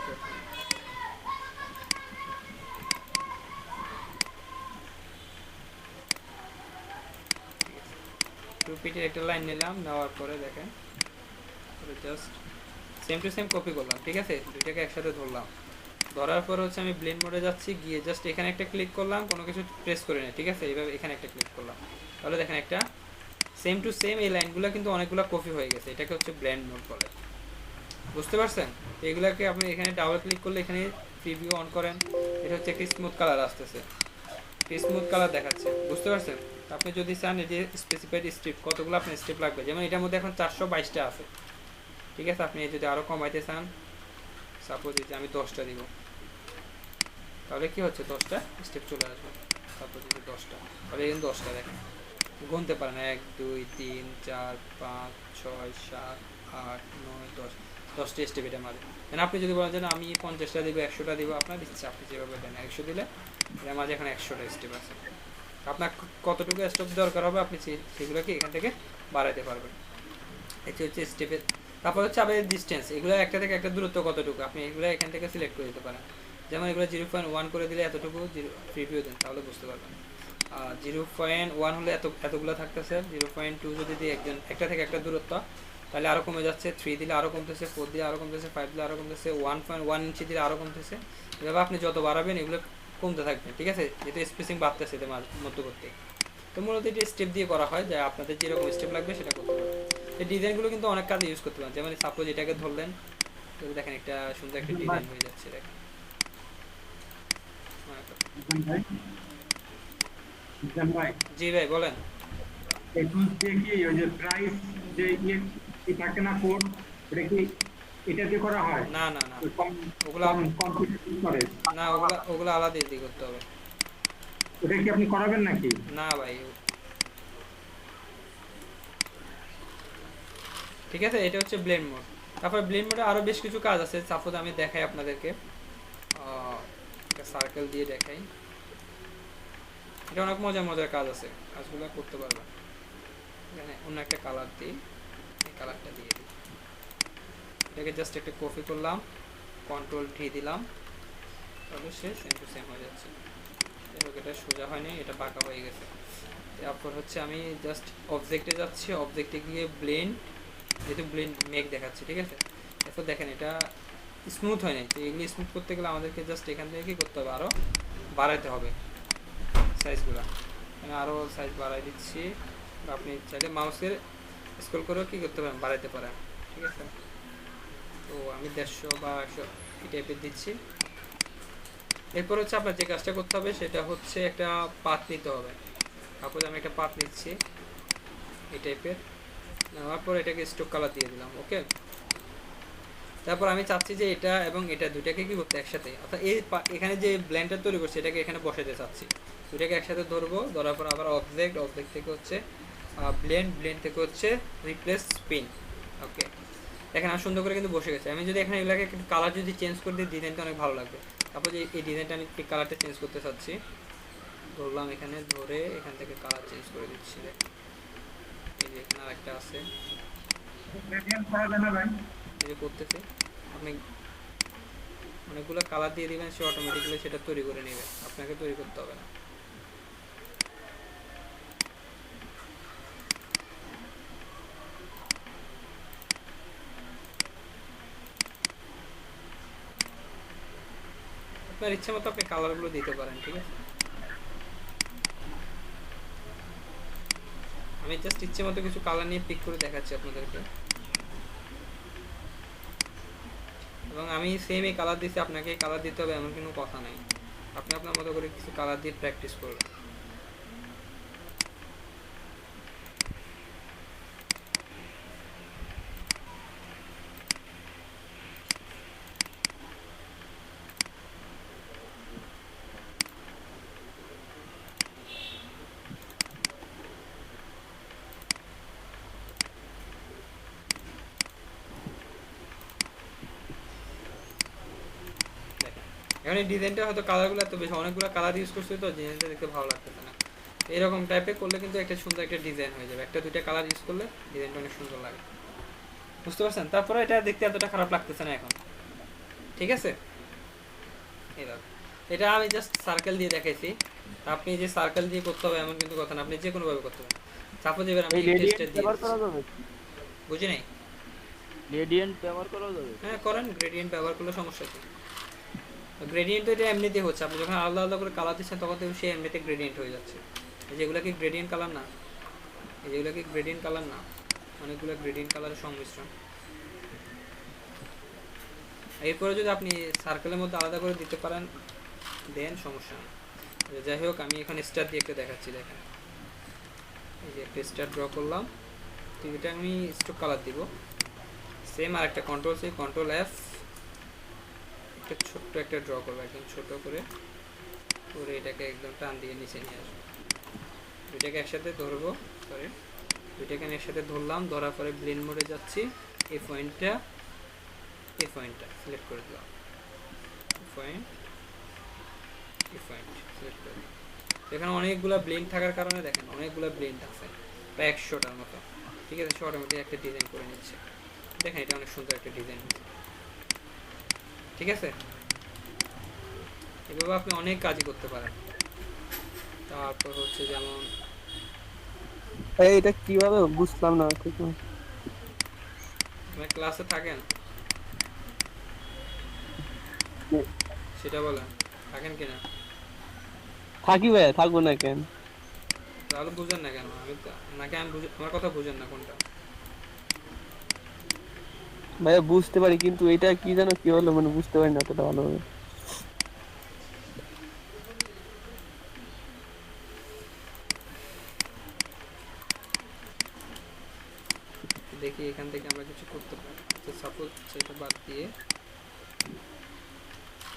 টুপিটির একটা লাইন নিলাম, নেওয়ার পরে দেখেন just same to same copy করলাম, ঠিক আছে, দুইটাকে একসাথে ধরলাম। ধরার পর হচ্ছে আমি ব্লেন্ড মোডে যাচ্ছি, গিয়ে জাস্ট এখানে একটা ক্লিক করলাম, কোনো কিছু প্রেস করে নেই, ঠিক আছে, এইভাবে এখানে একটা ক্লিক করলাম। তাহলে দেখেন একটা সেম টু সেম এই লাইনগুলো কিন্তু অনেকগুলো কপি হয়ে গেছে, এটাকে হচ্ছে ব্লেন্ড মোড বলে। বুঝতে পারছেন? তো এগুলোকে আপনি এখানে ডাবল ক্লিক করলে এখানে প্রিভিউ অন করেন, এটা হচ্ছে একটি স্মুথ কালার আসতেছে, স্মুথ কালার দেখাচ্ছে। বুঝতে পারছেন? আপনি যদি চান এই যে স্পেসিফাইড স্টেপ কতগুলো আপনার স্টেপ লাগবে, যেমন এটার মধ্যে এখন 422টা আছে, ঠিক আছে। আপনি যদি আরও কমাইতে চান, সাপোজ যে আমি 10টা দিব, তাহলে কি হচ্ছে 10টা স্টেপ চলে আসবে। সাপোজ যে 10টা, তাহলে এখানে 10টা দেখেন গুনতে পারেন, 1 2 3 4 5 6 7 8 9 10, 10টা স্টেপ এটা মারে। মানে আপনি যদি বলেন যে না আমি 50টা দিব, 100টা দিব, আপনার ইচ্ছা, আপনি যেভাবে দেন। 100 দিলে এর মাঝে এখন 100টা স্টেপ আছে। আপনার কতটুকু স্টপ দরকার হবে আপনি সেগুলোকে এখান থেকে বাড়াইতে পারবেন। এটা হচ্ছে স্টেপের। তারপর হচ্ছে আপনার ডিস্টেন্স, এগুলো একটা থেকে একটা দূরত্ব কতটুকু আপনি এগুলো এখান থেকে সিলেক্ট করে দিতে পারেন। যেমন এগুলো 0.1 করে দিলে এতটুকু প্রিভিউ দেন, তাহলে বুঝতে পারবেন। 0.1 হলে এতগুলো থাকতেছে, 0.2 যদি দিই একটা থেকে একটা দূরত্ব, তাহলে আরও কমে যাচ্ছে, 3 দিলে আরও কমতেছে, 4 দিলে আরও কমতেছে, 5 দিলে আরও কমতেছে, 1.1 ইঞ্চি দিলে আরও কমতেছে। এভাবে আপনি যত বাড়াবেন এগুলো কমতে থাকবে, ঠিক আছে? যেহেতু স্পেসিং বাড়তেছে এতে মধ্যবর্তী। তো মূলত এটি স্টেপ দিয়ে করা হয়, যে আপনাদের যেরকম স্টেপ লাগবে সেটা করতে পারবেন। এই ডিজাইনগুলো কিন্তু অনেক কাজে ইউজ করতে পারেন। যেমন সাপোজ এটাকে ধরলেন, দেখেন একটা সুন্দর একটা ডিজাইন হয়ে যাচ্ছে, দেখেন। জি ভাই বলেন। এই টুলস দিয়ে কি ওই যে প্রাইস যে কি থাকে না কোড, এটা কি এটা দিয়ে করা হয়? না না না, ওগুলা করে না, ওগুলা আলাদা দিয়ে করতে হবে। ওটা কি আপনি করাবেন নাকি? না ভাই, ঠিক আছে। এটা হচ্ছে ব্লেন্ড মোড। তারপর ব্লেন্ড মোডে আরো বেশ কিছু কাজ আছে। সাপোজ আমি দেখাই আপনাদেরকে, সার্কেল দিয়ে দেখাই। এটা অনেক মজার কাজ আছে, কাজগুলো করতে পারবেন। এখানে অন্য একটা কালার দিই, এই কালারটা দিয়ে দিই। এটাকে জাস্ট একটা কপি করলাম, Ctrl+D দিলাম, তাহলে সে সেম টু সেম হয়ে যাচ্ছে। এটা সোজা হয়নি, এটা বাঁকা হয়ে গেছে। তারপর হচ্ছে আমি জাস্ট অবজেক্টে যাচ্ছি, অবজেক্টে গিয়ে ব্লেন্ড, যেহেতু ব্লেন্ড মেক দেখাচ্ছে, ঠিক আছে? এরপর দেখেন এটা স্মুথ হয় নাই, তো এগুলি স্মুথ করতে গেলে আমাদেরকে জাস্ট এখান থেকে কী করতে হবে, আরও বাড়াইতে হবে সাইজগুলো। আমি আরও সাইজ বাড়াই দিচ্ছি। আপনি চাইলে মাউসের স্ক্রল করেও কী করতে পারেন, বাড়াইতে পারেন, ঠিক আছে? তো আমি 150 বা 100 এই টাইপের দিচ্ছি। এরপর হচ্ছে আপনার যে কাজটা করতে হবে সেটা হচ্ছে একটা পাথ নিতে হবে। তারপর আমি একটা পাথ নিচ্ছি এই টাইপের, নেওয়ার পর এটাকে স্ট্রোক কালার দিয়ে দিলাম, ওকে। তারপর আমি চাচ্ছি যে এটা এবং এটা দুটাকে কি করতে একসাথে, অর্থাৎ এখানে যে ব্লেন্ডার তৈরি করছে এটাকে এখানে বসাতে চাচ্ছি। দুটাকে একসাথে ধরবো, ধরার পর আবার অবজেক্ট থেকে হচ্ছে ব্লেন্ড থেকে হচ্ছে রিপ্লেস স্পিন, ওকে। এখানে আর সুন্দর করে কিন্তু বসে গেছে। আমি যদি এখানে এগুলোকে একটু কালার যদি চেঞ্জ করে দিই, ডিজাইনটা অনেক ভালো লাগবে। তারপর যে এই ডিজাইনটা আমি এই কালারটা চেঞ্জ করতে চাচ্ছি, ধরলাম এখানে, ধরে এখান থেকে কালার চেঞ্জ করে দিচ্ছি। এই যে এখানে আরেকটা আছে, এই যে করতেছে। আপনি অনেকগুলো কালার দিয়ে দিবেন, সে অটোমেটিক্যালি সেটা তৈরি করে নেবে, আপনাকে তৈরি করতে হবে না। আপনার ইচ্ছে মতো আপনি কালারগুলো দিতে পারেন, ঠিক আছে? আমি জাস্ট ইচ্ছে মতো কিছু কালার নিয়ে পিক করে দেখাচ্ছি আপনাদেরকে, এবং আমি সেম এই কালার দিচ্ছি, আপনাকে এই কালার দিতে হবে এমন কোনো কথা নেই। আপনি আপনার মতো করে কিছু কালার দিয়ে প্র্যাকটিস করবেন। এখন এই ডিজাইনটা হয়তো কালারগুলো এত বেশি, অনেকগুলো কালার ইউজ করছে, তো ডিজাইনটা দেখতে ভালো লাগতেছে না। এরকম টাইপের করলে কিন্তু একটা সুন্দর একটা ডিজাইন হয়ে যাবে। একটা দুইটা কালার ইউজ করলে ডিজাইনটা অনেক সুন্দর লাগে, বুঝতে পারছেন? তারপরে এটা দেখতে এতটা খারাপ লাগতেছে না এখন, ঠিক আছে? এবার এটা আমি জাস্ট সার্কেল দিয়ে দেখাইছি। আপনি যে সার্কেল দিয়ে করতে হবে এমন কিন্তু কথা না, আপনি যে কোনোভাবে করতে পারেন। সাপোজ এবার আমি টেস্টার দিয়ে ব্যবহার করা যাবে, বুঝি নাই? গ্রেডিয়েন্ট ব্যবহার করা যাবে? হ্যাঁ করেন, গ্রেডিয়েন্ট ব্যবহার করলে সমস্যা কি? গ্রেডিয়েন্ট তো এটা এমনিতেই হচ্ছে, আপনি যখন আলাদা আলাদা করে কালার দিচ্ছেন তখন তো সে এমনিতে গ্রেডিয়েন্ট হয়ে যাচ্ছে। যেগুলো কি গ্রেডিয়েন্ট কালার না, যেগুলো কি গ্রেডিয়েন্ট কালার না, অনেকগুলো গ্রেডিয়েন্ট কালারের সংমিশ্রণ। এরপরে যদি আপনি সার্কেলের মধ্যে আলাদা করে দিতে পারেন দেন সমস্যা নেই। যাই হোক, আমি এখানে স্টার দিয়ে একটা দেখাচ্ছি, দেখেন এই যে একটা স্টার ড্র করলাম, ঠিক এটা আমি স্ট্রোক কালার দিব। সেম আর একটা Ctrl+C, একটা ছোট্ট একটা ড্র করবো, একদম ছোট করে এটাকে একদম টান দিয়ে নিচে নিয়ে আসবো। দুইটাকে একসাথে ধরবো, দুইটাকে আমি একসাথে ধরলাম, ধরার পরে ব্লেন্ড মোডে যাচ্ছি, এই পয়েন্টটা সিলেক্ট করে দিলাম, এই পয়েন্ট সিলেক্ট করে দিলাম। এখানে অনেকগুলা ব্লেন্ড থাকার কারণে দেখেন অনেকগুলা ব্লেন্ড আছে প্রায় 100টার মতো। ঠিক আছে, সে অটোমেটিক একটা ডিজাইন করে নিচ্ছে। দেখেন এটা অনেক সুন্দর একটা ডিজাইন। ঠিক আছে, এভাবে আপনি অনেক কাজই করতে পারেন। তারপর হচ্ছে যেমন এটা কিভাবে বুঝলাম না ঠিক না। আপনি ক্লাসে থাকেন সেটা বলেন, থাকেন কিনা? থাকি ভাই, থাকবো না কেন? তাহলে বুঝেন না কেন? আমি তো নাকি আমি আমার কথা বুঝেন না কোনটা? ভাইয়া বুঝতে পারি, কিন্তু এটা কি জানো কি হলো, মানে বুঝতে পারি না অতটা ভালোভাবে। দেখি এখান থেকে আমরা কিছু করতে পারি। তো সাপোজ সেটা বাদ দিয়ে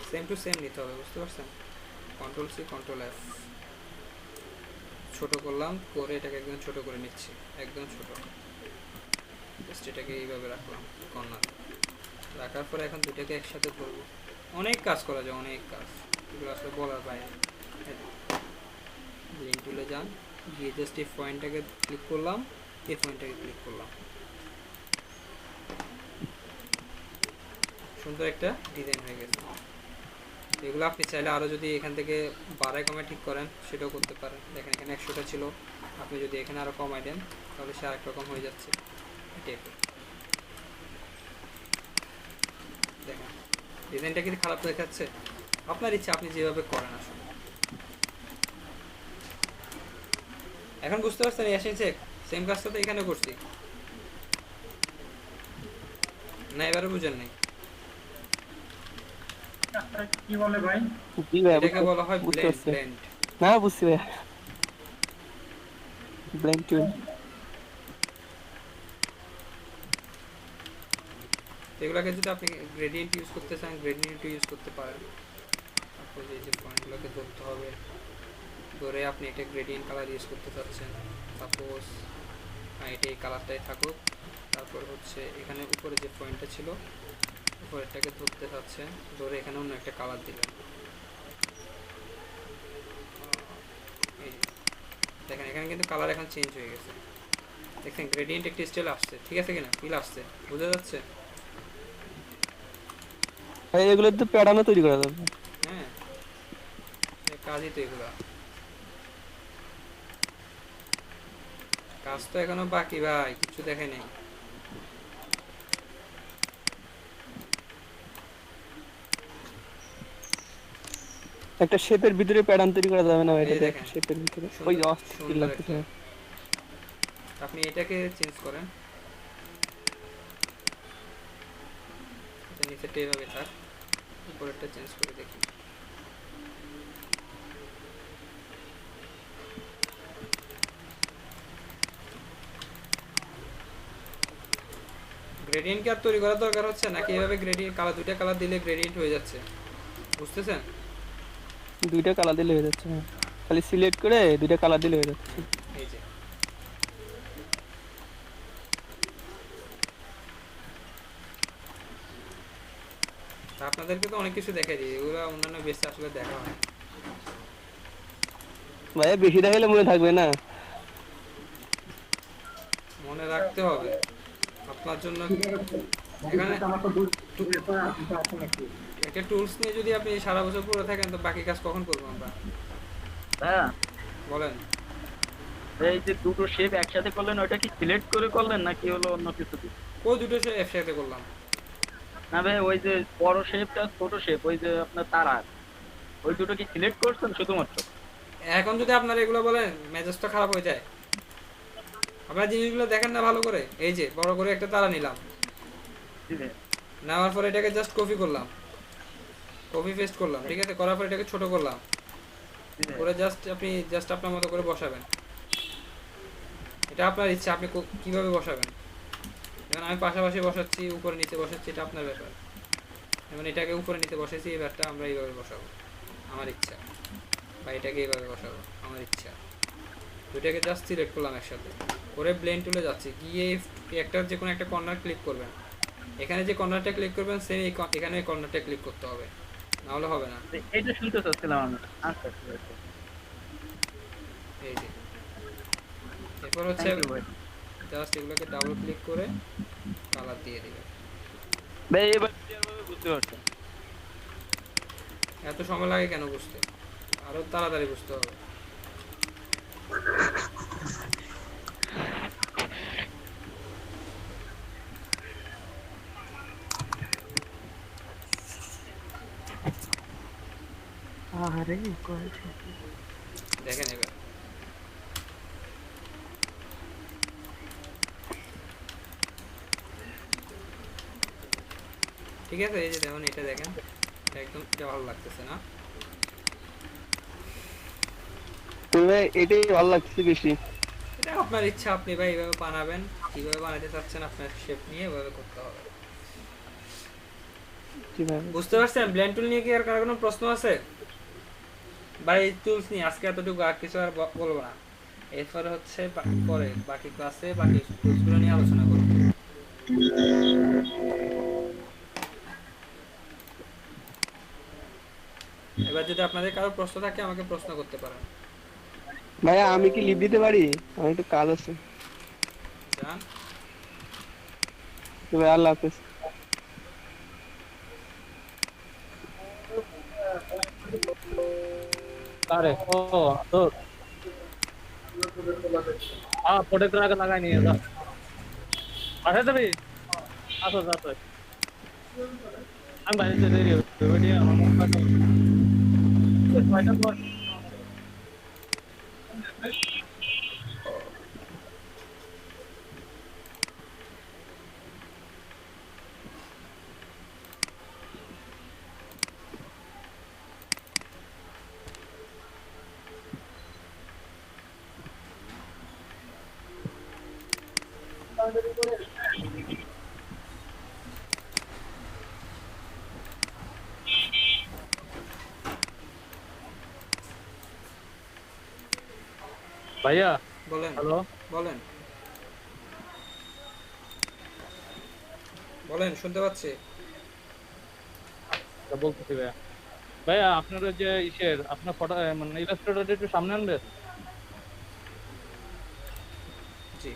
সেম টু সেম নিতে হবে, বুঝতে পারছেন? কন্ট্রোল সি কন্ট্রোল এফ, ছোট করলাম, করে এটাকে একদম ছোট করে নিচ্ছি, একদম ছোট। জাস্ট এটাকে এইভাবে রাখলাম কর্নার, রাখার পরে এখন দুটাকে একসাথে ধরবো। অনেক কাজ করা যায়, অনেক কাজ, এগুলো আসলে বলার বাইরে। লিঙ্ক টুলে যান, গিয়ে জাস্ট এই পয়েন্টটাকে ক্লিক করলাম, এই পয়েন্টটাকে ক্লিক করলাম, সুন্দর একটা ডিজাইন হয়ে গেছে। এগুলো আপনি চাইলে আরও যদি এখান থেকে বাড়ায় কমায় ঠিক করেন সেটাও করতে পারেন। দেখেন এখানে 100টা ছিল, আপনি যদি এখানে আরও কমায় দেন তাহলে সে আরেক রকম হয়ে যাচ্ছে। দেখেন ডিজাইনটা কিন্তু খারাপ দেখাচ্ছে, আপনার ইচ্ছা, আপনি যেভাবে করেন আসলে। এখন বুঝতে পারছেন? ইয়াসিন শেখ সেম কাজটা তো এখানে করছি না, এবারে বুঝেন নাই? কি বলে ভাই? জি ভাই, এটাকে বলা হয় বুঝতে ব্লেন্ড। পারছি। ব্লেন্ড না বুঝছি ভাই, ব্ল্যাঙ্ক টুল। এগুলোকে যদি আপনি গ্রেডিয়েন্ট ইউজ করতে চান গ্রেডিয়েন্ট ইউজ করতে পারেন। তারপর এই যে পয়েন্টগুলোকে ধরতে হবে, ধরে আপনি একটা গ্রেডিয়েন্ট কালার ইউজ করতে চাচ্ছেন, সাপোজ এটা এই কালারটাই থাকুক। তারপর হচ্ছে এখানে উপরে যে পয়েন্টটা ছিল উপরেরটাকে ধরতে চাচ্ছেন, ধরে এখানে অন্য একটা কালার দিবেন। এই যে দেখেন এখানে কিন্তু কালার এখন চেঞ্জ হয়ে গেছে, দেখেন গ্রেডিয়েন্ট একটা স্টাইল আসছে। ঠিক আছে কিনা? ফিল আসছে, বোঝা যাচ্ছে? ভাই এগুলো তো প্যাটার্নও তৈরি করা যাবে। হ্যাঁ, কাজই তো এগুলা, কাজ তো এখনো বাকি ভাই, কিছু দেখে নেই। একটা শেপের ভিতরে প্যাটার্ন তৈরি করা যাবে না ভাই? এই এটা দেখেন, শেপের ভিতরে ওই সুন্দর অস্থির সুন্দর লাগতেছে। একটা। আপনি এটাকে চেঞ্জ করেন, নিচেরটা এইভাবে থাক, উপরেরটা চেঞ্জ করে দেখি। গ্রেডিয়েন্ট কি আর তৈরি করার দরকার হচ্ছে নাকি? এভাবে গ্রেডিয়েন্ট কালার, দুইটা কালার দিলে গ্রেডিয়েন্ট হয়ে যাচ্ছে, বুঝতেছেন? দুইটা কালার দিলে হয়ে যাচ্ছে, হ্যাঁ। খালি সিলেক্ট করে দুইটা কালার দিলে হয়ে যাচ্ছে। এই যে তা আপনাদেরকে তো অনেক কিছু দেখাই দিই, এগুলো অন্যান্য বেশি আসলে দেখা হয়। ভাইয়া বেশি দেখাইলে মনে থাকবে না। মনে রাখতে হবে আপনার জন্য। এখানে আমার তো দুটো আছে নাকি? একটা টুলস নিয়ে যদি আপনি সারা বছর পড়ে থাকেন তো বাকি কাজ কখন করবো আমরা? হ্যাঁ, বলেন। এই যে দুটো শেপ একসাথে করলেন, ওইটা কি সিলেক্ট করে করলেন নাকি হলো অন্য কিছু দিয়ে? ওই দুটো সে একসাথে করলাম। না ভাই, ওই যে বড় শেপটা ছোট শেপ, ওই যে আপনার তারা, ওই দুটো কি সিলেক্ট করছেন শুধুমাত্র? এখন যদি আপনারা এগুলো বলেন মেজাজটা খারাপ হয়ে যায়। আপনারা জিনিসগুলো দেখেন না ভালো করে। এই যে বড় করে একটা তারা নিলাম, জি ভাই। নেওয়ার পরে এটাকে জাস্ট কপি করলাম, কপি পেস্ট করলাম। ঠিক আছে, করার পরে এটাকে ছোট করলাম, জি ভাই। করে জাস্ট আপনি জাস্ট আপনার মতো করে বসাবেন। এটা আপনার ইচ্ছা, আপনি কিভাবে বসাবেন। এখন আমি পাশাপাশি বসাচ্ছি, উপরে নিচে বসাচ্ছি, এটা আপনার ব্যাপার। যেমন এটাকে উপরে নিচে বসেছি, এবারটা আমরা এইভাবে বসাবো, আমার ইচ্ছা। বা এটাকে এইভাবে বসাবো, আমার ইচ্ছা। দুইটাকে জাস্ট সিলেক্ট করলাম একসাথে, করে ব্লেন্ড টুলে যাচ্ছি, গিয়ে একটা যে কোনো একটা কর্নার ক্লিক করবেন। এখানে যে কর্নারটা ক্লিক করবেন সেম এখানে এই কর্নারটা ক্লিক করতে হবে, নাহলে হবে না। এইটা শুনতে চাচ্ছিলাম আমি। আচ্ছা ঠিক আছে। এই যে এরপর হচ্ছে Thank you ভাই। জাস্ট এগুলোকে ডাবল ক্লিক করে কালার দিয়ে দিবেন। ভাই এবার ক্লিয়ার ভাবে বুঝতে পারছেন? এত সময় লাগে কেন বুঝতে, আরো তাড়াতাড়ি বুঝতে হবে। আরে কয়েছে দেখেন এবার ঠিক আছে। এই যে দেখুন এটা দেখেন, একদম এটা ভালো লাগতেছে না? তবে এটাই ভালো লাগছে বেশি। এটা আপনার ইচ্ছা, আপনি ভাই এইভাবে বানাবেন, কিভাবে বানাতে চাচ্ছেন আপনার শেপ নিয়ে এভাবে করতে হবে। বুঝতে পারছেন? ব্লেন্ড টুল নিয়ে কি আর কারো কোনো প্রশ্ন আছে ভাই? টুলস নিয়ে আজকে এতটুকু, আর কিছু আর বলবো না। এরপরে হচ্ছে পরে বাকি ক্লাসে বাকি টুলসগুলো নিয়ে আলোচনা করব। এবার যদি আপনাদের কারো প্রশ্ন থাকে আমাকে প্রশ্ন করতে পারেন। ভাইয়া আমি কি লিভ দিতে পারি? আমার একটু কাজ আছে। যান। তবে আল্লাহ হাফেজ। আরে ও তো প্রোটেক্টর আগে লাগাই নিয়ে যা। আরে তুমি আসো আসো, আমি বাইরে দেরি হবে ভিডিও আমার ভাইয়া। বলেন। হ্যালো, বলেন বলেন, শুনতে পাচ্ছি। বলতেছি ভাইয়া। ভাইয়া আপনার ওই যে ইসের আপনার ফটো মানে ইলাস্ট্রেটরটা একটু সামনে আনবেন। জি।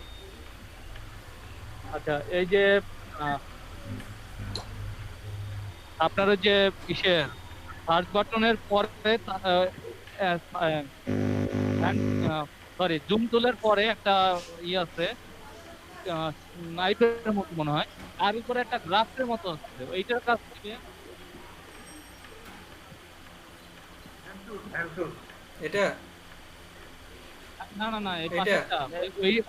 আচ্ছা এই যে আপনার ওই যে ইসের সার্চ বাটনের পরে সরি জুম টুলের পরে একটা ইয়ে আছে, নাইফের মতো মনে হয়, আর উপরে একটা গ্রাফের মতো আছে, এইটার কাজ থেকে এটা না না না এই এটা? পাশেরটা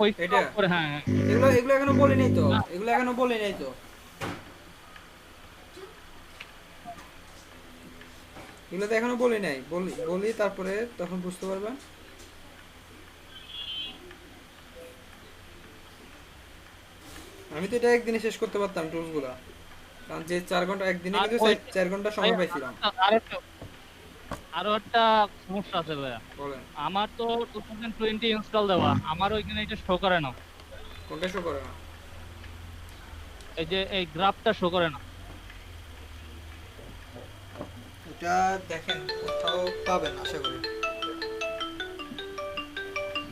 ওই এটা? উপরে, হ্যাঁ হ্যাঁ। এগুলো এগুলো এখনো বলি নাই তো, এগুলো এখনো বলি নাই তো, এগুলো তো এখনো বলি নাই। বলি বলি তারপরে তখন বুঝতে পারবেন। আমি তো এটা একদিনে শেষ করতে পারতাম টুলস গুলা, কারণ যে 4 ঘন্টা একদিনে কিন্তু 4 ঘন্টা সময় পাইছিলাম। আরো একটা সমস্যা আছে ভাইয়া। বলেন। আমার তো 2020 ইনস্টল দেওয়া, আমার ওইখানে এটা শো করে না। কোনটা শো করে না? এই যে এই গ্রাফটা শো করে না। এটা দেখেন কোথাও পাবেন আশা করি।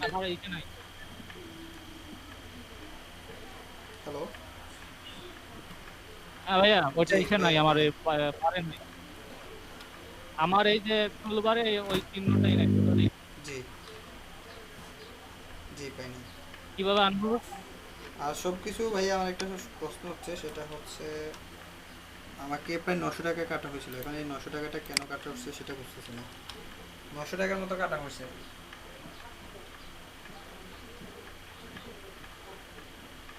আমার এইটা নাই। হ্যালো। হ্যাঁ ভাইয়া ওইটা ইসে নাই, আমার পারেন নাই। আমার এই যে টুলবারে ওই চিহ্নটাই নাই। জি জি পাইনি। কিভাবে আনবো? আর সব কিছু ভাইয়া, আমার একটা প্রশ্ন হচ্ছে, সেটা হচ্ছে আমাকে প্রায় 900 টাকা কাটা হয়েছিল, এখন এই 900 টাকাটা কেন কাটা হচ্ছে সেটা বুঝতেছি না। 900 টাকার মতো কাটা হয়েছে।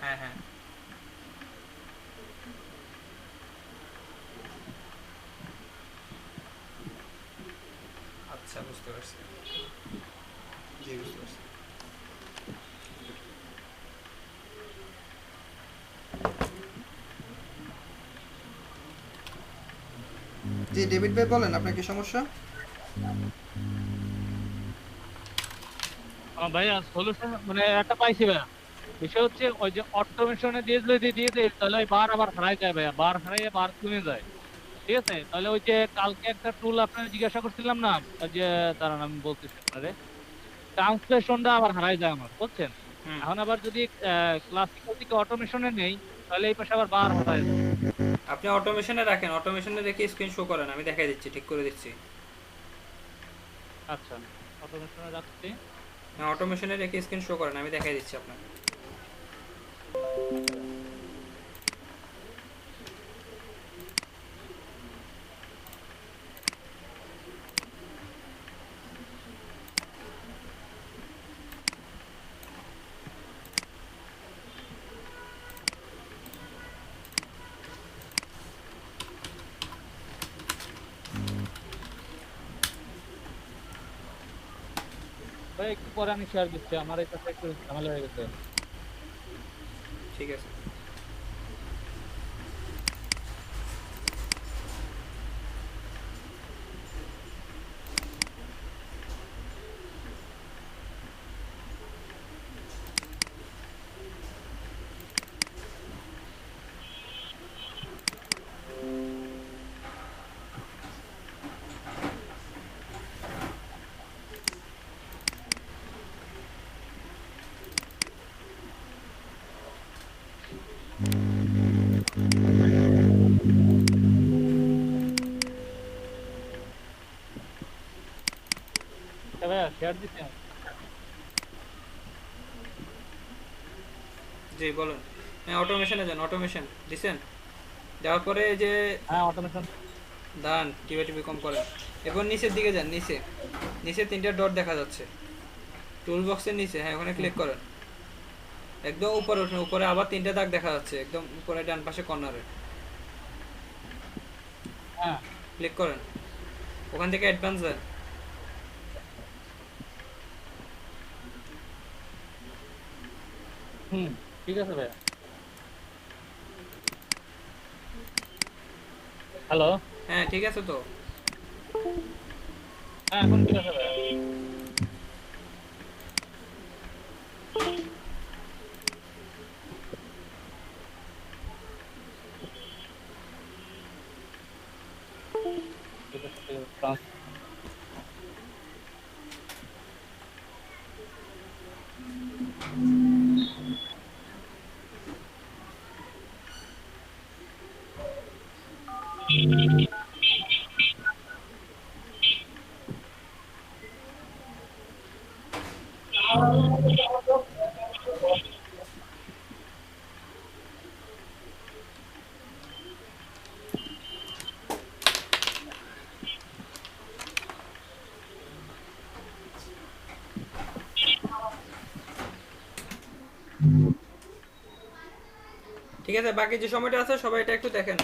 হ্যাঁ হ্যাঁ আচ্ছা বুঝতে পারছি। জি বুঝতে পারছি। জি ডেভিড ভাই বলেন, আপনার কি সমস্যা? ভাইয়া সলিউশন মানে একটা পাইছি ভাইয়া। বিষয় হচ্ছে ওই যে অটোমেশনে দিয়ে দেয় তাহলে ওই বার আবার হারাই যায় ভাইয়া, বার হারাইয়ে বার কমে যায়। ঠিক আছে, তাহলে ওই যে কালকে একটা টুল আপনার জিজ্ঞাসা করছিলাম না, ওই যে দাঁড়ান আমি বলতেছি আপনারে, ট্রান্সলেশনটা আবার হারাই যায় আমার, বুঝছেন? হুম। এখন আবার যদি ক্লাসিক্যাল থেকে অটোমেশনে নেই, তাহলে এই পাশে আবার বার হারাই যায়। আপনি অটোমেশনে রাখেন, অটোমেশনে রেখে স্ক্রিন শো করেন, আমি দেখাই দিচ্ছি, ঠিক করে দিচ্ছি। আচ্ছা, অটোমেশনে রাখছি। হ্যাঁ, অটোমেশনে রেখে স্ক্রিন শো করেন, আমি দেখাই দিচ্ছি আপনাকে। ভাই একটু পরে আমি শেয়ার দিচ্ছি, আমার এই পাশে একটু ঝামেলা হয়ে গেছে। ঠিক আছে। আচ্ছা ভাইয়া, শেয়ার দিচ্ছি আমি। জি বলুন। হ্যাঁ, অটোমেশনে যান, অটোমেশন দিছেন, দেওয়ার পরে এই যে হ্যাঁ, অটোমেশন। ডান, টিপে টিপে কম করেন। এরপর নিচের দিকে যান, নিচে নিচে 3টা ডট দেখা যাচ্ছে টুল বক্সের নিচে, হ্যাঁ ওখানে ক্লিক করেন। একদম উপরে উঠুন, উপরে আবার 3টা দাগ দেখা যাচ্ছে একদম উপরে ডান পাশে কর্নারে, হ্যাঁ। ক্লিক করেন। ওখান থেকে অ্যাডভান্স যান। হুম, ঠিক আছে ভাইয়া। হ্যালো। হ্যাঁ ঠিক আছে তো। হ্যাঁ, এখন ঠিক আছে ভাইয়া। ঠিক আছে, ঠিক আছে। ঠিক আছে, বাকি যে সময়টা আছে সবাই এটা একটু দেখেন।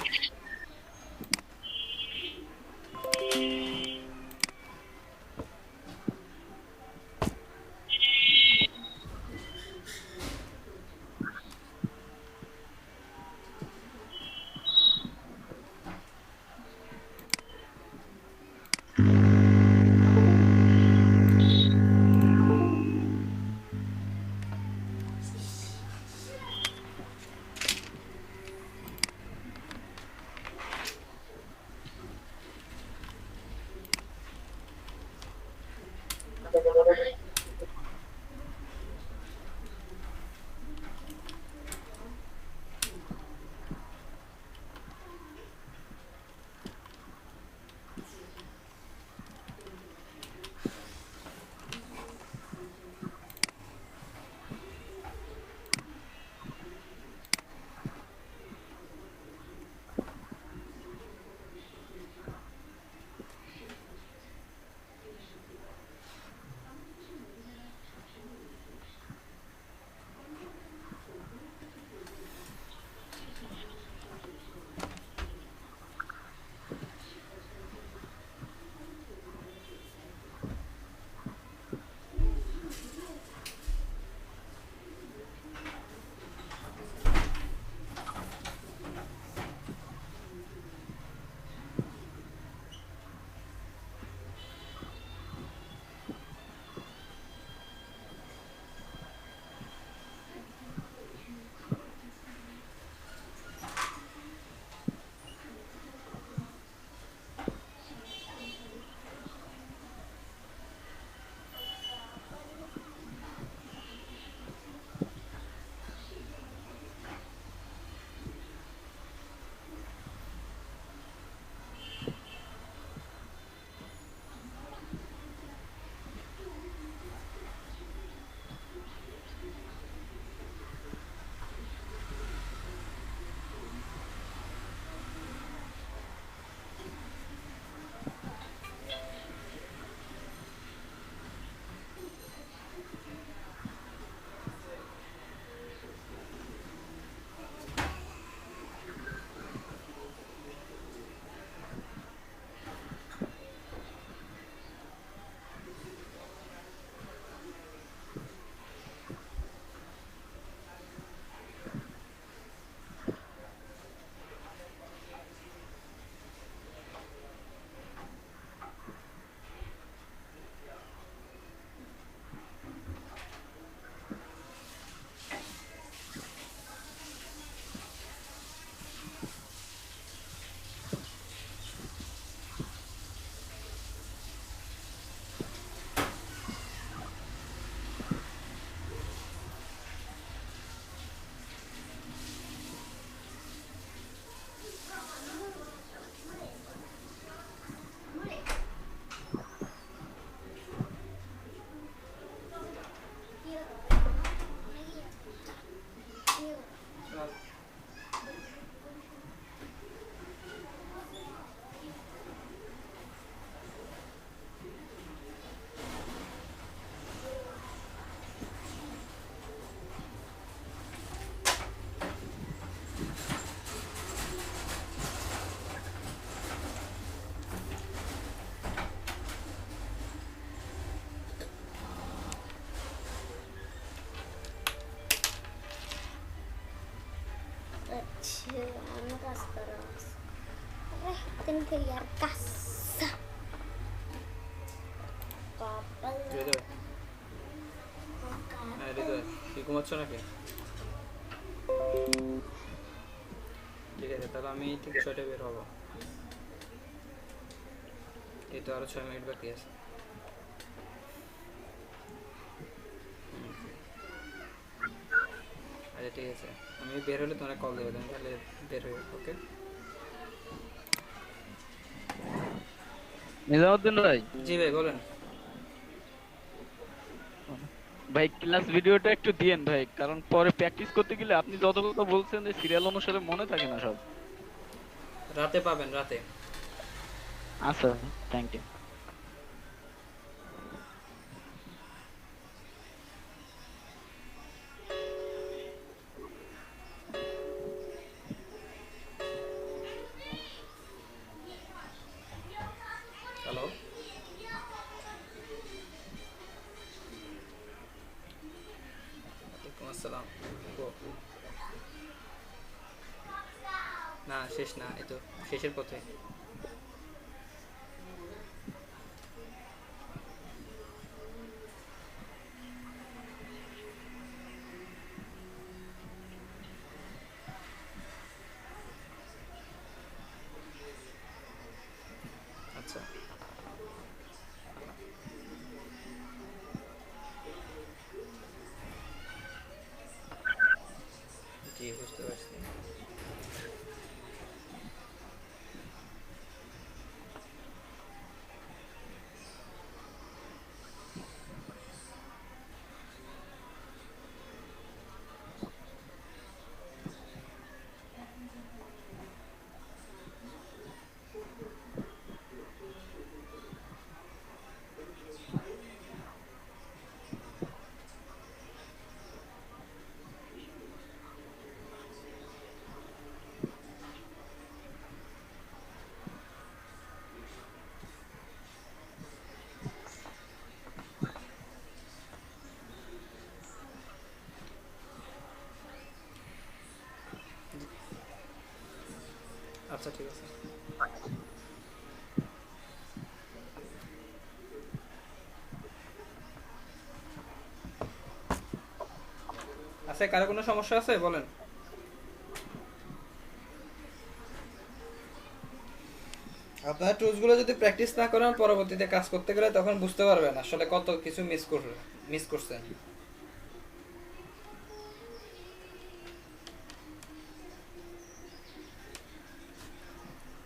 Ano kas terus. Tinggal liar kas. Kapal. হৃদয় হ্যাঁ হৃদয় কি ঘুমাচ্ছ নাকি? ঠিক আছে তাহলে আমি ঠিক 6টায় বের হবো। এই তো আরো 6 মিনিট বাকি আছে। আচ্ছা ঠিক আছে আমি বের হলে তোমার কল দেবো, তুমি তাহলে বের হয়ে ওকে। নিজামুদ্দিন ভাই, জি ভাই বলেন। ভাই ক্লাস ভিডিওটা একটু দিয়েন ভাই, কারণ পরে প্র্যাকটিস করতে গেলে আপনি যত কথা বলছেন যে সিরিয়াল অনুসারে মনে থাকে না সব। রাতে পাবেন রাতে। আচ্ছা থ্যাংক ইউ। হ্যালো ওয়ালাইকুম আসসালাম। না শেষ না, এই তো শেষের পথে। আচ্ছা জি বুঝতে পারছি। আচ্ছা ঠিক আছে। আচ্ছা কারো কোনো সমস্যা আছে বলেন। আপনার টুলসগুলো যদি প্র্যাকটিস না করেন পরবর্তীতে কাজ করতে গেলে তখন বুঝতে পারবেন আসলে কত কিছু মিস করছেন।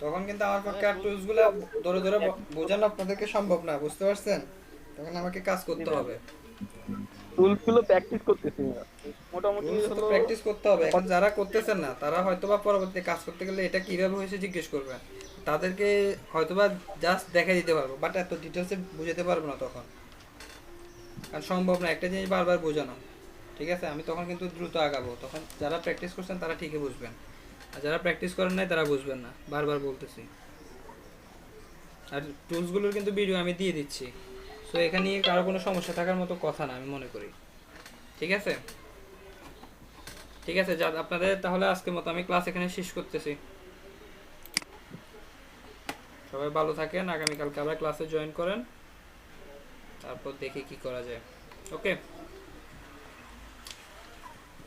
তখন কিন্তু আমার পক্ষে আর টুলসগুলো ধরে ধরে বোঝানো আপনাদেরকে সম্ভব না, বুঝতে পারছেন? তখন আমাকে কাজ করতে হবে। টুলস গুলো প্র্যাকটিস করতেছি মোটামুটি হলো প্র্যাকটিস করতে হবে। এখন যারা করতেছেন না তারা হয়তোবা পরবর্তীতে কাজ করতে গেলে এটা কিভাবে হয়েছে জিজ্ঞেস করবেন, তাদেরকে হয়তোবা জাস্ট দেখাই দিতে পারবো, বাট এত ডিটেলসে বুঝাতে পারবো না তখন, কারণ সম্ভব না একটা জিনিস বারবার বোঝানো। ঠিক আছে আমি তখন কিন্তু দ্রুত আগাবো, তখন যারা প্র্যাকটিস করছেন তারা ঠিকই বুঝবেন, আর যারা প্র্যাকটিস করেন নাই তারা বুঝবেন না, বারবার বলতেছি। আর টুলসগুলোর কিন্তু ভিডিও আমি দিয়ে দিচ্ছি, সো এখানে কারো কোনো সমস্যা থাকার মতো কথা না আমি মনে করি। ঠিক আছে ঠিক আছে যা আপনাদের তাহলে আজকের মতো আমি ক্লাস এখানে শেষ করতেছি। সবাই ভালো থাকেন, আগামীকালকে আবার ক্লাসে জয়েন করেন, তারপর দেখি কি করা যায়। ওকে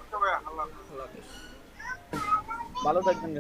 ওকে ভাই, আল্লাহ হাফেজ। আল্লাহ হাফেজ। ভালো থাকবেন।